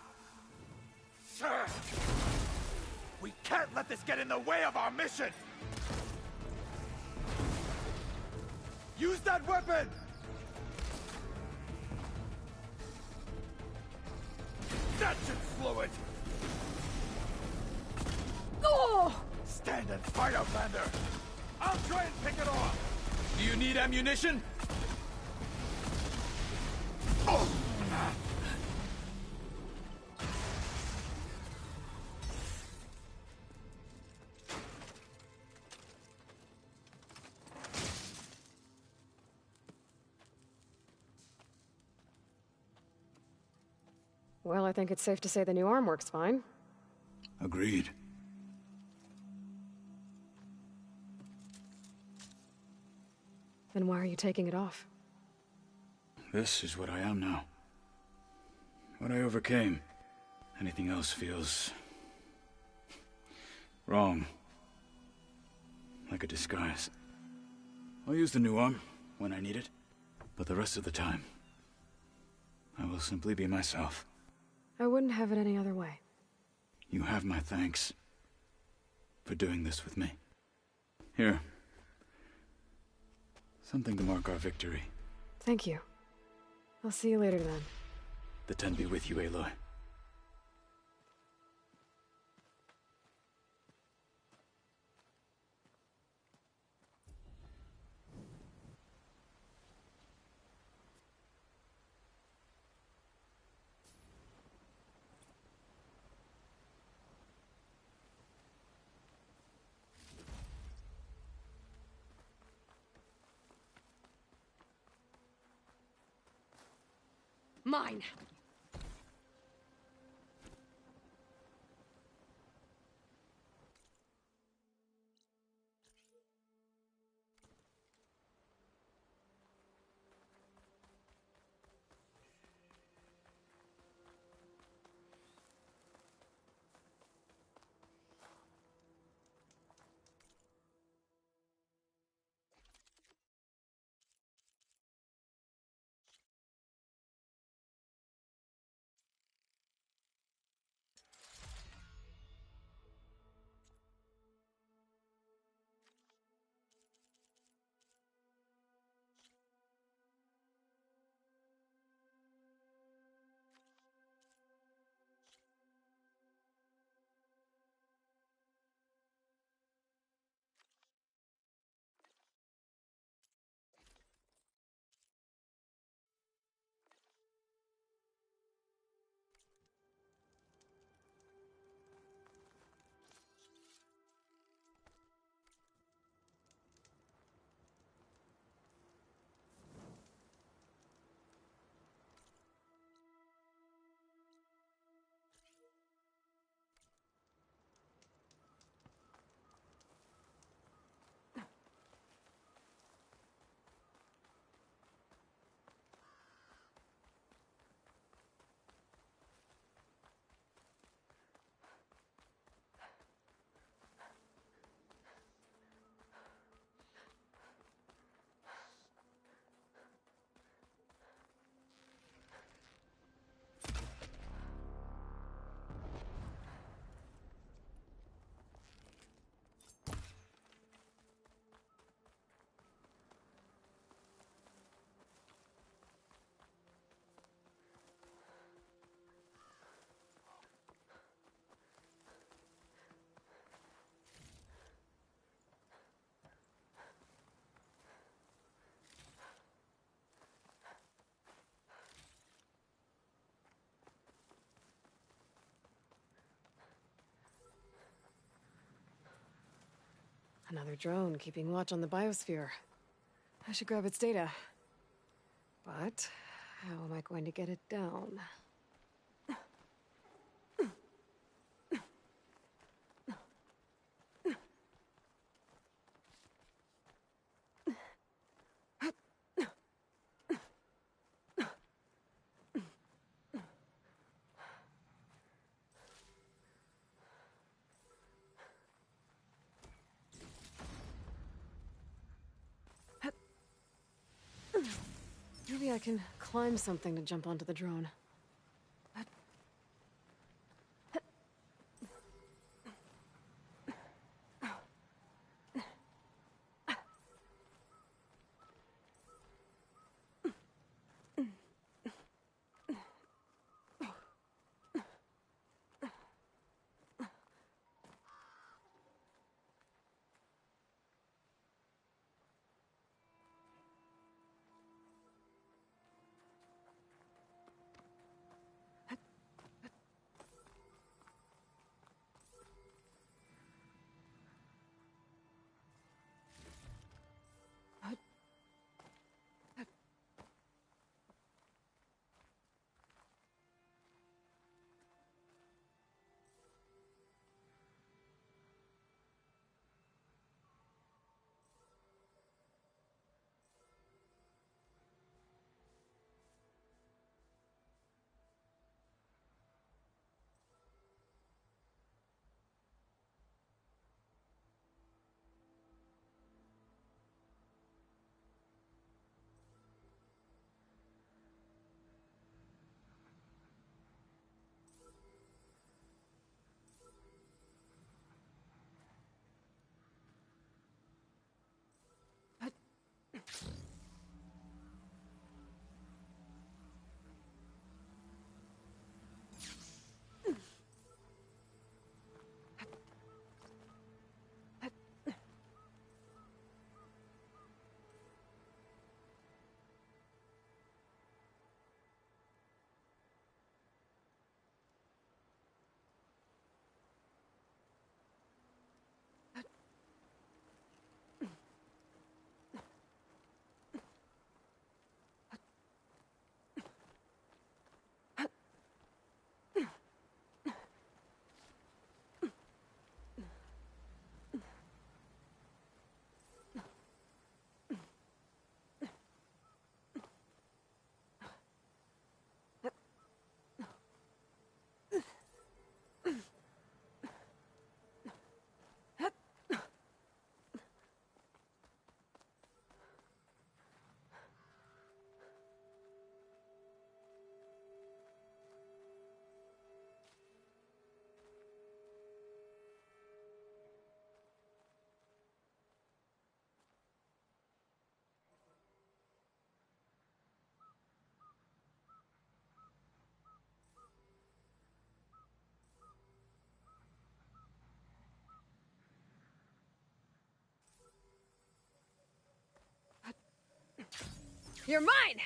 Sir! We can't let this get in the way of our mission! Use that weapon! That should slow it! Oh! Stand and fight, Outlander! I'll try and pick it off! Do you need ammunition? Oh! Well, I think it's safe to say the new arm works fine. Agreed. Then why are you taking it off? This is what I am now. What I overcame. Anything else feels... wrong. Like a disguise. I'll use the new arm when I need it, but the rest of the time, I will simply be myself. I wouldn't have it any other way. You have my thanks for doing this with me. Here. Something to mark our victory. Thank you. I'll see you later then. The Ten be with you, Aloy. Mine. Another drone keeping watch on the biosphere. I should grab its data. But how am I going to get it down? Maybe I can climb something to jump onto the drone. You're mine!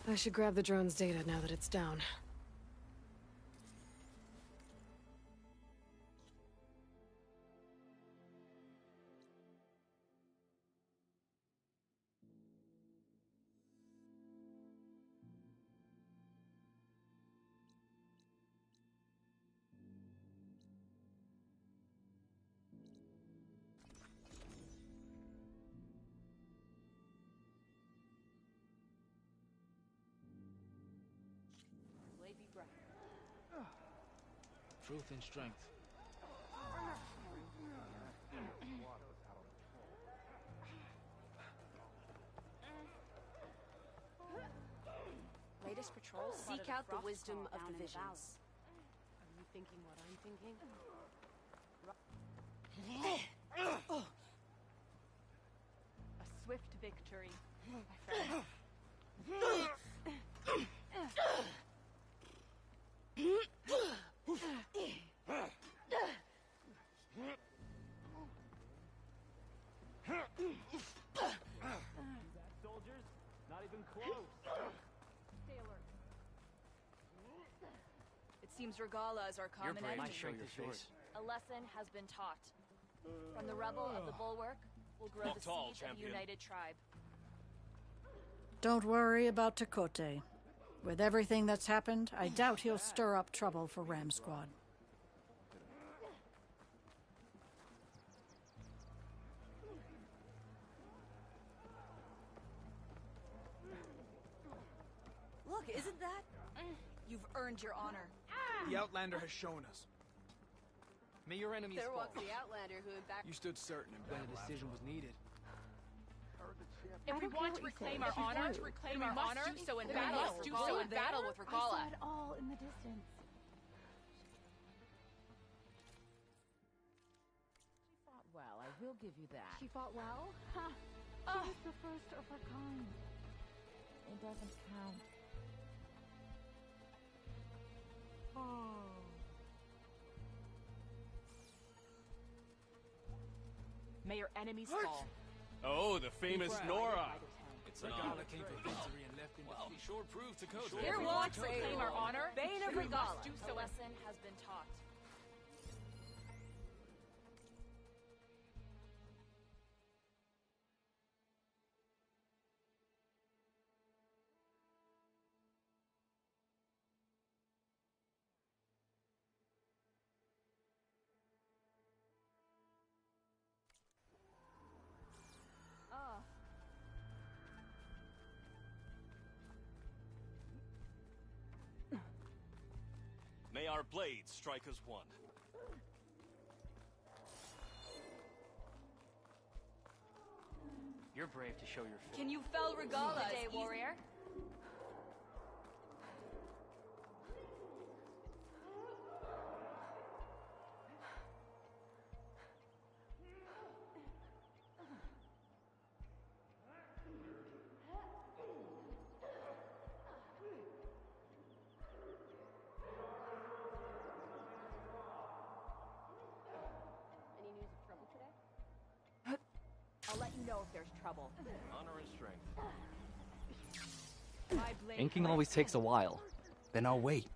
I should grab the drone's data now that it's down. Lady Bright. Truth and strength. Latest patrol. Seek out the wisdom of the visions. Are you thinking what I'm thinking? A swift victory, my friend. Soldiers? Not even close. Seems Regala is our You're common brave enemy. to show your face. A lesson has been taught. From the rebel of the bulwark will grow Walk the tall, seed of a champion. united tribe. Don't worry about Takote. With everything that's happened, I doubt he'll stir up trouble for Ram Squad. Look, isn't that? You've earned your honor. The Outlander has shown us. May your enemies There fall. walks the Outlander who in fact... You stood certain when a decision was needed. If we want to reclaim our honor, we must do so in battle. Do so in battle with I saw Regala. it all in the distance. She fought well, I will give you that. She fought well? Ha! She was the first of her kind. It doesn't count. May your enemies fall. Oh, the famous Nora. It's an honor came for victory and left in defeat. Sure proved Dakota. Here walks to reclaim our honor. Bane of We must Regala. do so. A lesson has been taught. May our blades strike as one. You're brave to show your face. Can you fell Regala, Day, as warrior? Any news of trouble today? I'll let you know if there's trouble. Honor and strength. My blade Inking breaks always takes a while. Then I'll wait.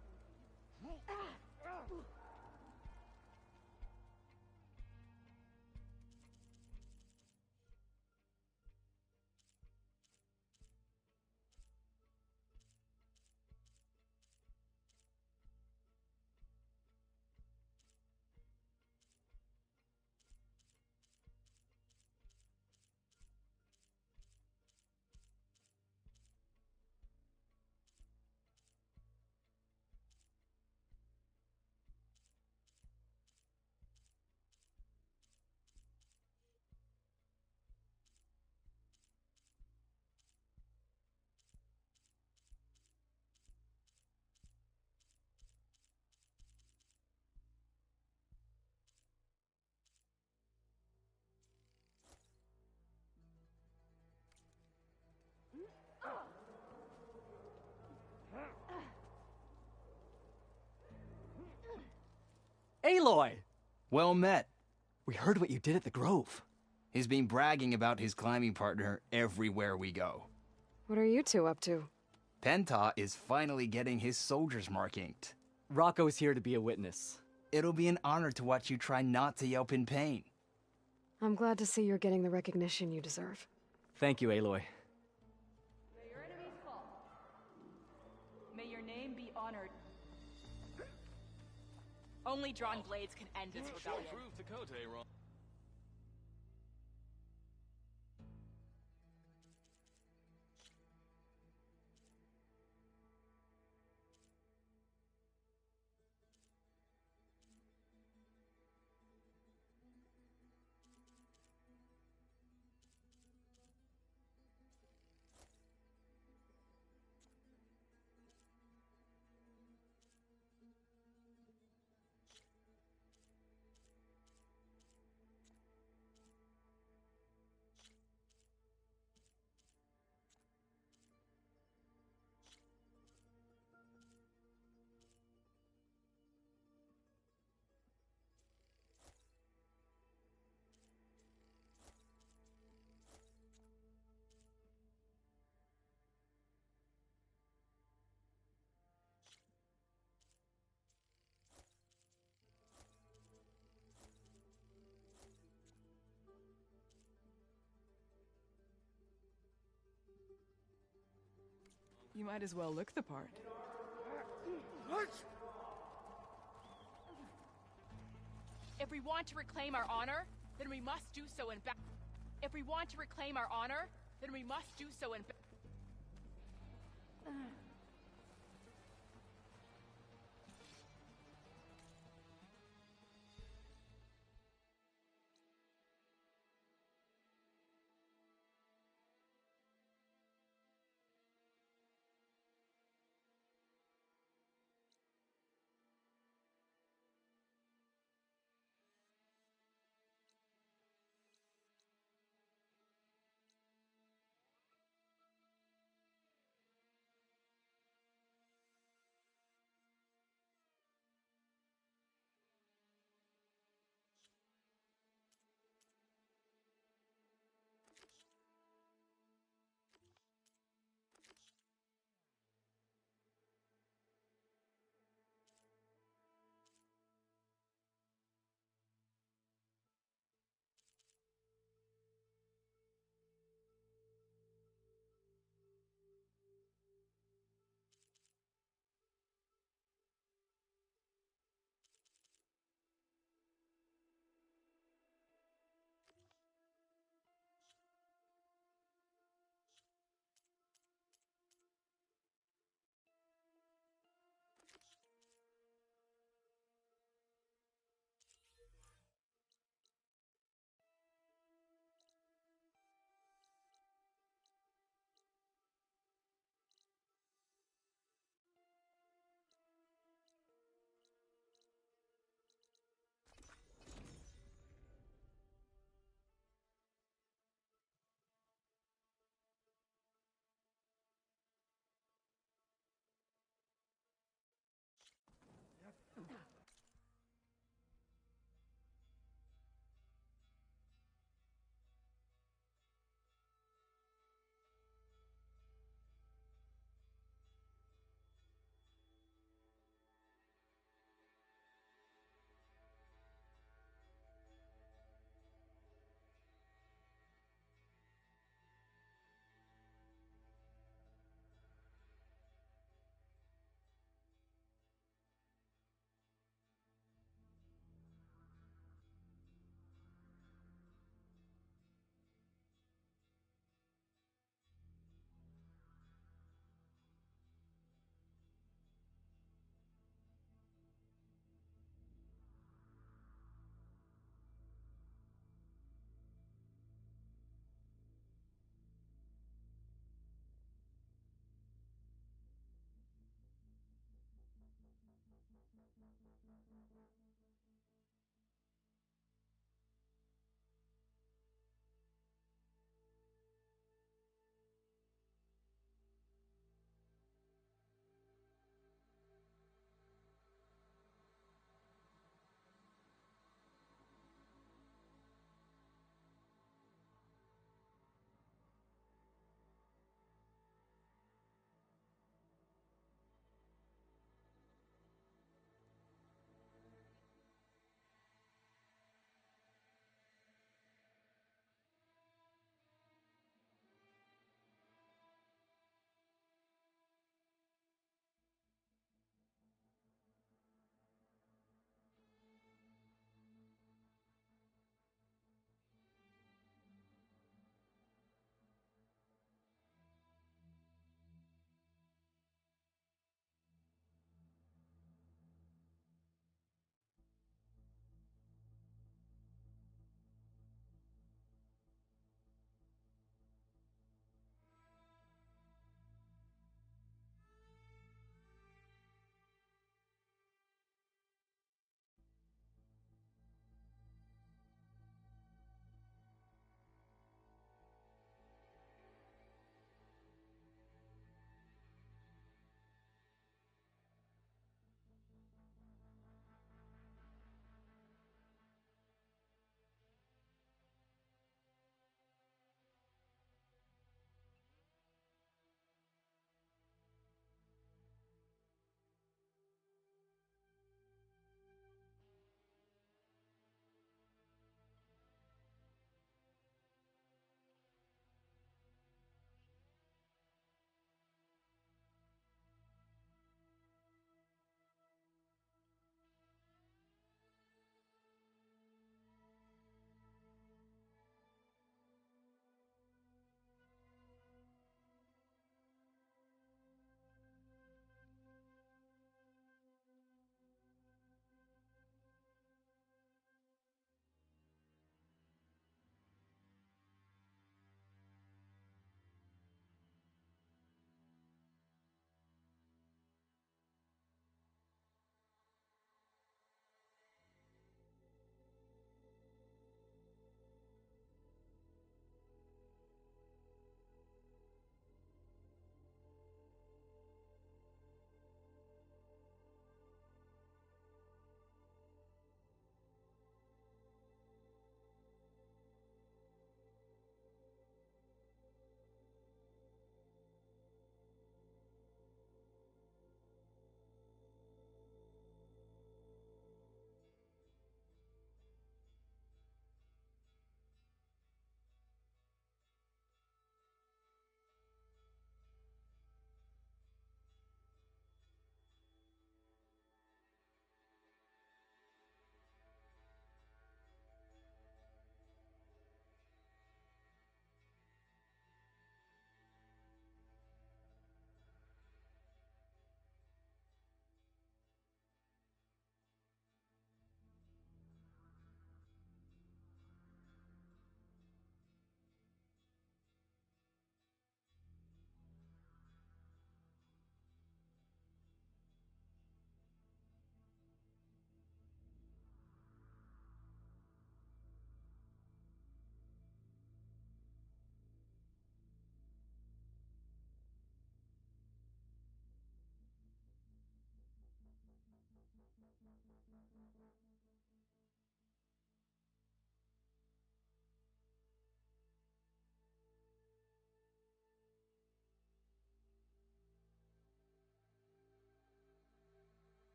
Aloy! Well met. We heard what you did at the Grove. He's been bragging about his climbing partner everywhere we go. What are you two up to? Penta is finally getting his soldier's mark inked. Rocco's here to be a witness. It'll be an honor to watch you try not to yelp in pain. I'm glad to see you're getting the recognition you deserve. Thank you, Aloy. May your enemies fall. May your name be honored. Only drawn blades can end this rebellion. Proved Dakota wrong. You might as well look the part. What? If we want to reclaim our honor, then we must do so in battle. If we want to reclaim our honor, then we must do so in battle.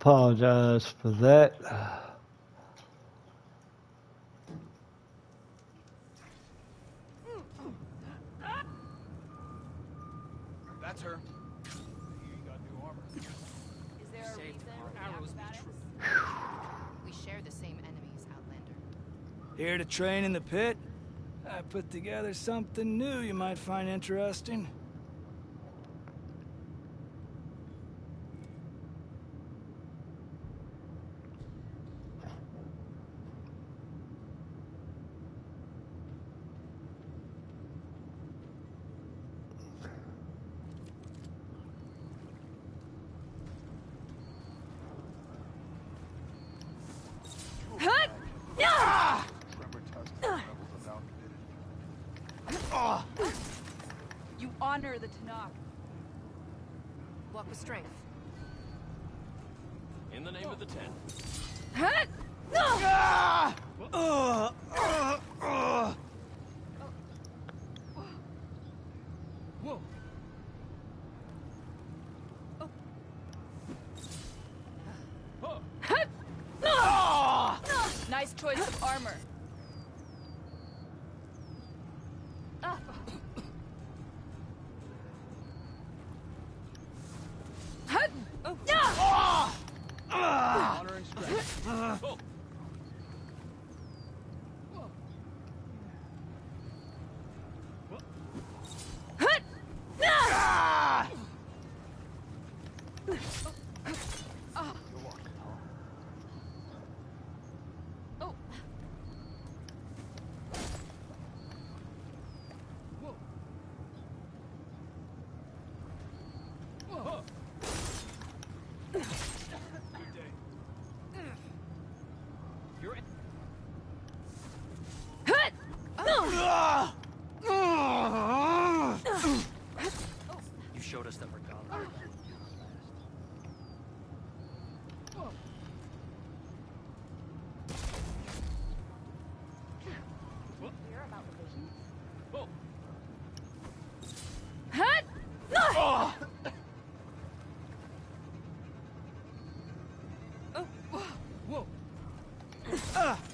Apologize for that. That's her. Is there a reason arrows be true? We share the same enemies, Outlander. Here to train in the pit? I put together something new you might find interesting. You honor the Tanakh. Walk with strength. In the name of the Ten. Whoa. Nice choice of armor. Honoring strength. Oh. You showed us that Regala. Hear about the visions? Whoa.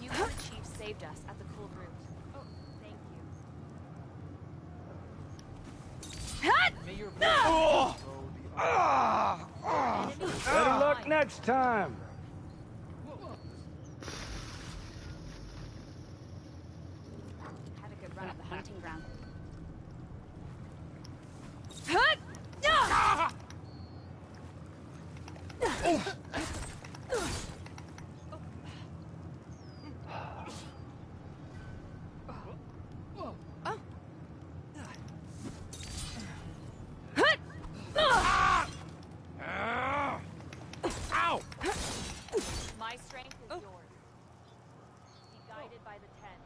You and the chief saved us at the cold root. Oh, thank you. May your Better luck next time. Had a good run at the hunting ground. My strength is yours. Be guided by the Ten.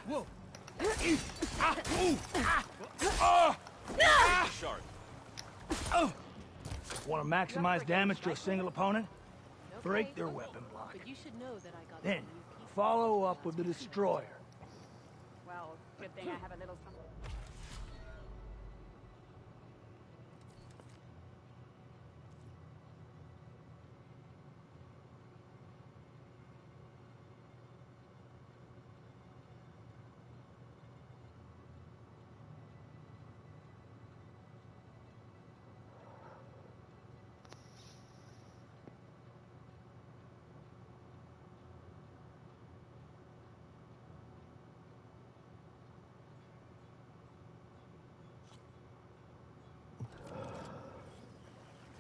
Whoa. Shark. Want to maximize damage to a single opponent? Break their weapon block. But you should know that I got Then, follow up with the destroyer. Well, good thing I have a little something.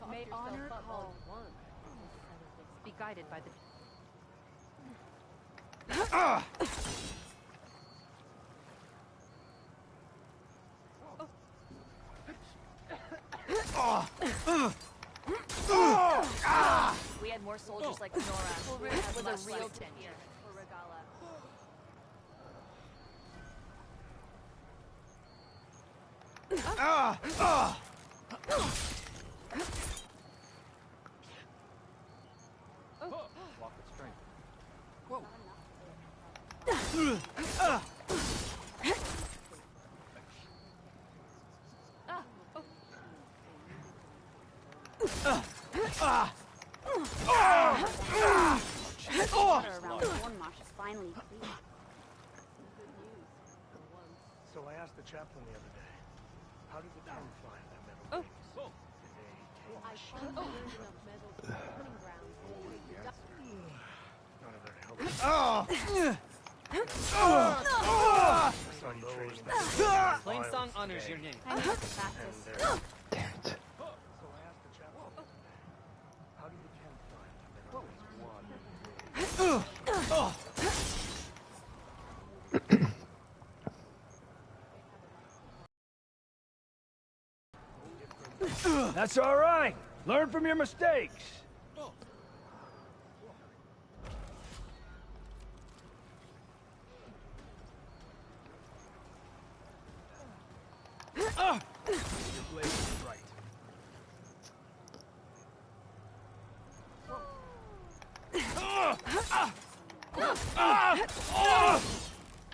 May honor call. Be guided by the... We had more soldiers like Nora. We had was a real tin here for Regala. Walk with strength. Whoa. Marsh is finally clear. So I asked the chaplain the other day, how did the town find that metal rings? I think we learned enough metal from the hunting grounds. Not a very helpful. I saw you trading that Plain song honors your name. I need to practice. Damn it. So I asked the chaplain the other day, how did the town find that metal rings? That's all right. Learn from your mistakes. Your blade is right.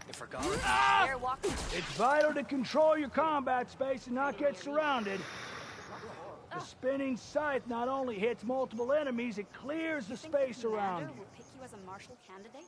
If Regala... They're walking. It's vital to control your combat space and not get surrounded. The spinning scythe not only hits multiple enemies, it clears the space around you. Will pick you as a marshal candidate?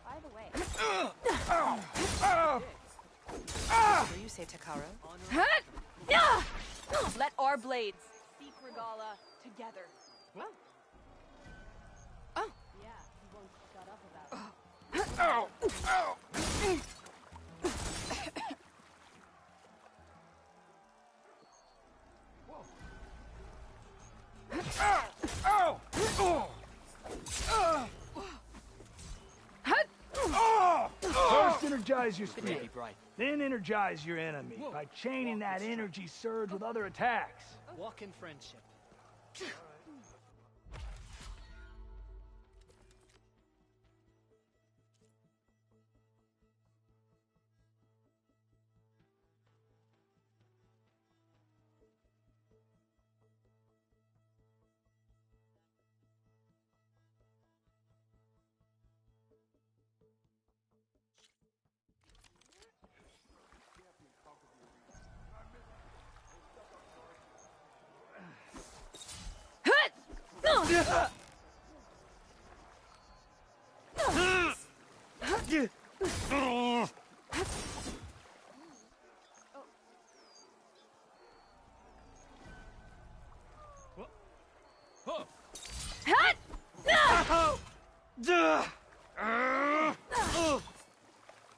By the way. What do you say, Takaro? Let our blades seek Regala together. Yeah, he won't shut up about it. First energize your spirit, then energize your enemy by chaining that energy surge with other attacks. Walk in friendship.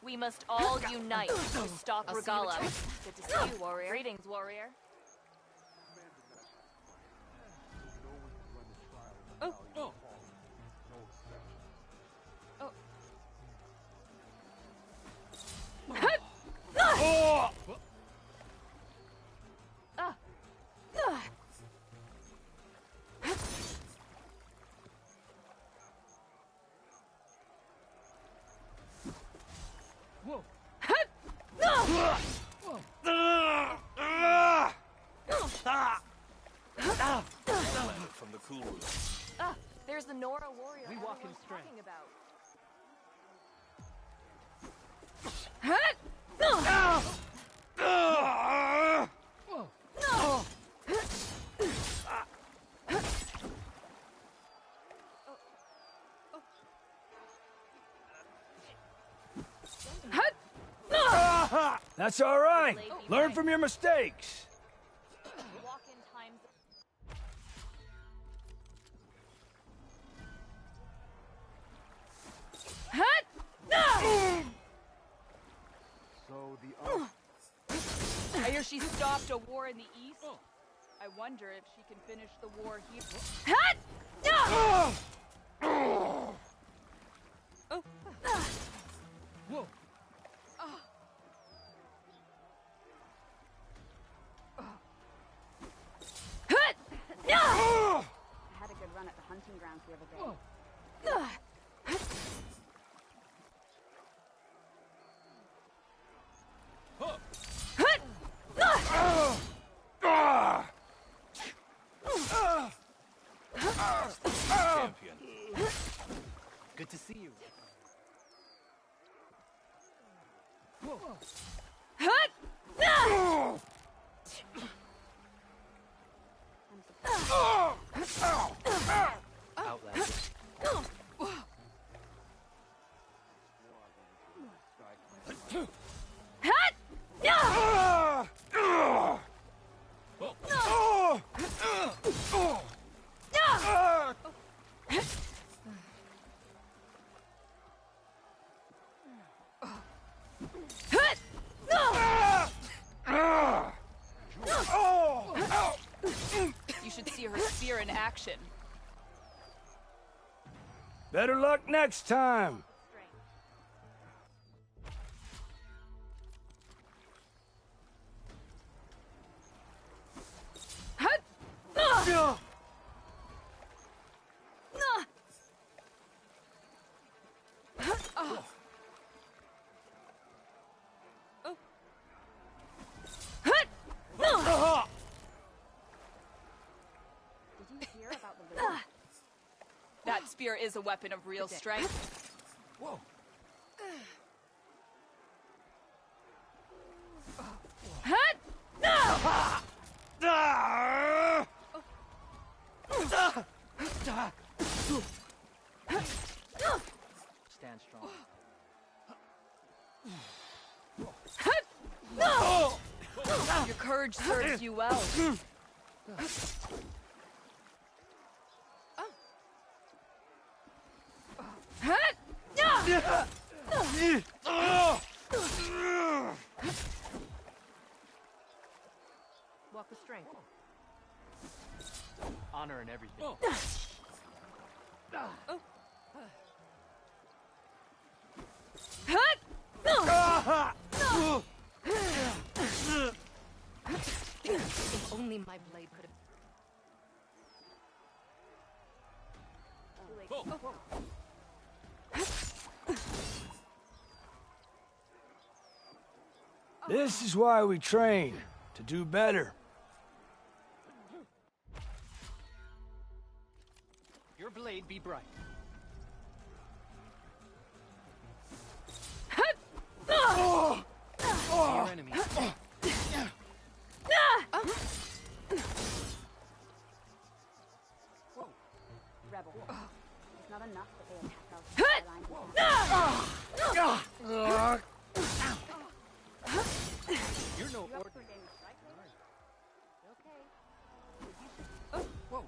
We must all unite to stop Regala. Good to see you, warrior. Greetings, warrior. Oh. Oh. Oh. Whoa. From the cool room. There's the Nora warrior We walk in everyone's strength. talking about. That's all right. Learn from your mistakes. Walk-in times. So the I hear she stopped a war in the east. I wonder if she can finish the war here. Whoa. I had a good run at the hunting grounds the other day. Champion. Good to see you. Outlandish. You should see her spear in action. Better luck next time. Did you hear about the village? That spear is a weapon of real strength. Whoa. Stand strong. Your courage serves you well. Walk with strength. Honor and everything. If only my blade could have... This is why we train, to do better. Your blade be bright. Your enemy. Rebel. It's not enough that they attack our You're no You up for ordinary. a game of striking? Whoa.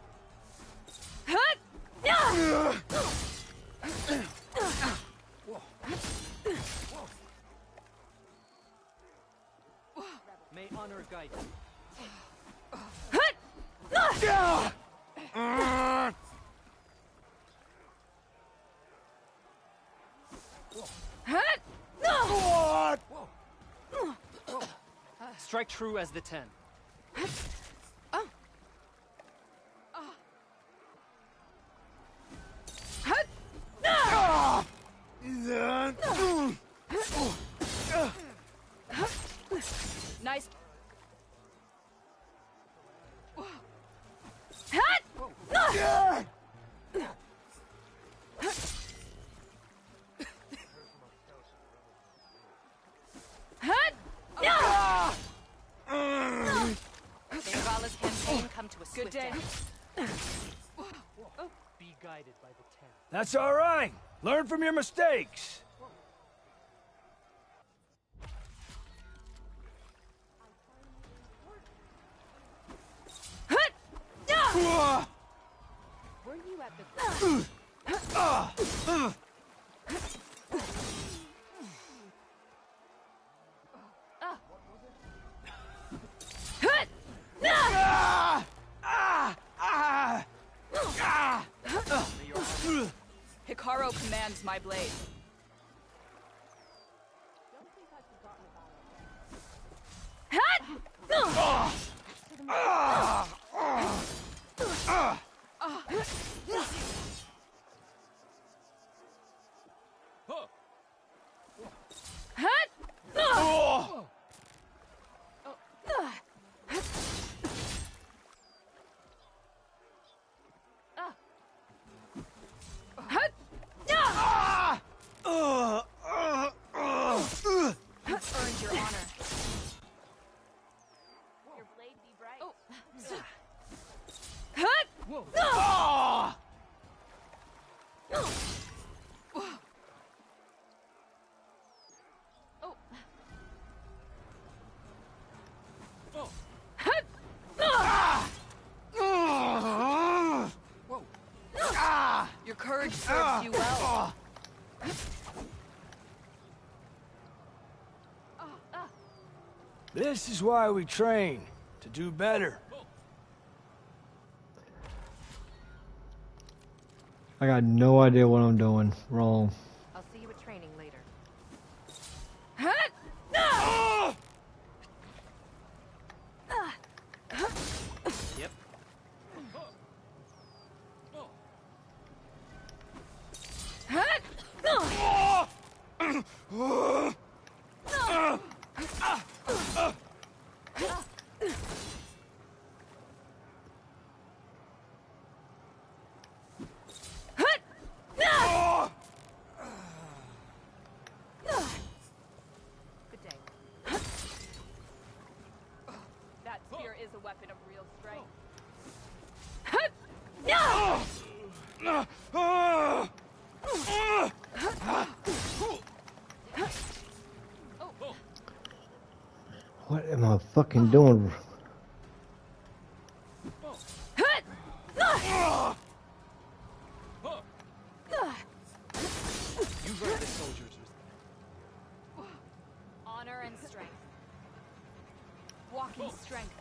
May honor guide you. Strike true as the 10. Nice. Bengala's campaign come to a swift day. end. Be guided by the 10. That's all right. Learn from your mistakes. Were you at the... Hikaru commands my blade. Earned your honor. Your blade be bright. Your courage serves you well. This is why we train, to do better. I got no idea what I'm doing wrong. I'll see you at training later. Yep. Good day. That spear is a weapon of real strength. What am I fucking doing? You've earned the soldier's respect. Honor and strength. Walking strength.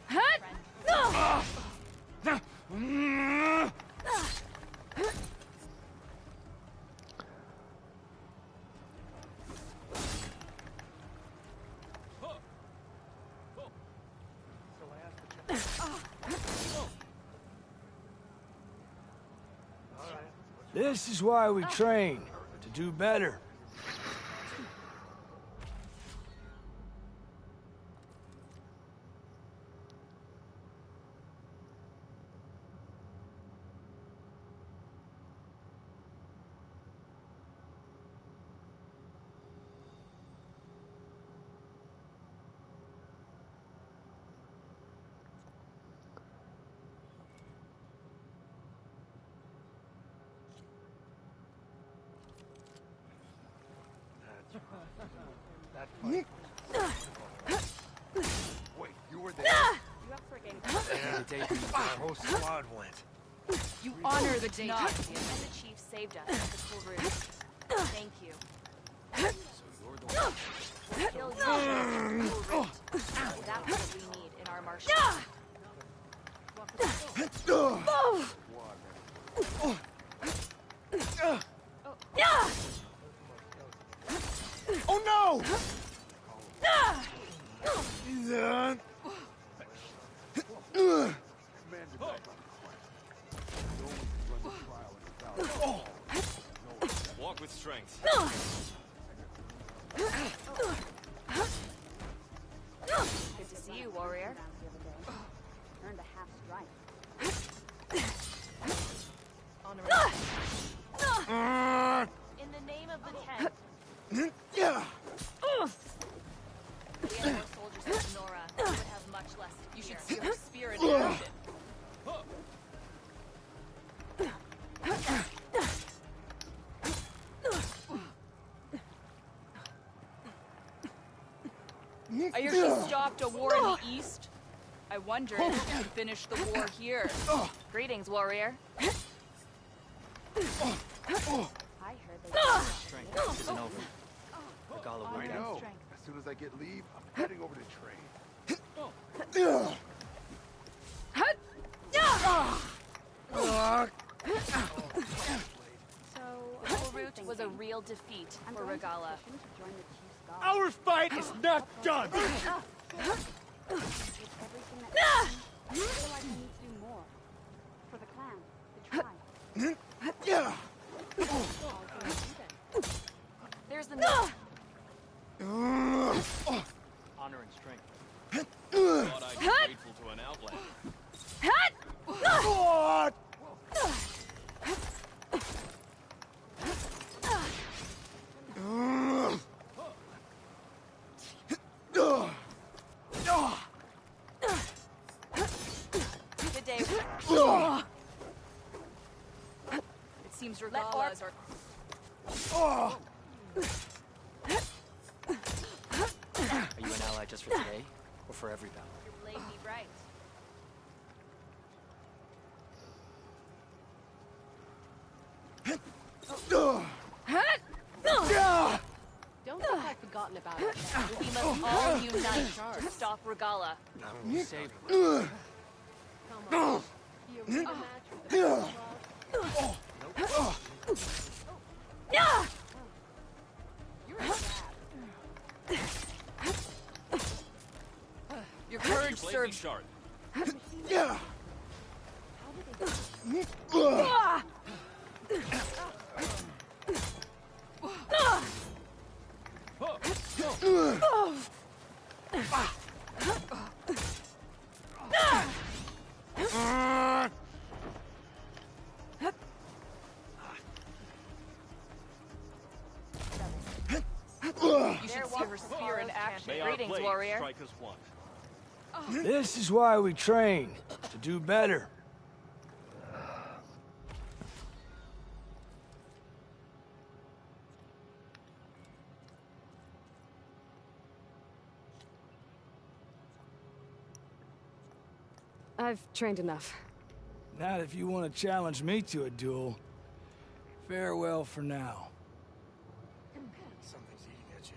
This is why we train, to do better. That fight was... Wait, you were there? You up for a game? Yeah, the day the whole squad went. You honor the date. And the chief saved us at the cool room. Thank you. Kill you. Cool route. That's what we need in our martial. Oh no! Walk with strength. Good to see you, warrior. Earned a half strike. Honor. In the name of the Ten. If we had more soldiers in Nora, we would have much less to You fear. should see her spear in action. I hear she stopped a war in the east. I wonder if we can finish the war here. Greetings, warrior. I heard they Strength isn't over. Regala will I get know. As soon as I get leave, I'm heading over to train. Ulrut was a real defeat for Regala. Our fight is not done! It's everything that I feel like I need to do more. For the clan, the tribe. There's the note. honor and strength. Thought I'd be grateful to an outlander. Good day. It seems Regalas are... Are you an ally just for today, or for every battle? You laid me right. Don't think I've forgotten about it. We must all unite to stop Regala. Save Come on. Be a real match for the You're a Your courage serves... sharp. You should see her spear in action. Greetings, warrior. Strike us one. This is why we train, to do better. I've trained enough. Not if you want to challenge me to a duel. Farewell for now. Something's eating at you.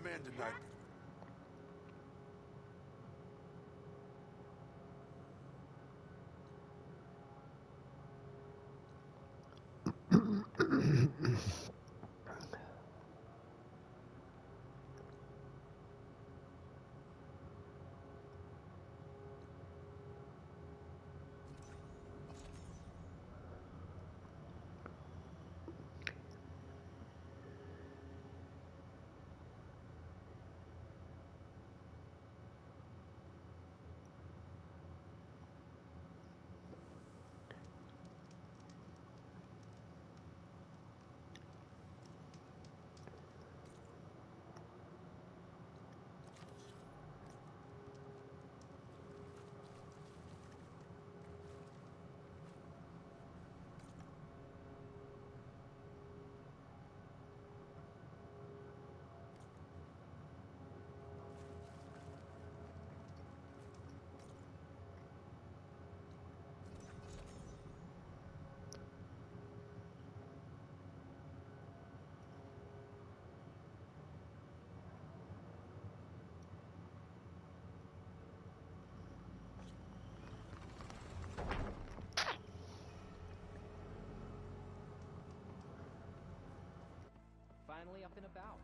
Commander Knight. up and about.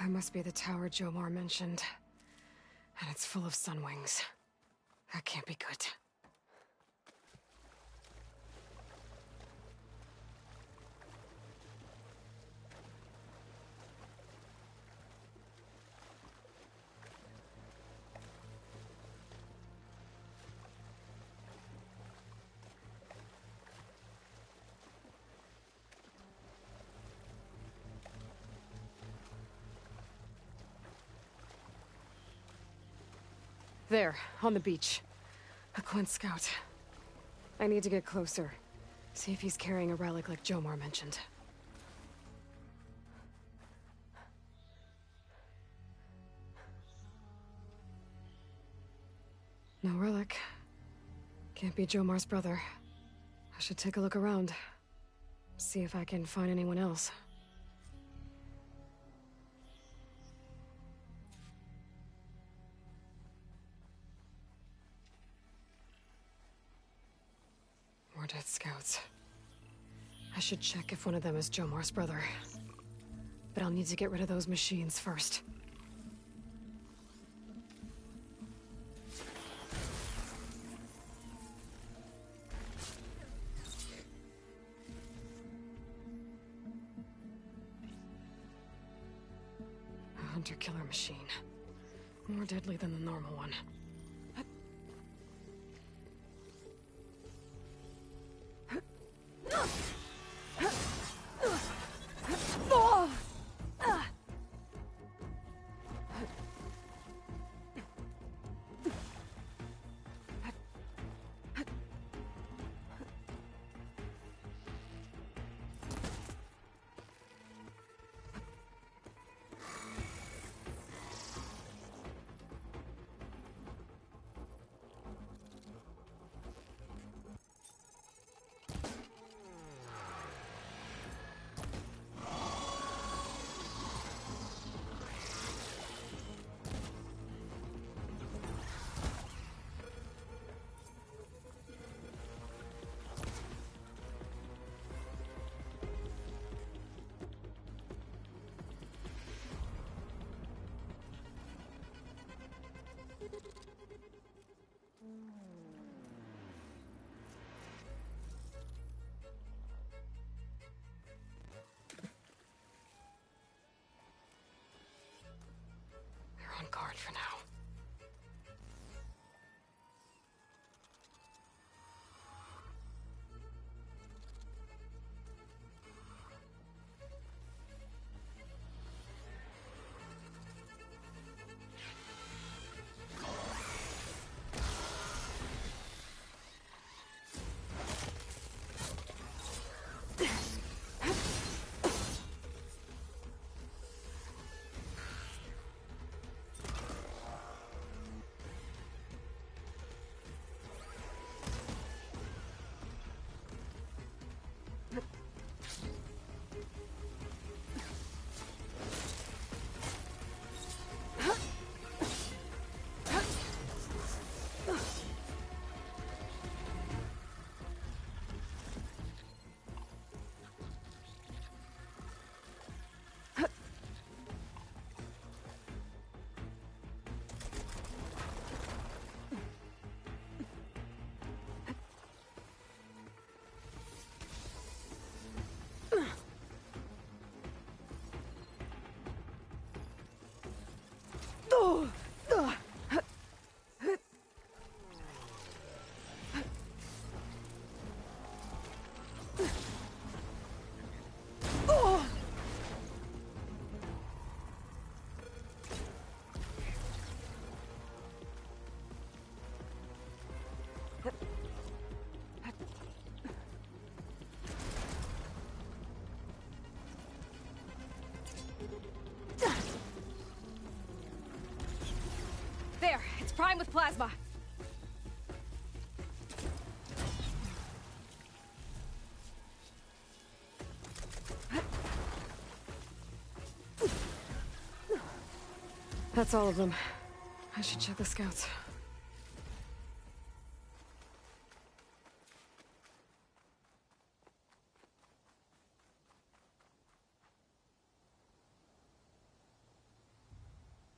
It must be the tower Jomar mentioned. And it's full of sunwings. That can't be good. There, on the beach. A Quint scout. I need to get closer. See if he's carrying a relic like Jomar mentioned. No relic. Can't be Jomar's brother. I should take a look around. See if I can find anyone else. More dead scouts. I should check if one of them is Jomar's brother. But I'll need to get rid of those machines first. A hunter-killer machine. More deadly than the normal one. On guard for now. There, it's primed with plasma. That's all of them. I should check the scouts.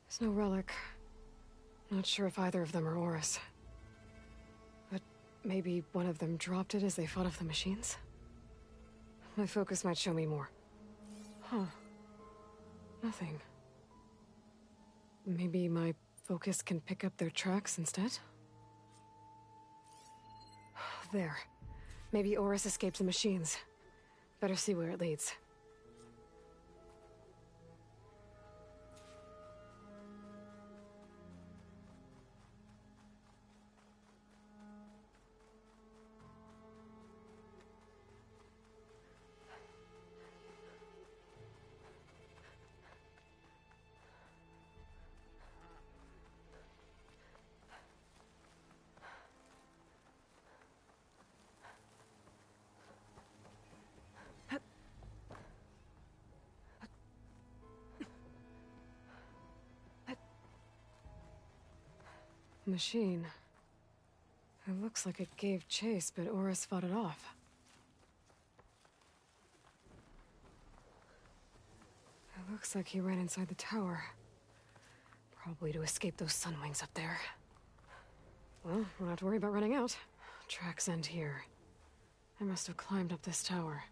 There's no relic. Not sure if either of them are Oris. But maybe one of them dropped it as they fought off the machines? My focus might show me more. Huh. Nothing. Maybe my focus can pick up their tracks instead? There. Maybe Oris escaped the machines. Better see where it leads. Machine. It looks like it gave chase, but Oris fought it off. It looks like he ran inside the tower. Probably to escape those sunwings up there. Well, won't have to worry about running out. Tracks end here. I must have climbed up this tower.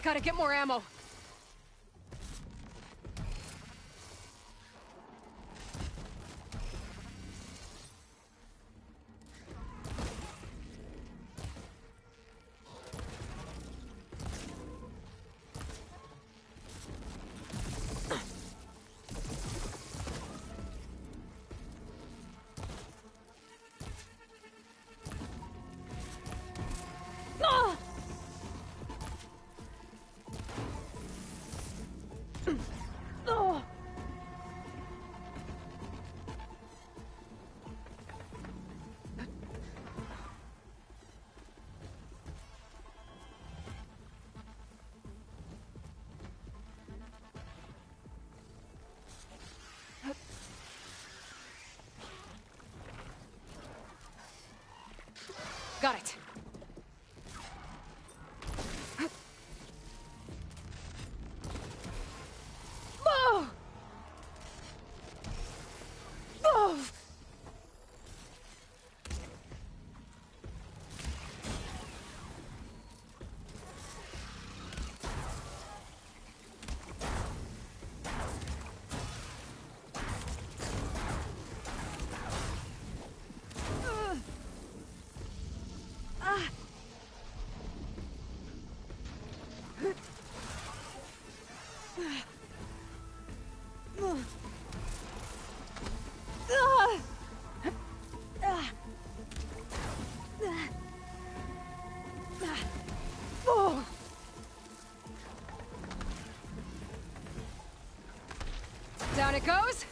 Gotta get more ammo. Got it. Oh! Oh! it goes.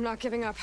I'm not giving up.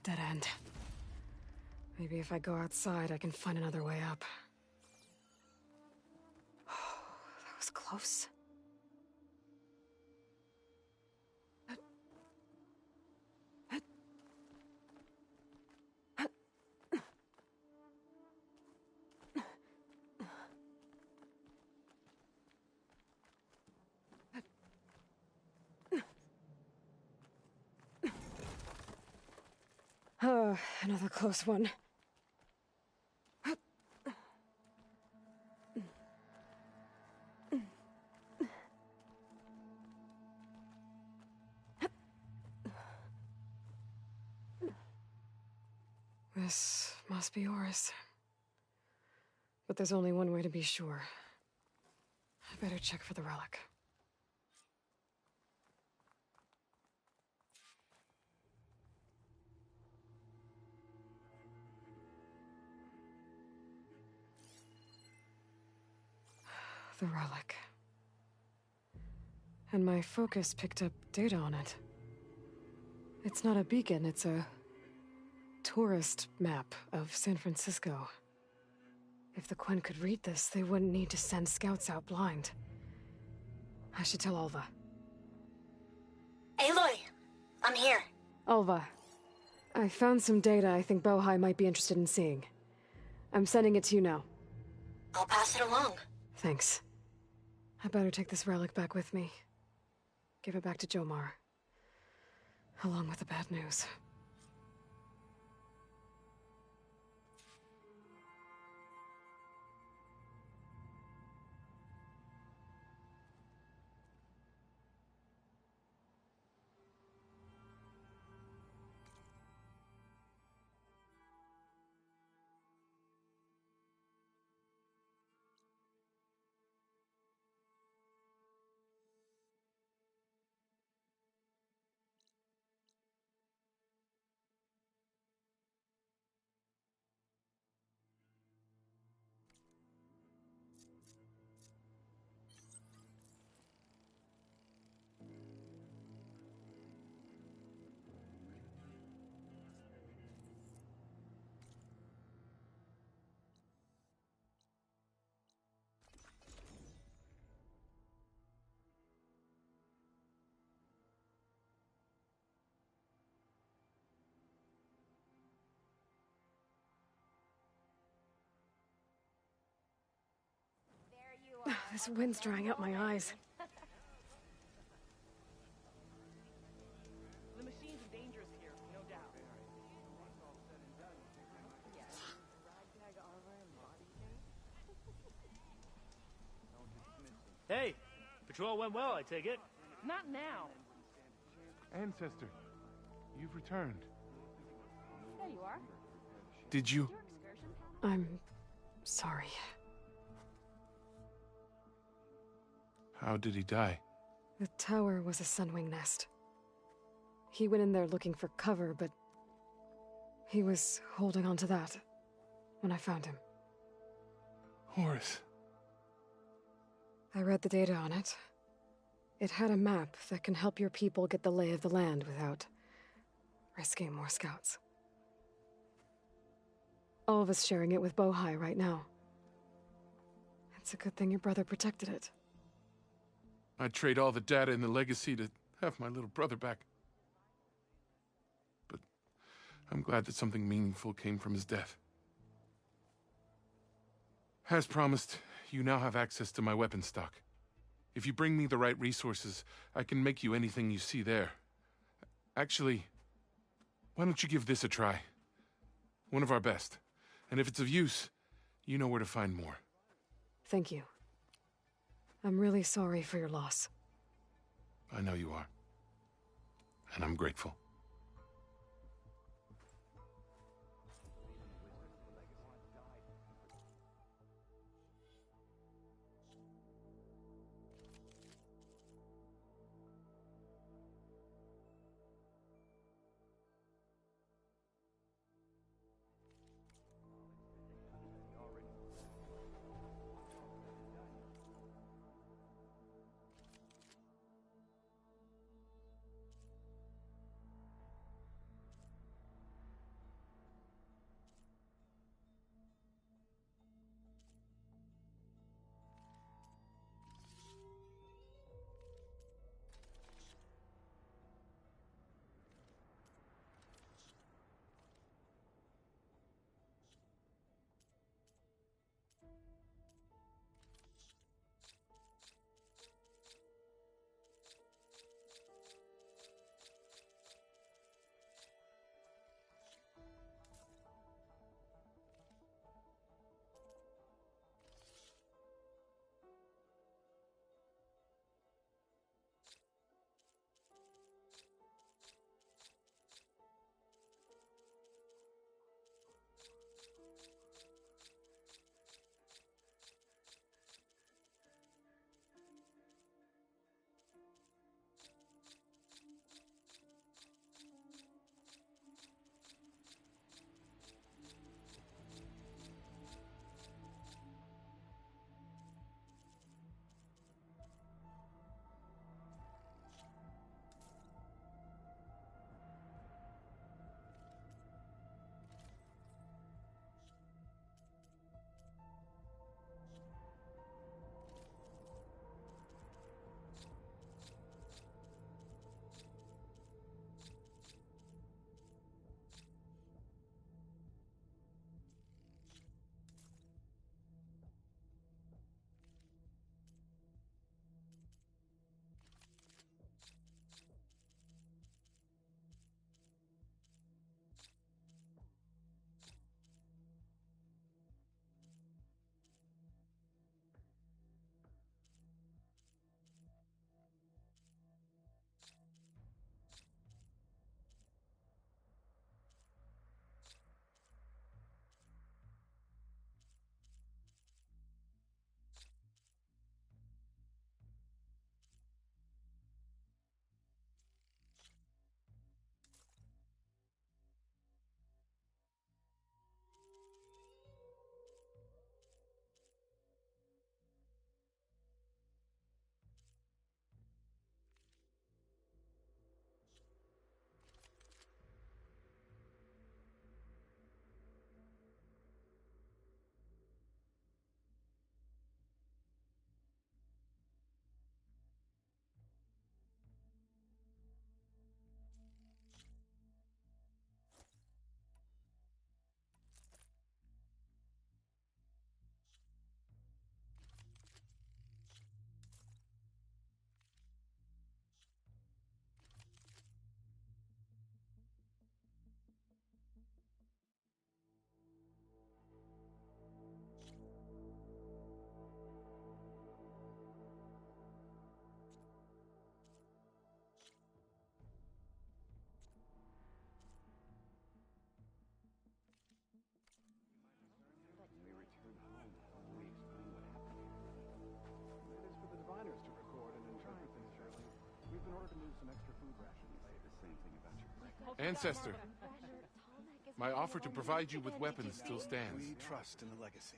Dead end. Maybe if I go outside, I can find another way up. That was close. Oh, another close one. This must be Oris. But there's only one way to be sure. I better check for the relic. The relic. And my focus picked up data on it. It's not a beacon, it's a tourist map of San Francisco. If the Quen could read this, they wouldn't need to send scouts out blind. I should tell Alva. Aloy! I'm here. Alva, I found some data I think Bohai might be interested in seeing. I'm sending it to you now. I'll pass it along. Thanks. I better take this relic back with me. Give it back to Jomar. Along with the bad news. This wind's drying out my eyes. The machines are dangerous here, no doubt. Hey, patrol went well, I take it. Not now. Ancestor, you've returned. There you are. Did you? I'm sorry. How did he die? The tower was a sunwing nest. He went in there looking for cover, but he was holding on to that when I found him. Horace. I read the data on it. It had a map that can help your people get the lay of the land without risking more scouts. All of us sharing it with Bohai right now. It's a good thing your brother protected it. I'd trade all the data in the legacy to have my little brother back. But I'm glad that something meaningful came from his death. As promised, you now have access to my weapon stock. If you bring me the right resources, I can make you anything you see there. Actually, why don't you give this a try? One of our best. And if it's of use, you know where to find more. Thank you. I'm really sorry for your loss. I know you are. And I'm grateful. Ancestor, my offer to provide you with weapons still stands. We trust in the legacy.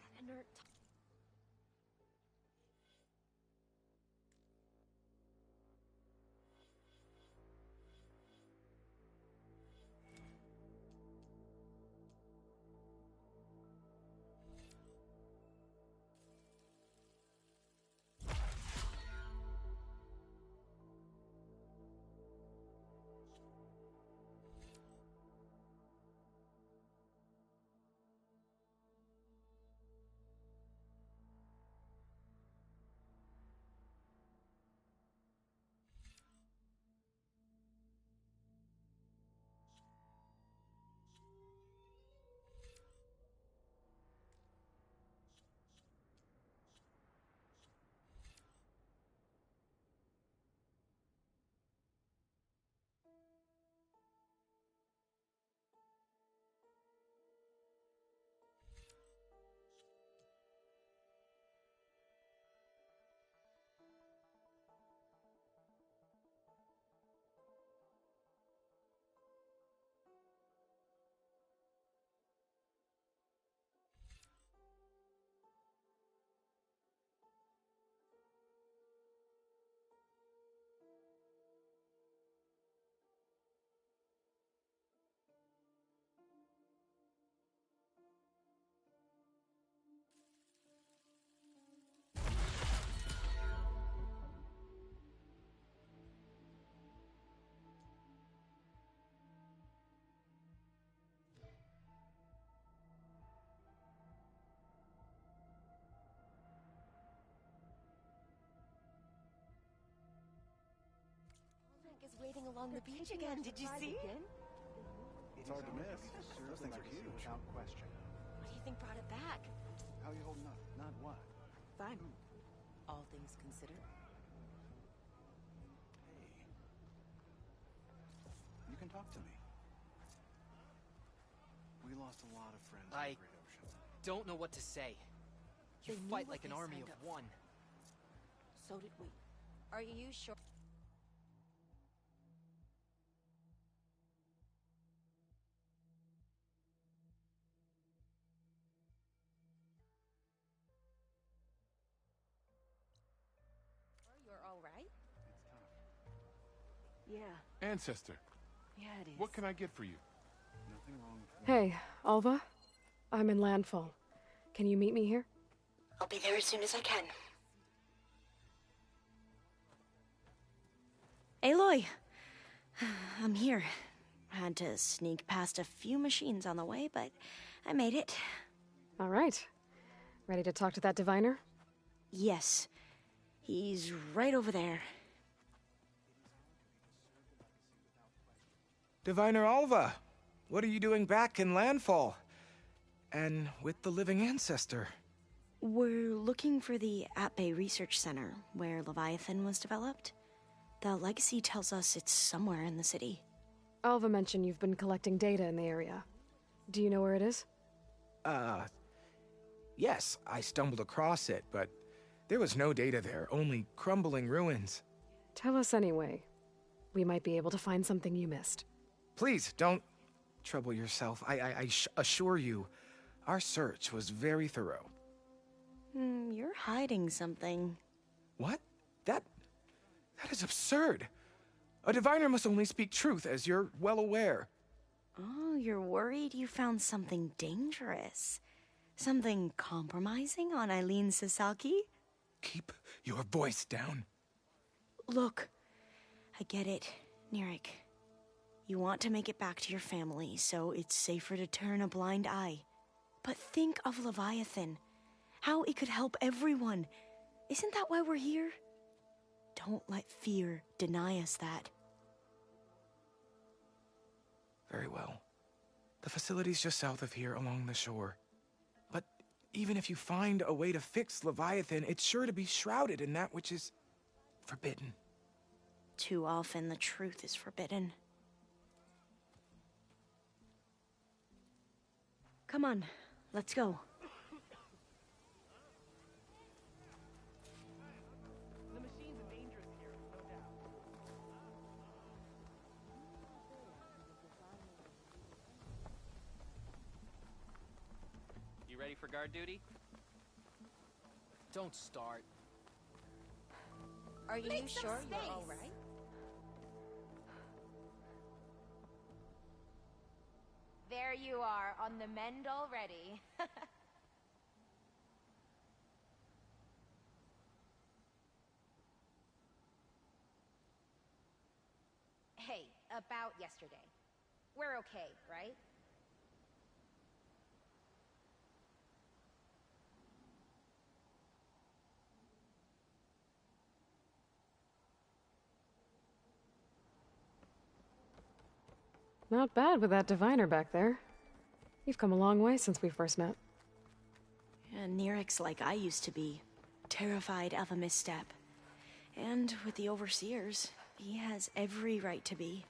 Is waiting along the beach again. Did you see? It's hard to miss. Those things are huge. Without question. What do you think brought it back? How are you holding up? Not what? Fine. All things considered. Hey. You can talk to me. We lost a lot of friends in the Great Ocean. Don't know what to say. You They knew fight what like an they army of signed up one. So did we. Are you sure? You're all right? It's tough. Yeah. Ancestor, Yeah, it is. what can I get for you? Nothing wrong with Hey, Alva? I'm in landfall. Can you meet me here? I'll be there as soon as I can. Aloy! I'm here. Had to sneak past a few machines on the way, but I made it. All right. Ready to talk to that diviner? Yes. He's right over there. Diviner Alva, what are you doing back in Landfall? And with the living ancestor? We're looking for the At-Bay Research Center, where Leviathan was developed. The legacy tells us it's somewhere in the city. Alva mentioned you've been collecting data in the area. Do you know where it is? Yes, I stumbled across it, but there was no data there, only crumbling ruins. Tell us anyway. We might be able to find something you missed. Please, don't trouble yourself. I assure you, our search was very thorough. You're hiding something. What? That is absurd. A diviner must only speak truth, as you're well aware. Oh, you're worried you found something dangerous. Something compromising on Eileen Sasaki? Keep your voice down. Look, I get it, Nirik. You want to make it back to your family, so it's safer to turn a blind eye. But think of Leviathan. How it could help everyone. Isn't that why we're here? Don't let fear deny us that. Very well. The facility's just south of here, along the shore. But even if you find a way to fix Leviathan, it's sure to be shrouded in that which is forbidden. Too often the truth is forbidden. Come on, let's go. The machines are dangerous here, no doubt. for guard duty? Don't start. Are you Make some sure you're space. all right? There you are, on the mend already. Hey, about yesterday. We're okay, right? Not bad with that diviner back there. You've come a long way since we first met. And Nerek's like I used to be, terrified of a misstep. And with the Overseers, he has every right to be.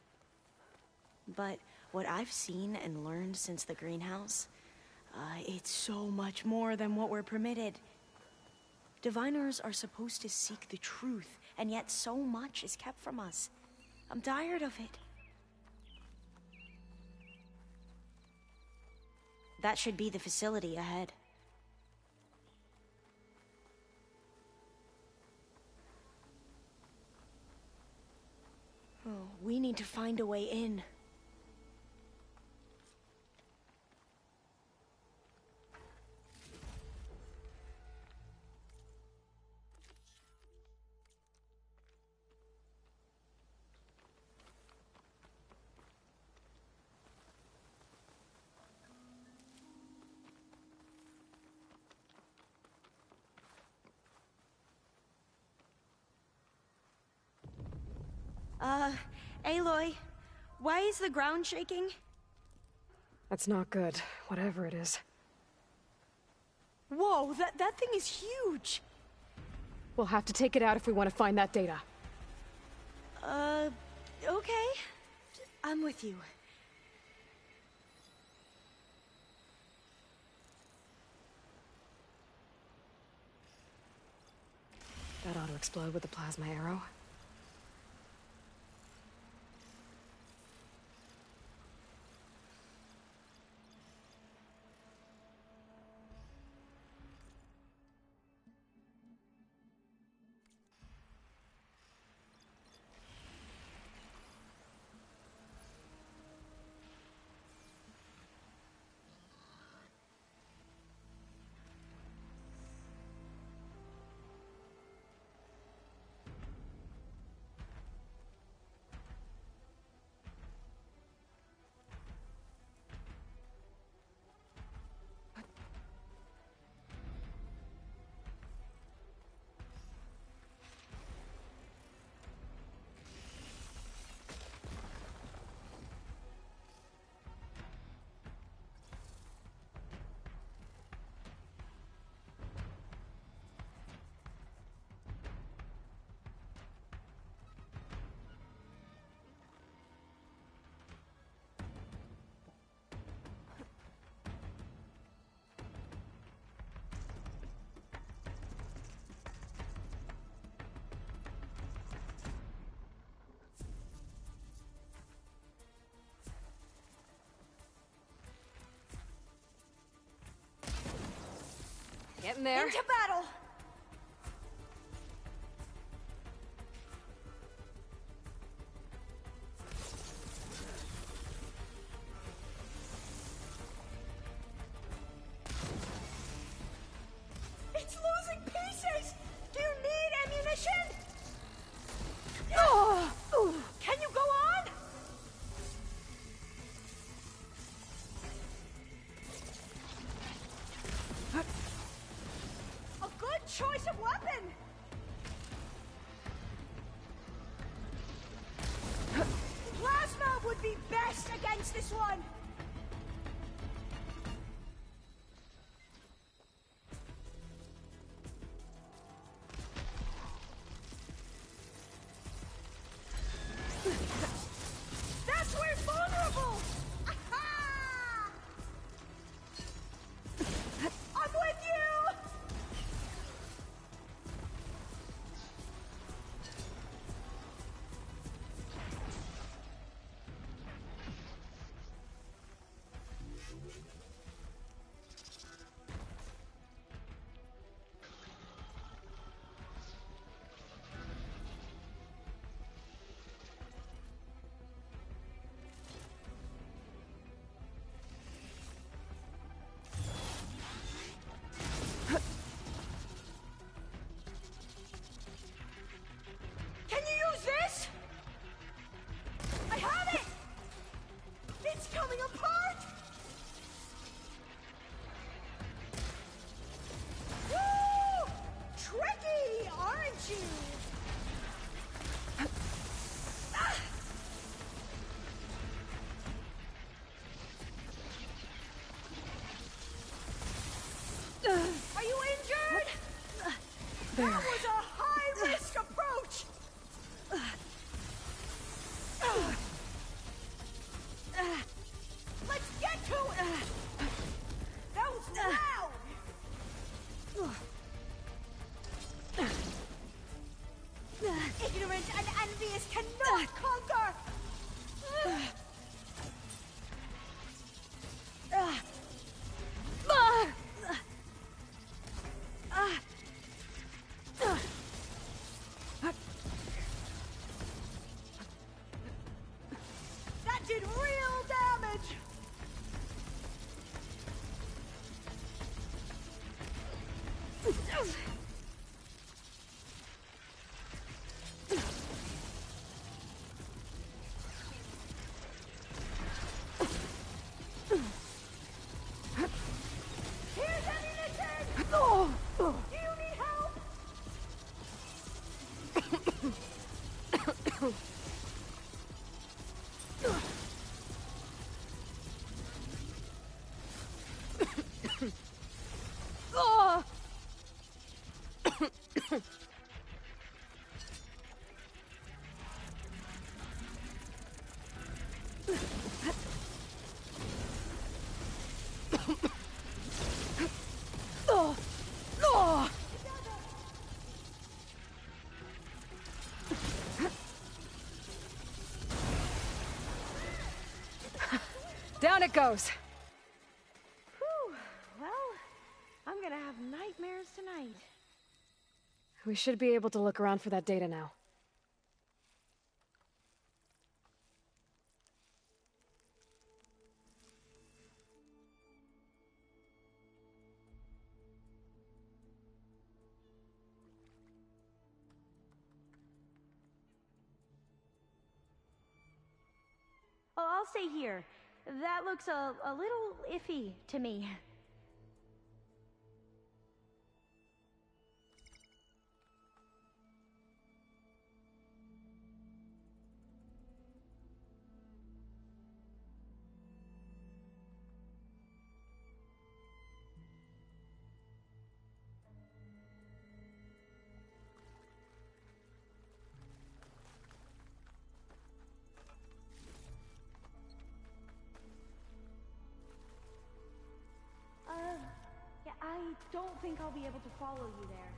But what I've seen and learned since the greenhouse, it's so much more than what we're permitted. Diviners are supposed to seek the truth, and yet so much is kept from us. I'm tired of it. That should be the facility ahead. Oh, we need to find a way in. Aloy, why is the ground shaking? That's not good, whatever it is. Whoa, that thing is huge! We'll have to take it out if we want to find that data. Okay. I'm with you. That ought to explode with the plasma arrow. Getting there. Into battle! It's losing pieces! Do you need ammunition? Oh! Can you go on? A good choice of weapon! Plasma would be best against this one! That's where it's vulnerable! Aha! I'm with you! That was a high-risk approach! Let's get to it! That was loud! Ignorant and envious cannot conquer! That did real damage! Here's ammunition! Do you need help? Down it goes. Whew. Well, I'm gonna have nightmares tonight. We should be able to look around for that data now. Oh, I'll stay here. That looks a little iffy to me. Yeah, I don't think I'll be able to follow you there.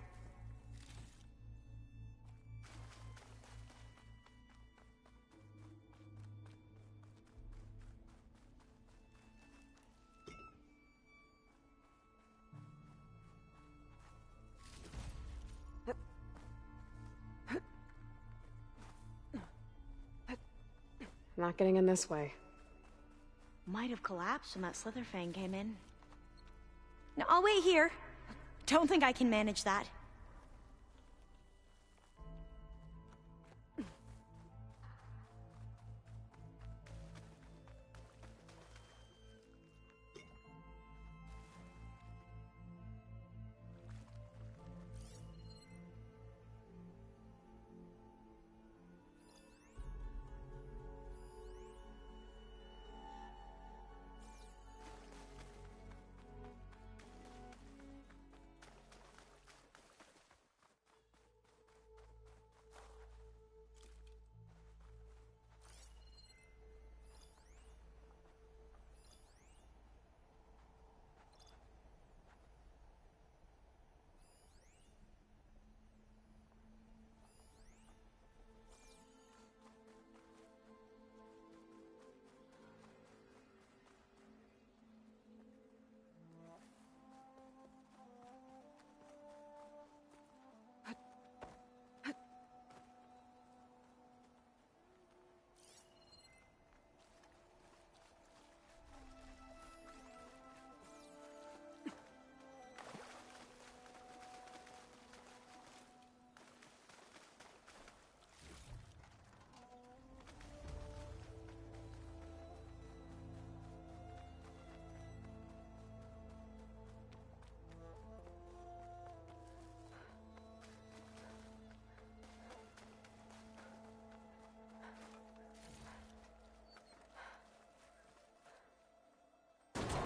Not getting in this way. Might have collapsed when that Slitherfang came in. No, I'll wait here. Don't think I can manage that.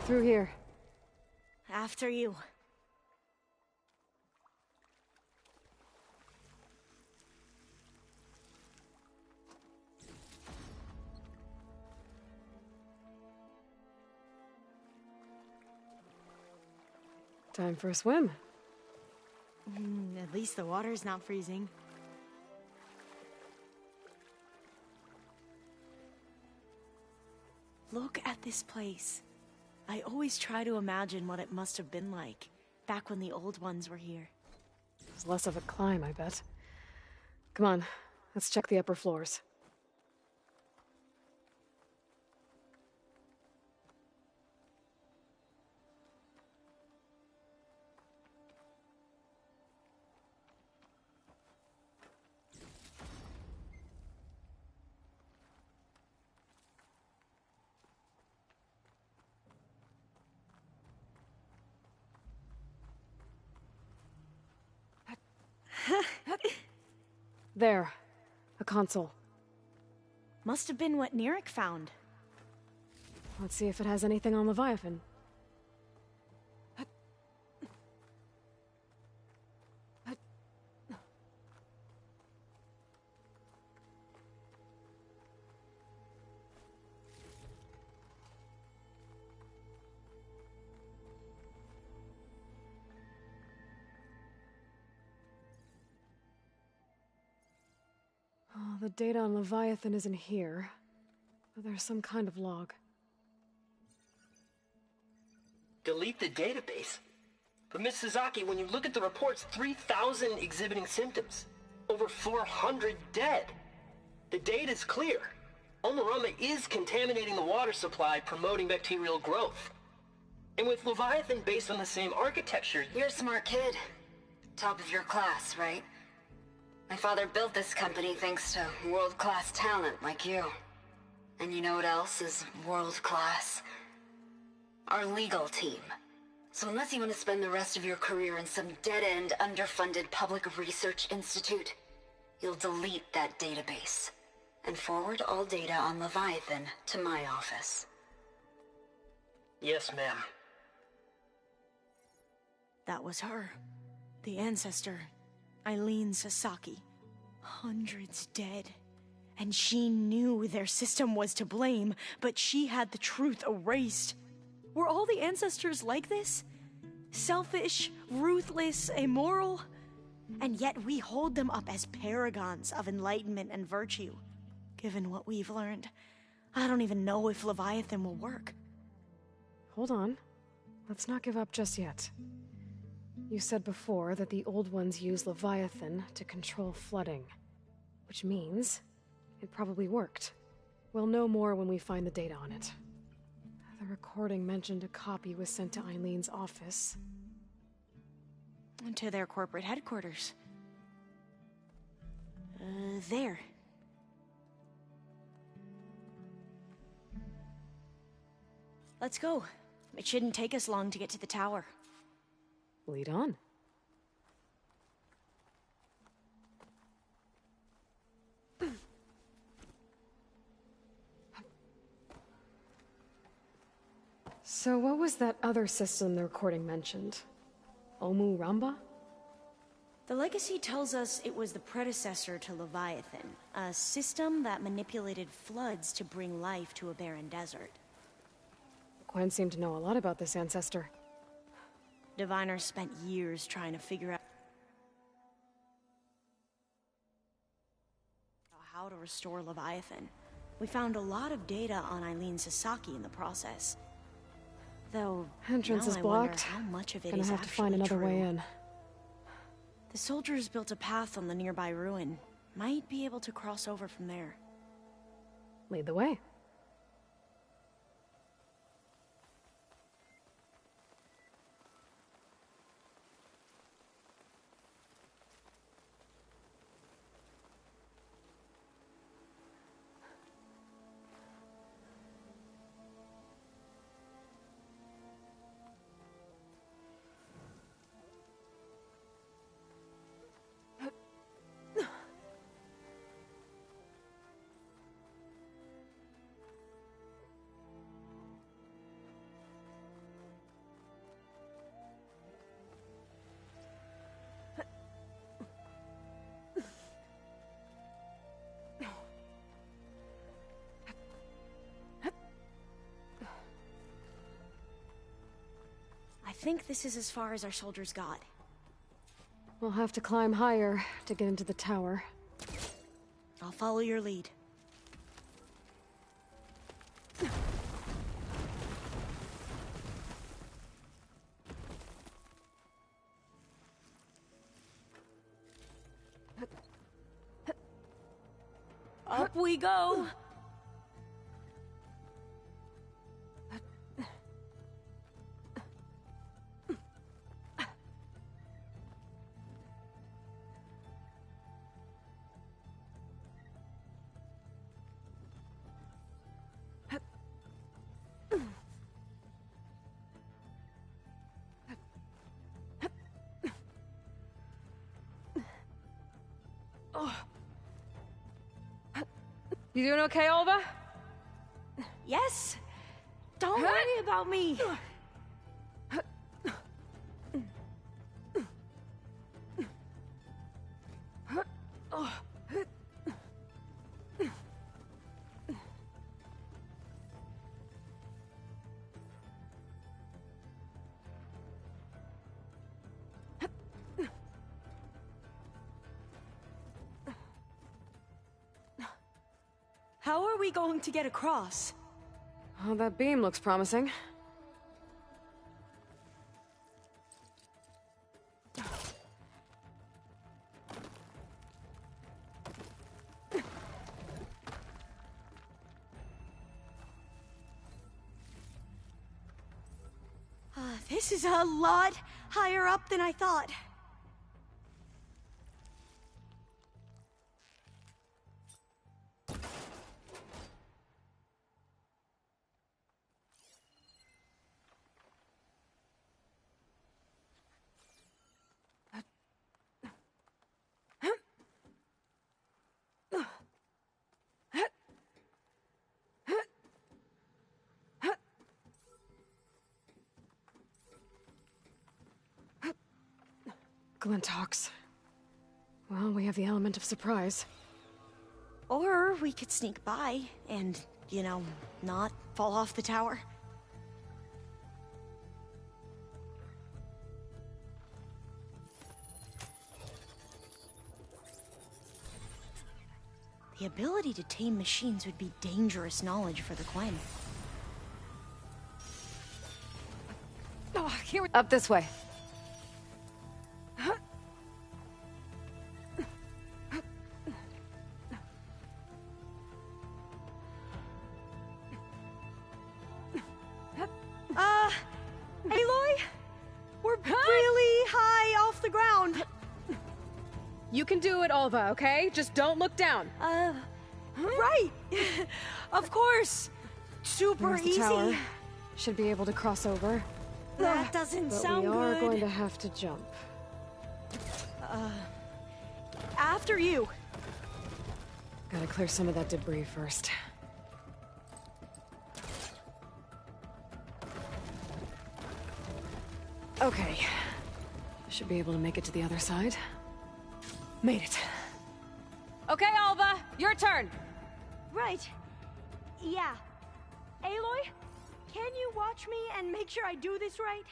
Through here. After you. Time for a swim. At least the water's not freezing. Look at this place. I always try to imagine what it must have been like back when the old ones were here. It's less of a climb, I bet. Come on, let's check the upper floors. There. A console. Must have been what Neric found. Let's see if it has anything on Leviathan. Oh, the data on Leviathan isn't here, but there's some kind of log. Delete the database? But Miss Sasaki, when you look at the reports, 3,000 exhibiting symptoms. Over 400 dead. The data's clear. Omarama is contaminating the water supply, promoting bacterial growth. And with Leviathan based on the same architecture... You're a smart kid. Top of your class, right? My father built this company thanks to world-class talent like you. And you know what else is world-class? Our legal team. So unless you want to spend the rest of your career in some dead-end, underfunded public research institute, you'll delete that database and forward all data on Leviathan to my office. Yes, ma'am. That was her. The ancestor. Eileen Sasaki. Hundreds dead. And she knew their system was to blame, but she had the truth erased. Were all the ancestors like this? Selfish, ruthless, immoral? And yet we hold them up as paragons of enlightenment and virtue. Given what we've learned, I don't even know if Leviathan will work. Hold on. Let's not give up just yet. You said before that the old ones use Leviathan to control flooding. Which means it probably worked. We'll know more when we find the data on it. The recording mentioned a copy was sent to Eileen's office. To their corporate headquarters. There. Let's go. It shouldn't take us long to get to the tower. Lead on. So what was that other system the recording mentioned? Omu Ramba? The legacy tells us it was the predecessor to Leviathan, a system that manipulated floods to bring life to a barren desert. Gwen seemed to know a lot about this ancestor. Diviners spent years trying to figure out how to restore Leviathan. We found a lot of data on Eileen Sasaki in the process. Though, entrance now is I blocked. wonder how much of it Gonna is have to find actually another true. way in. The soldiers built a path on the nearby ruin. Might be able to cross over from there. Lead the way. think this is as far as our soldiers got. We'll have to climb higher to get into the tower. I'll follow your lead. Up we go! You doing okay, Olva? Yes! Don't worry about me! How are we going to get across? Oh, that beam looks promising. This is a lot higher up than I thought. Glintox. Well, we have the element of surprise. Or we could sneak by and, you know, not fall off the tower. The ability to tame machines would be dangerous knowledge for the Quen. Oh, here we... Up this way. Aloy? We're really high off the ground. You can do it, Olva, okay? Just don't look down. Right. Of course. Super There's the easy. tower. Should be able to cross over. That doesn't But sound we are good. going to have to jump. After you. Gotta clear some of that debris first. Okay. Should be able to make it to the other side. Made it. Okay, Alva, your turn. Right. Yeah. Aloy, can you watch me and make sure I do this right?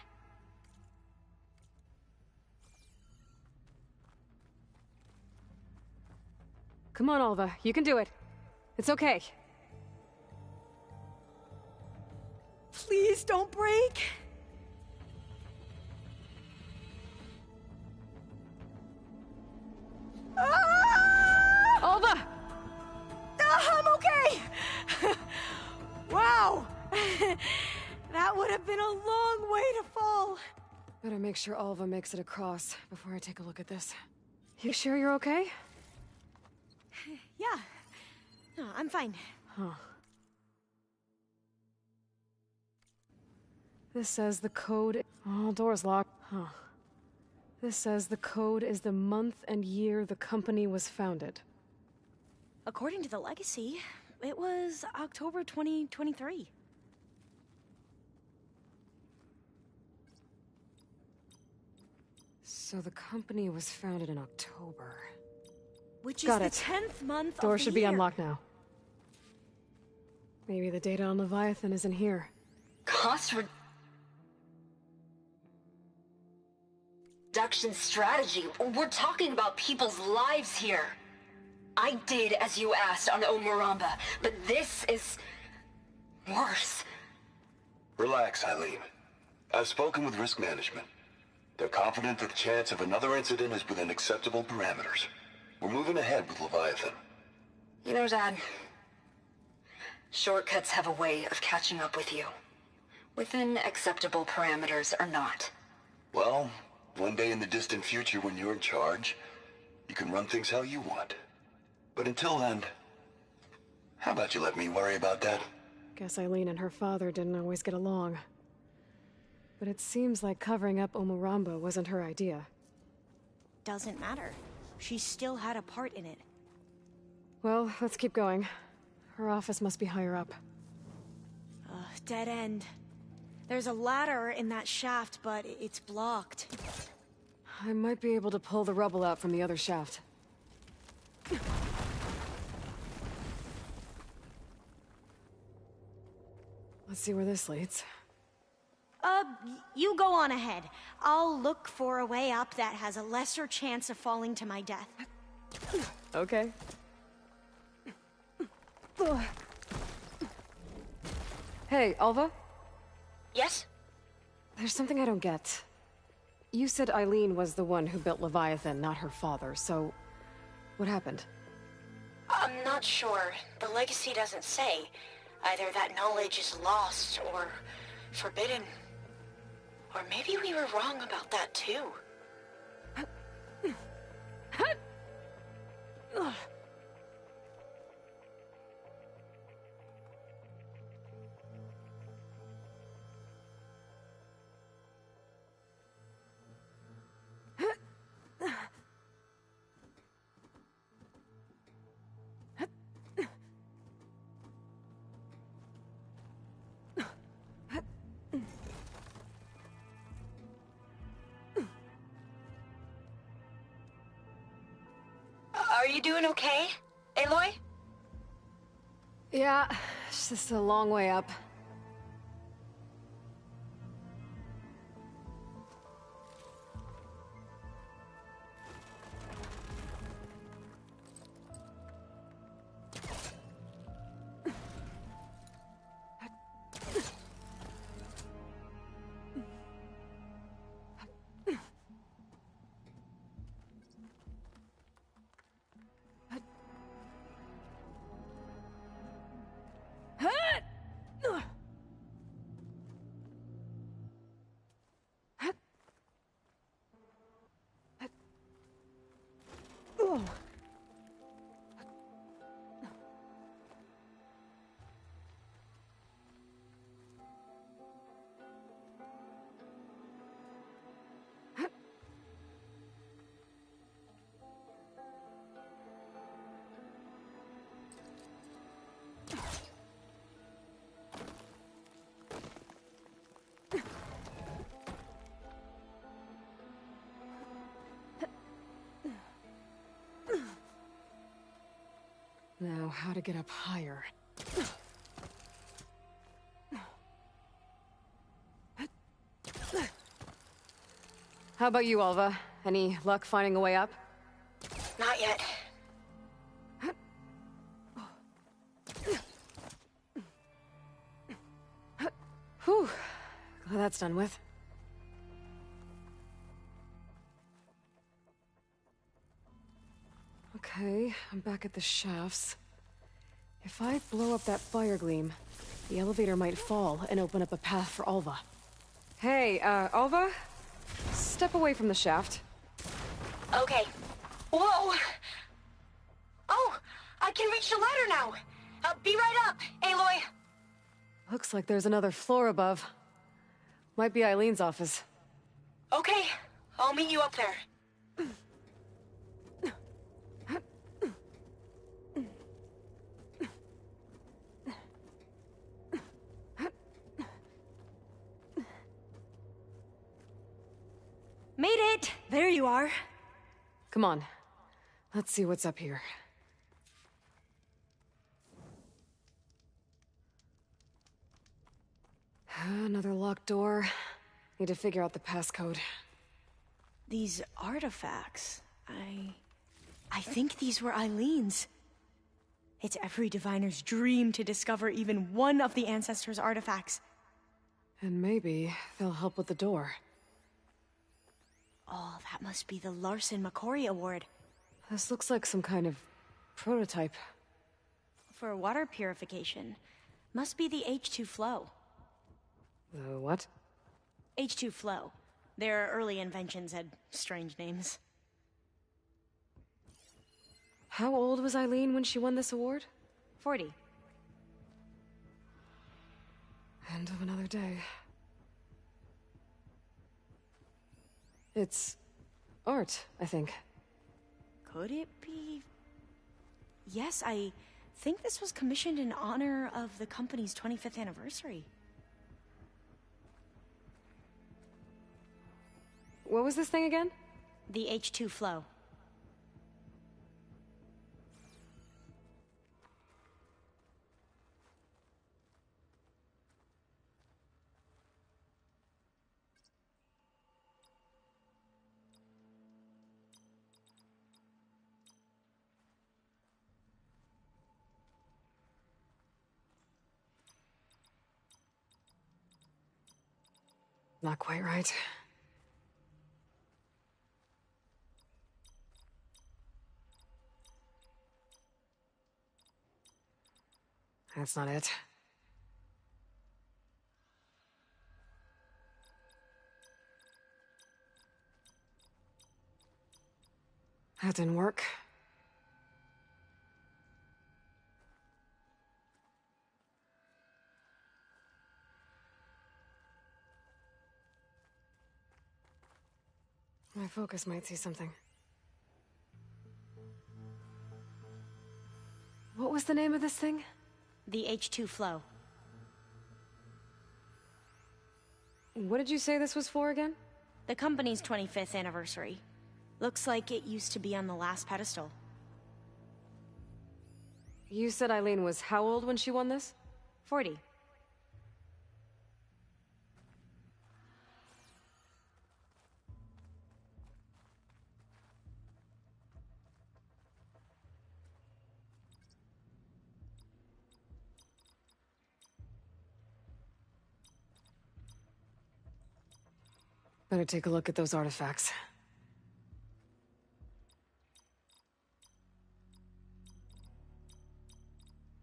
Come on, Alva, you can do it. It's okay. Please don't break. Alva! I'm okay! Wow! That would have been a long way to fall. Better make sure Alva makes it across before I take a look at this. You sure you're okay? Yeah. No, I'm fine. Huh. This says the code... All doors locked. Huh. This says the code is the month and year the company was founded. According to the legacy, it was October 2023. So the company was founded in October. Which is Got the it. 10th month Door of the should be year. unlocked now. Maybe the data on Leviathan is in here. Cost abduction strategy. We're talking about people's lives here. I did as you asked on Omuramba, but this is worse. Relax, Eileen. I've spoken with risk management. They're confident that the chance of another incident is within acceptable parameters. We're moving ahead with Leviathan. You know, Dad, shortcuts have a way of catching up with you. Within acceptable parameters or not. Well, one day in the distant future when you're in charge, you can run things how you want. But until then, how about you let me worry about that? Guess Eileen and her father didn't always get along. But it seems like covering up Omuramba wasn't her idea. Doesn't matter. She still had a part in it. Well, let's keep going. Her office must be higher up. Dead end. There's a ladder in that shaft, but it's blocked. I might be able to pull the rubble out from the other shaft. Let's see where this leads. You go on ahead. I'll look for a way up that has a lesser chance of falling to my death. Okay. Hey, Alva? Yes? There's something I don't get. You said Eileen was the one who built Leviathan, not her father, so... what happened? I'm not sure. The legacy doesn't say. Either that knowledge is lost, or forbidden. Or maybe we were wrong about that too. Are you doing okay, Aloy? Yeah, it's just a long way up. Now, how to get up higher? How about you, Alva? Any luck finding a way up? Not yet. Whew. Glad that's done with. Okay, I'm back at the shafts. If I blow up that fire gleam, the elevator might fall and open up a path for Alva. Hey, Alva? Step away from the shaft. Okay. Whoa! Oh! I can reach the ladder now! Be right up, Aloy! Looks like there's another floor above. Might be Eileen's office. Okay, I'll meet you up there. Made it! There you are. Come on. Let's see what's up here. Another locked door. Need to figure out the passcode. These artifacts, I think these were Eileen's. It's every diviner's dream to discover even one of the Ancestors' artifacts. And maybe they'll help with the door. Oh, that must be the Larson McCory Award. This looks like some kind of prototype. For water purification. Must be the H2 flow. The what? H2 flow. Their early inventions had strange names. How old was Eileen when she won this award? 40. End of another day. It's art, I think. Could it be? Yes, I think this was commissioned in honor of the company's 25th anniversary. What was this thing again? The H2 flow. Not quite right. That's not it. That didn't work. My focus might see something. What was the name of this thing? The H2 flow. What did you say this was for again? The company's 25th anniversary. Looks like it used to be on the last pedestal. You said Eileen was how old when she won this? 40. Better take a look at those artifacts.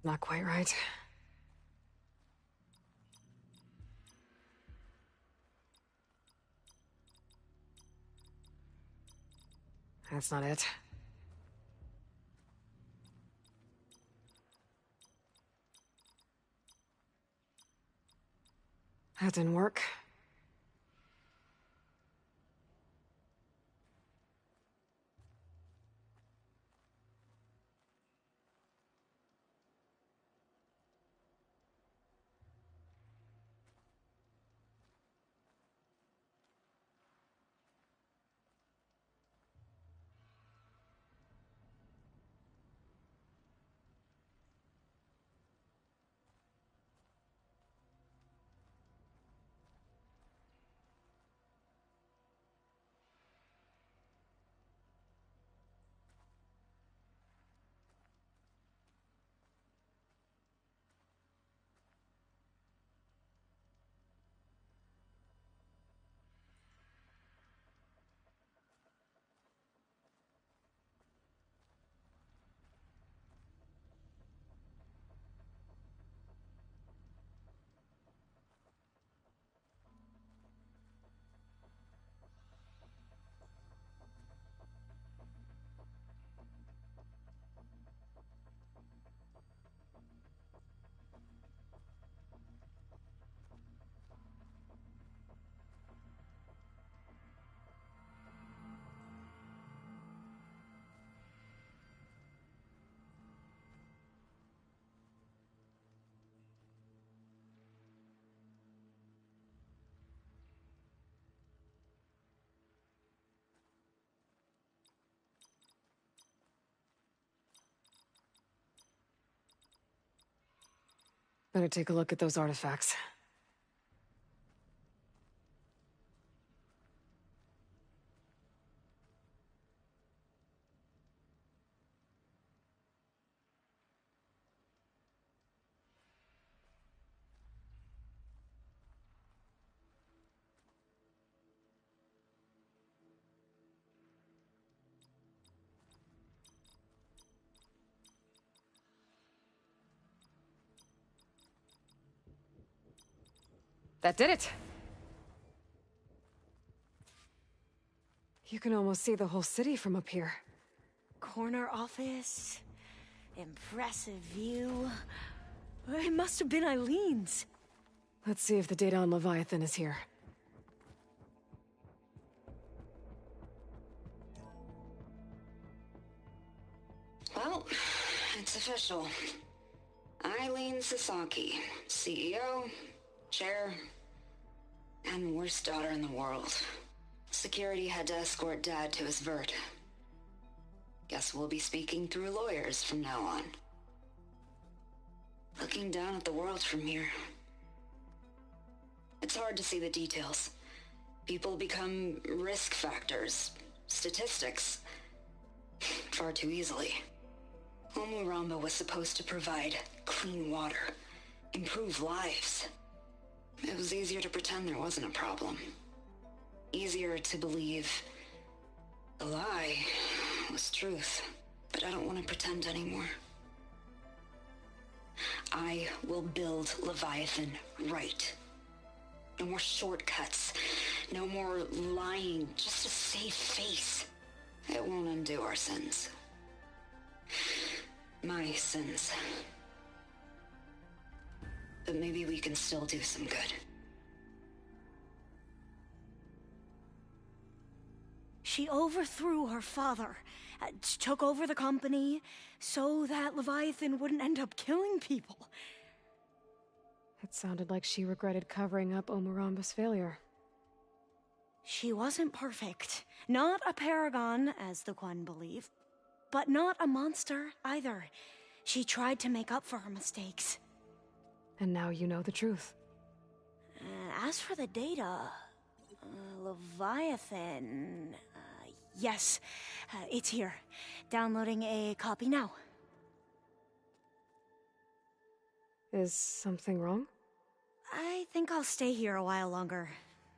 Not quite right. That's not it. That didn't work. Better take a look at those artifacts. That did it! You can almost see the whole city from up here. Corner office. Impressive view. It must have been Eileen's. Let's see if the data on Leviathan is here. Well, it's official. Eileen Sasaki, CEO, chair, and worst daughter in the world. Security had to escort Dad to his vert. Guess we'll be speaking through lawyers from now on. Looking down at the world from here. It's hard to see the details. People become risk factors, statistics, far too easily. Omuramba was supposed to provide clean water, improve lives. It was easier to pretend there wasn't a problem. Easier to believe the lie was truth. But I don't want to pretend anymore. I will build Leviathan right. No more shortcuts. No more lying just to save face. It won't undo our sins. My sins. But maybe we can still do some good. She overthrew her father, took over the company, so that Leviathan wouldn't end up killing people. It sounded like she regretted covering up Omuramba's failure. She wasn't perfect. Not a paragon, as the Quan believe. But not a monster, either. She tried to make up for her mistakes. And now you know the truth. As for the data... Leviathan... yes, it's here. Downloading a copy now. Is something wrong? I think I'll stay here a while longer.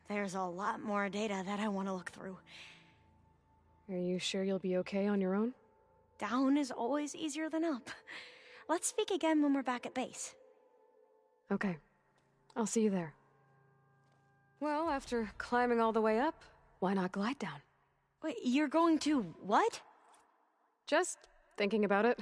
There's a lot more data that I want to look through. Are you sure you'll be okay on your own? Down is always easier than up. Let's speak again when we're back at base. Okay. I'll see you there. Well, after climbing all the way up, why not glide down? Wait, you're going to what? Just thinking about it.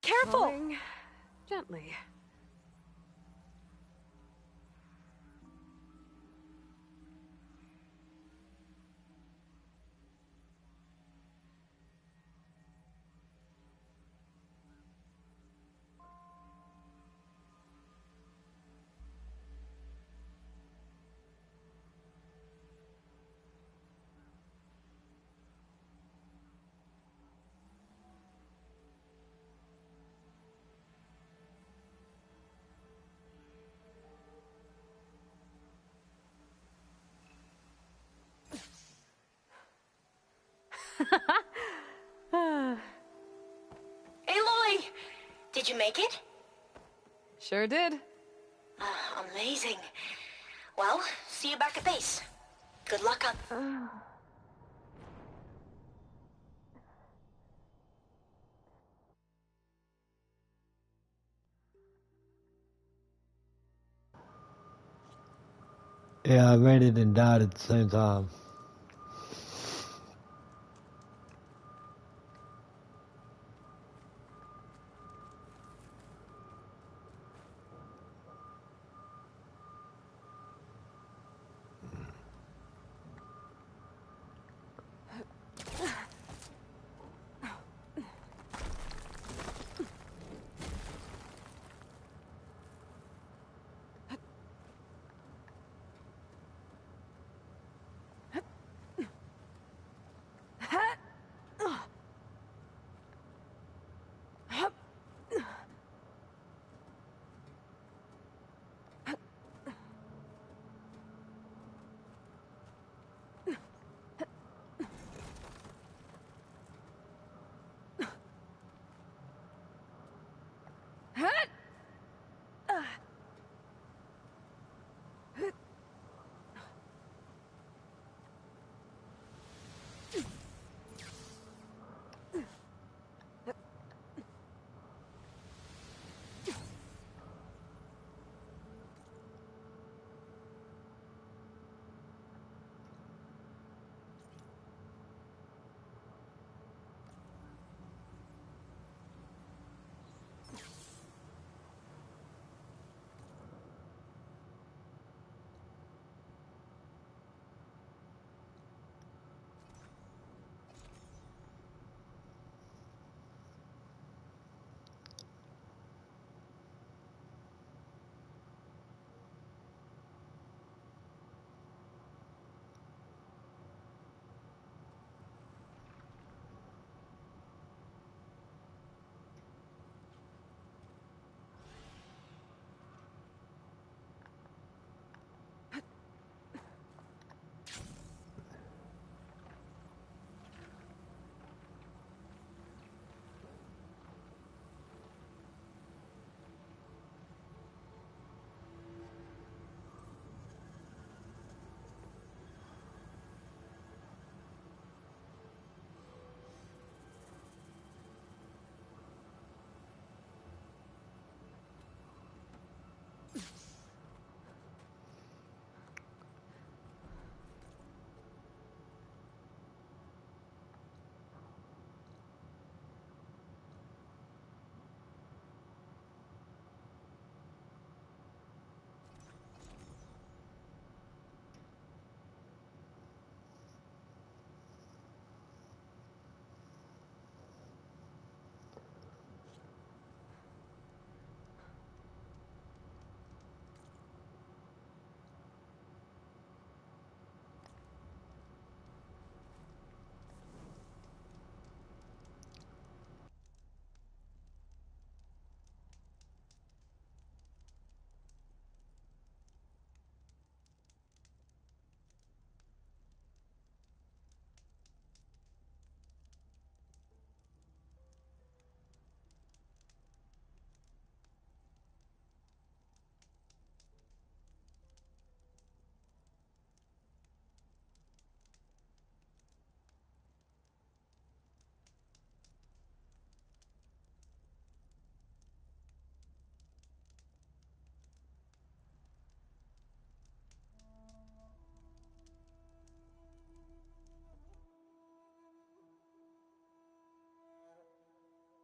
Careful! Falling gently. Aloy! Did you make it? Sure did. Amazing. Well, see you back at base. Good luck up. Yeah, I made it and died at the same time.